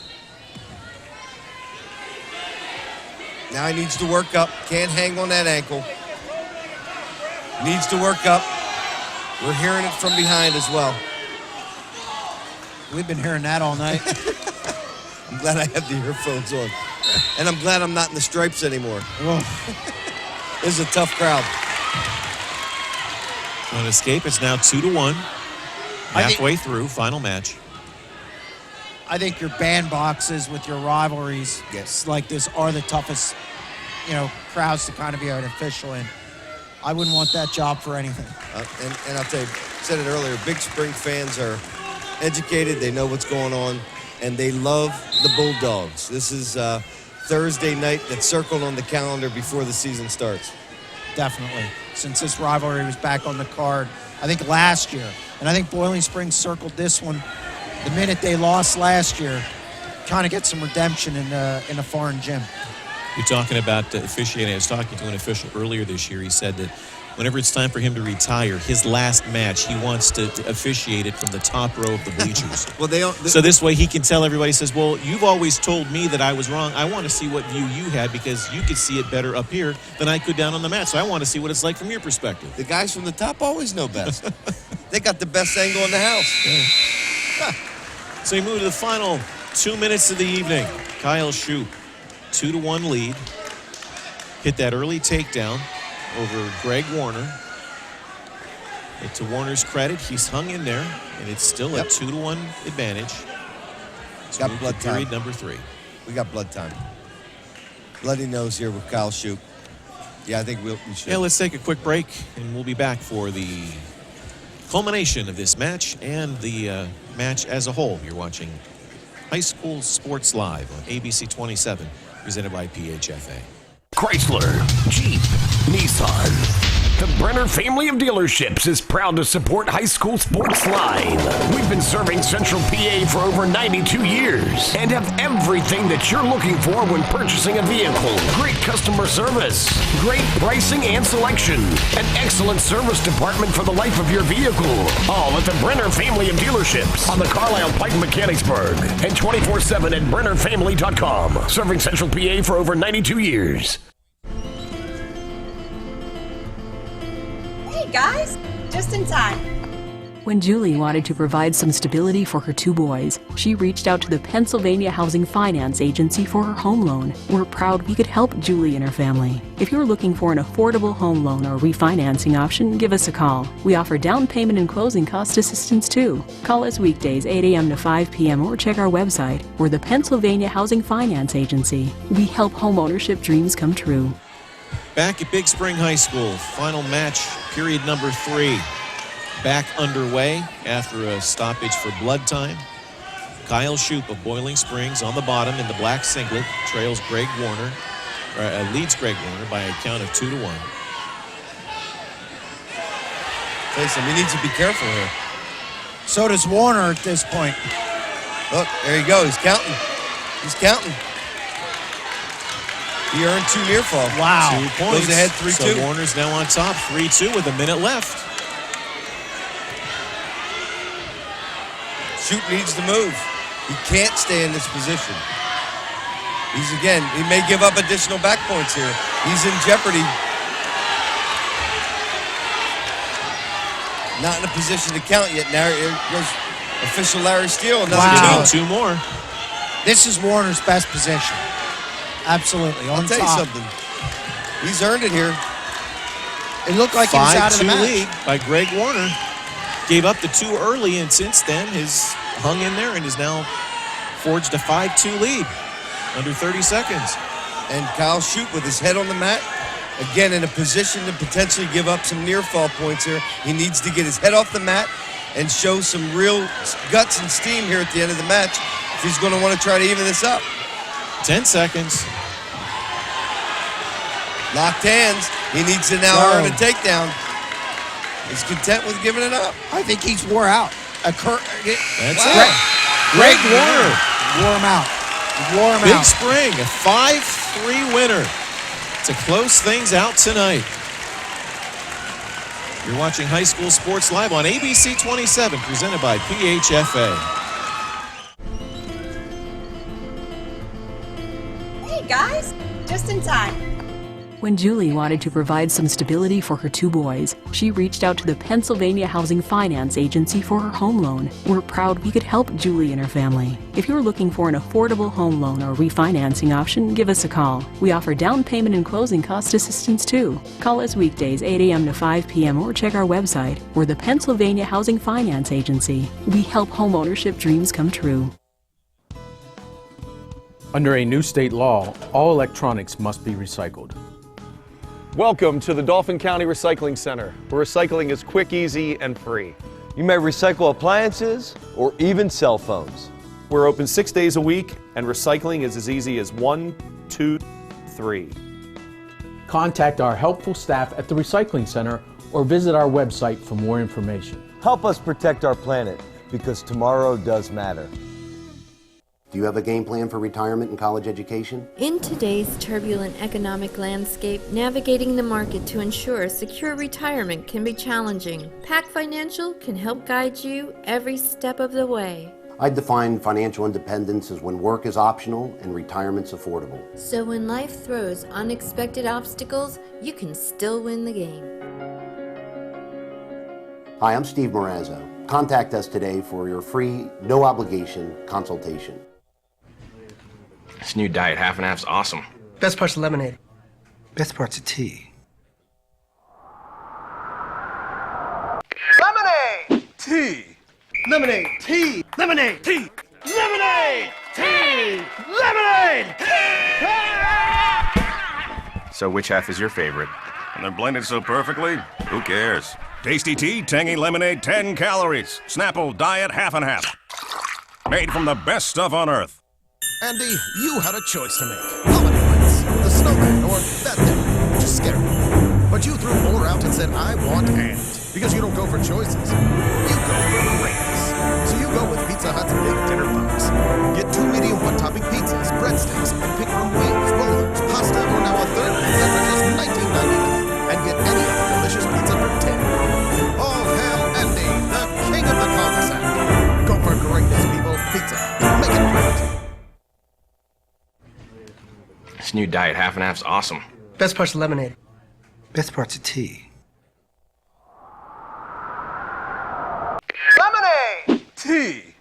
Now he needs to work up. Can't hang on that ankle. Needs to work up. We're hearing it from behind as well. We've been hearing that all night. I'm glad I have the earphones on. And I'm glad I'm not in the stripes anymore. This is a tough crowd. On escape, it's now 2-1. Halfway through, final match. I think your bandboxes with your rivalries like this are the toughest crowds to kind of be an official in. I wouldn't want that job for anything. And I'll tell you, said it earlier, Big Spring fans are educated, they know what's going on, and they love the Bulldogs. This is Thursday night that's circled on the calendar before the season starts. Definitely. Since this rivalry was back on the card, I think last year, and I think Boiling Springs circled this one the minute they lost last year, kind of get some redemption in a foreign gym. You're talking about officiating. I was talking to an official earlier this year. He said that whenever it's time for him to retire, his last match, he wants to officiate it from the top row of the bleachers. Well, so this way he can tell everybody, says, well, you've always told me that I was wrong. I want to see what view you had because you could see it better up here than I could down on the mat. So I want to see what it's like from your perspective. The guys from the top always know best. They got the best angle in the house. So we move to the final 2 minutes of the evening. Kyle Shoup, 2-1 lead. Hit that early takedown over Greg Warner. But to Warner's credit, he's hung in there, and it's still a 2-1 advantage. Got blood time. Period number 3. We got blood time. Bloody nose here with Kyle Shoup. Yeah, I think we should. Yeah, let's take a quick break, and we'll be back for the culmination of this match and the match as a whole. You're watching High School Sports Live on ABC 27, presented by PHFA. Chrysler, Jeep, Nissan. The Brenner family of dealerships is proud to support High School Sports Live. We've been serving Central PA for over 92 years and have everything that you're looking for when purchasing a vehicle. Great customer service, great pricing and selection, an excellent service department for the life of your vehicle. All at the Brenner family of dealerships on the Carlisle Pike Mechanicsburg and 24/7 at BrennerFamily.com. Serving Central PA for over 92 years. Hey guys, just in time. When Julie wanted to provide some stability for her 2 boys, she reached out to the Pennsylvania Housing Finance Agency for her home loan. We're proud we could help Julie and her family. If you're looking for an affordable home loan or refinancing option, give us a call. We offer down payment and closing cost assistance too. Call us weekdays 8 a.m. to 5 p.m. or check our website. We're the Pennsylvania Housing Finance Agency. We help homeownership dreams come true. Back at Big Spring High School, final match, period number 3. Back underway after a stoppage for blood time. Kyle Shoup of Boiling Springs on the bottom in the black singlet trails Greg Warner, leads Greg Warner by a count of 2-1. Jason, we need to be careful here. So does Warner at this point. Look, there you go. He's counting. He's counting. He earned 2 near fall. Wow. 2 points. Goes ahead 3-2. So Warner's now on top, 3-2 with a minute left. Shoup needs to move. He can't stay in this position. He may give up additional back points here. He's in jeopardy. Not in a position to count yet. Now here goes official Larry Steele. Another 2 more. This is Warner's best position. Absolutely. I'll tell you something. He's earned it here. It looked like he was out of the match. 5-2 lead by Greg Warner. Gave up the 2 early, and since then has hung in there and is now forged a 5-2 lead. Under 30 seconds. And Kyle Shoup with his head on the mat. Again, in a position to potentially give up some near fall points here. He needs to get his head off the mat and show some real guts and steam here at the end of the match if he's going to want to try to even this up. 10 seconds. Locked hands. He needs to now earn a takedown. He's content with giving it up. I think he's wore out. That's it. Greg Warner wore him out. Big Spring, a 5-3 winner to close things out tonight. You're watching High School Sports Live on ABC 27, presented by PHFA. Hey guys, just in time. When Julie wanted to provide some stability for her 2 boys, she reached out to the Pennsylvania Housing Finance Agency for her home loan. We're proud we could help Julie and her family. If you're looking for an affordable home loan or refinancing option, give us a call. We offer down payment and closing cost assistance too. Call us weekdays 8 a.m. to 5 p.m. or check our website. We're the Pennsylvania Housing Finance Agency. We help homeownership dreams come true. Under a new state law, all electronics must be recycled. Welcome to the Dauphin County Recycling Center, where recycling is quick, easy, and free. You may recycle appliances or even cell phones. We're open 6 days a week, and recycling is as easy as 1, 2, 3. Contact our helpful staff at the Recycling Center or visit our website for more information. Help us protect our planet, because tomorrow does matter. Do you have a game plan for retirement and college education? In today's turbulent economic landscape, navigating the market to ensure a secure retirement can be challenging. PAC Financial can help guide you every step of the way. I define financial independence as when work is optional and retirement's affordable. So when life throws unexpected obstacles, you can still win the game. Hi, I'm Steve Morazzo. Contact us today for your free, no-obligation consultation. This new Diet Half and Half's awesome. Best part's lemonade. Best part's of tea. Lemonade! Tea! Lemonade! Tea! Lemonade! Tea! Lemonade! Tea! Lemonade! So which half is your favorite? And they're blended so perfectly, who cares? Tasty tea, tangy lemonade, 10 calories. Snapple Diet Half and Half. Made from the best stuff on earth. Andy, you had a choice to make. Holiday lights, the snowman, or that thing, which is scary. But you threw more out and said, I want and. Because you don't go for choices. You go for greatness. So you go with Pizza Hut's Big Dinner Box. Get 2 medium one-topping pizzas, breadsticks, and pick from wings, rollers, pasta, or now a third pizza for just $19.99. And get any other delicious pizza for 10. All hail Andy, the king of the cul-de-sac. Go for greatness, people. Pizza Hut. Make it great. This new Diet Half and Half's awesome. Best part's lemonade. Best part's of tea. Lemonade! Tea!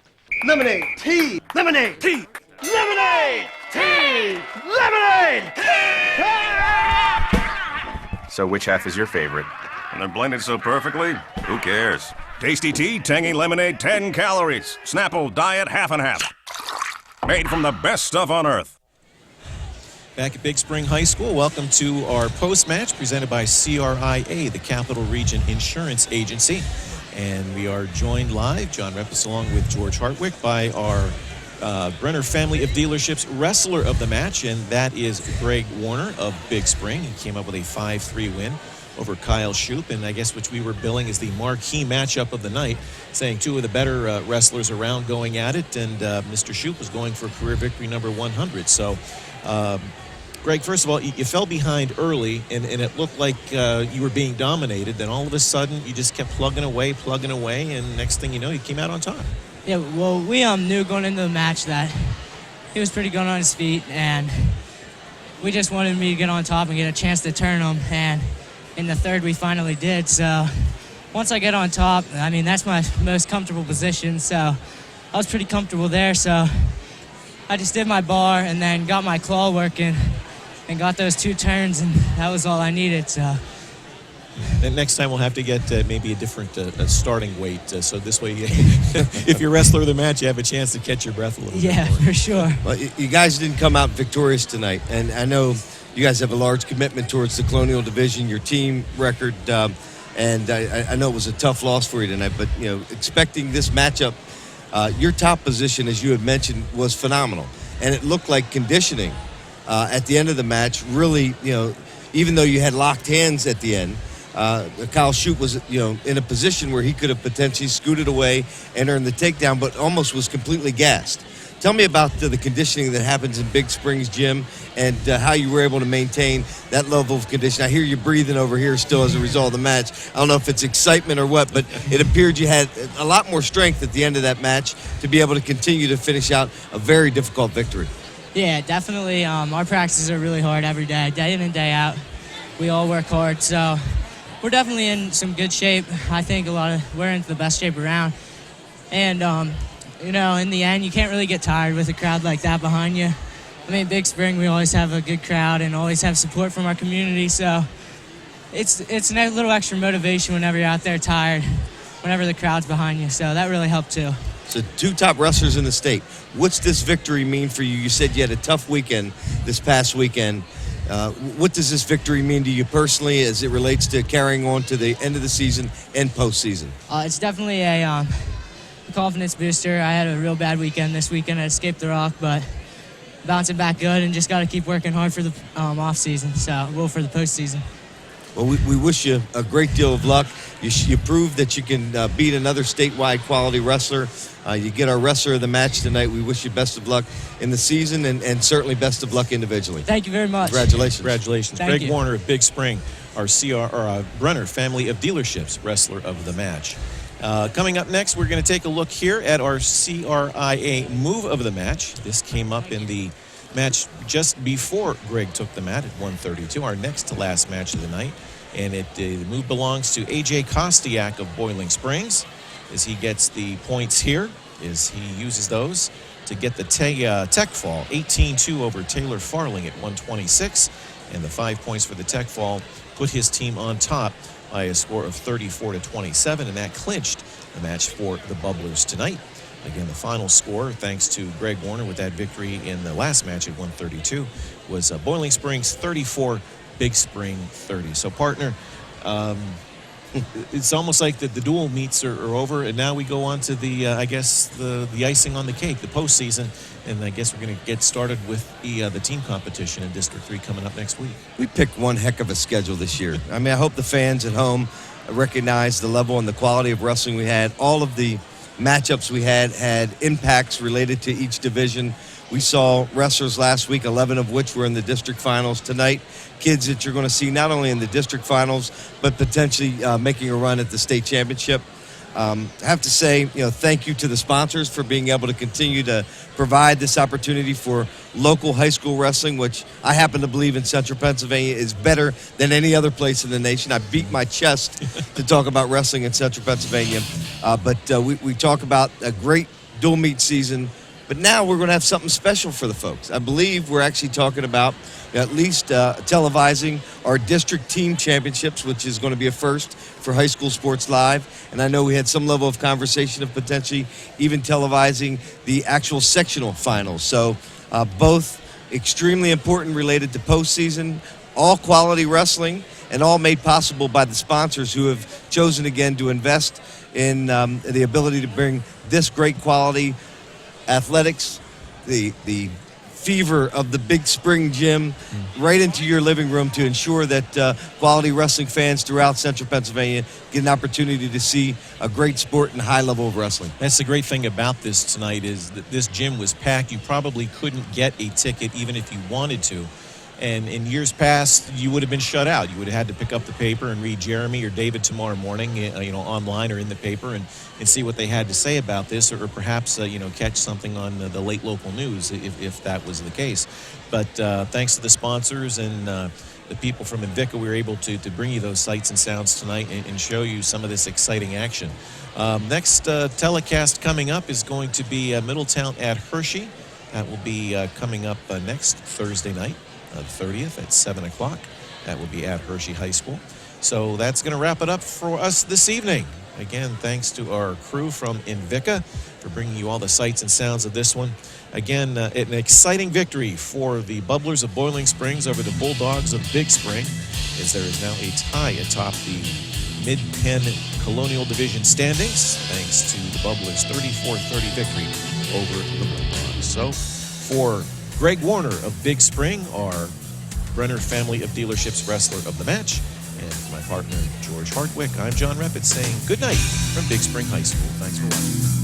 Lemonade! Tea! Lemonade! Tea! Lemonade! Tea! Lemonade! So which half is your favorite? And they're blended so perfectly, who cares? Tasty tea, tangy lemonade, 10 calories. Snapple Diet Half and Half. Made from the best stuff on earth. Back at Big Spring High School, welcome to our post-match presented by CRIA, the Capital Region Insurance Agency. And we are joined live, John Reppes along with George Hartwick, by our Brenner family of dealerships wrestler of the match, and that is Greg Warner of Big Spring. He came up with a 5-3 win over Kyle Shoup, and I guess which we were billing as the marquee matchup of the night, saying two of the better wrestlers around going at it, and Mr. Shoup was going for career victory number 100. So, Greg, first of all, you fell behind early, and it looked like you were being dominated. Then all of a sudden, you just kept plugging away, and next thing you know, you came out on top. Yeah, well, we knew going into the match that he was pretty good on his feet, and we just wanted me to get on top and get a chance to turn him, and in the third, we finally did. So once I get on top, I mean, that's my most comfortable position, so I was pretty comfortable there. So I just did my bar and then got my claw working and got those 2 turns, and that was all I needed. So then next time we'll have to get maybe a different starting weight, so this way, if you're wrestler of the match, you have a chance to catch your breath a little bit more. Yeah, for sure. Well, you guys didn't come out victorious tonight, and I know you guys have a large commitment towards the Colonial Division, your team record, and I know it was a tough loss for you tonight, but expecting this matchup, your top position, as you had mentioned, was phenomenal, and it looked like conditioning at the end of the match really, even though you had locked hands at the end, Kyle Shoup was, in a position where he could have potentially scooted away and earned the takedown, but almost was completely gassed. Tell me about the conditioning that happens in Big Springs Gym and how you were able to maintain that level of conditioning. I hear you breathing over here still as a result of the match. I don't know if it's excitement or what, but it appeared you had a lot more strength at the end of that match to be able to continue to finish out a very difficult victory. Yeah, definitely. Our practices are really hard every day in and day out. We all work hard, so we're definitely in some good shape. I think we're in the best shape around. And, in the end, you can't really get tired with a crowd like that behind you. I mean, Big Spring, we always have a good crowd and always have support from our community, so it's a little extra motivation whenever you're out there tired, whenever the crowd's behind you, so that really helped too. So 2 top wrestlers in the state. What's this victory mean for you? You said you had a tough weekend this past weekend. What does this victory mean to you personally as it relates to carrying on to the end of the season and postseason? It's definitely a confidence booster. I had a real bad weekend this weekend. I escaped the rock, but bouncing back good and just got to keep working hard for the off season. So we'll for the postseason. Well, we wish you a great deal of luck. You proved that you can beat another statewide quality wrestler. You get our wrestler of the match tonight. We wish you best of luck in the season and certainly best of luck individually. Thank you very much. Congratulations. Congratulations. Thank Greg you. Warner of Big Spring, our Brenner family of dealerships wrestler of the match. Coming up next, we're going to take a look here at our CRIA move of the match. This came up in the match just before Greg took the mat at 132, our next to last match of the night. And the move belongs to A.J. Kostiak of Boiling Springs, as he gets the points here, as he uses those to get the tech fall, 18-2 over Taylor Farling at 126. And the 5 points for the tech fall put his team on top by a score of 34-27, and that clinched the match for the Bubblers tonight. Again, the final score, thanks to Greg Warner with that victory in the last match at 132, was Boiling Springs 34, Big Spring 30. So, partner, it's almost like the dual meets are over, and now we go on to the icing on the cake, the postseason, and I guess we're going to get started with the team competition in District 3 coming up next week. We picked one heck of a schedule this year. I mean, I hope the fans at home recognize the level and the quality of wrestling we had. All of the matchups we had impacts related to each division. We saw wrestlers last week, 11 of which were in the district finals. Tonight, kids that you're going to see not only in the district finals, but potentially making a run at the state championship. I have to say, thank you to the sponsors for being able to continue to provide this opportunity for local high school wrestling, which I happen to believe in Central Pennsylvania is better than any other place in the nation. I beat my chest to talk about wrestling in Central Pennsylvania, but we talk about a great dual meet season. But now we're going to have something special for the folks. I believe we're actually talking about at least televising our district team championships, which is going to be a first for High School Sports Live. And I know we had some level of conversation of potentially even televising the actual sectional finals. So both extremely important related to postseason, all quality wrestling, and all made possible by the sponsors who have chosen again to invest in the ability to bring this great quality athletics, the fever of the Big Spring Gym right into your living room to ensure that quality wrestling fans throughout Central Pennsylvania get an opportunity to see a great sport and high level of wrestling. That's the great thing about this tonight is that this gym was packed. You probably couldn't get a ticket even if you wanted to. And in years past, you would have been shut out. You would have had to pick up the paper and read Jeremy or David tomorrow morning, online or in the paper and see what they had to say about this, or perhaps, catch something on the late local news if that was the case. But thanks to the sponsors and the people from Invicta, we were able to bring you those sights and sounds tonight and show you some of this exciting action. Next telecast coming up is going to be Middletown at Hershey. That will be coming up next Thursday night. The 30th at 7 o'clock. That will be at Hershey High School. So that's going to wrap it up for us this evening. Again, thanks to our crew from Invicta for bringing you all the sights and sounds of this one. Again, an exciting victory for the Bubblers of Boiling Springs over the Bulldogs of Big Spring, as there is now a tie atop the Mid-Penn Colonial Division standings, thanks to the Bubblers' 34-30 victory over the Bulldogs. So for Greg Warner of Big Spring, our Brenner family of dealerships wrestler of the match, and my partner George Hartwick, I'm John Reppett saying good night from Big Spring High School. Thanks for watching.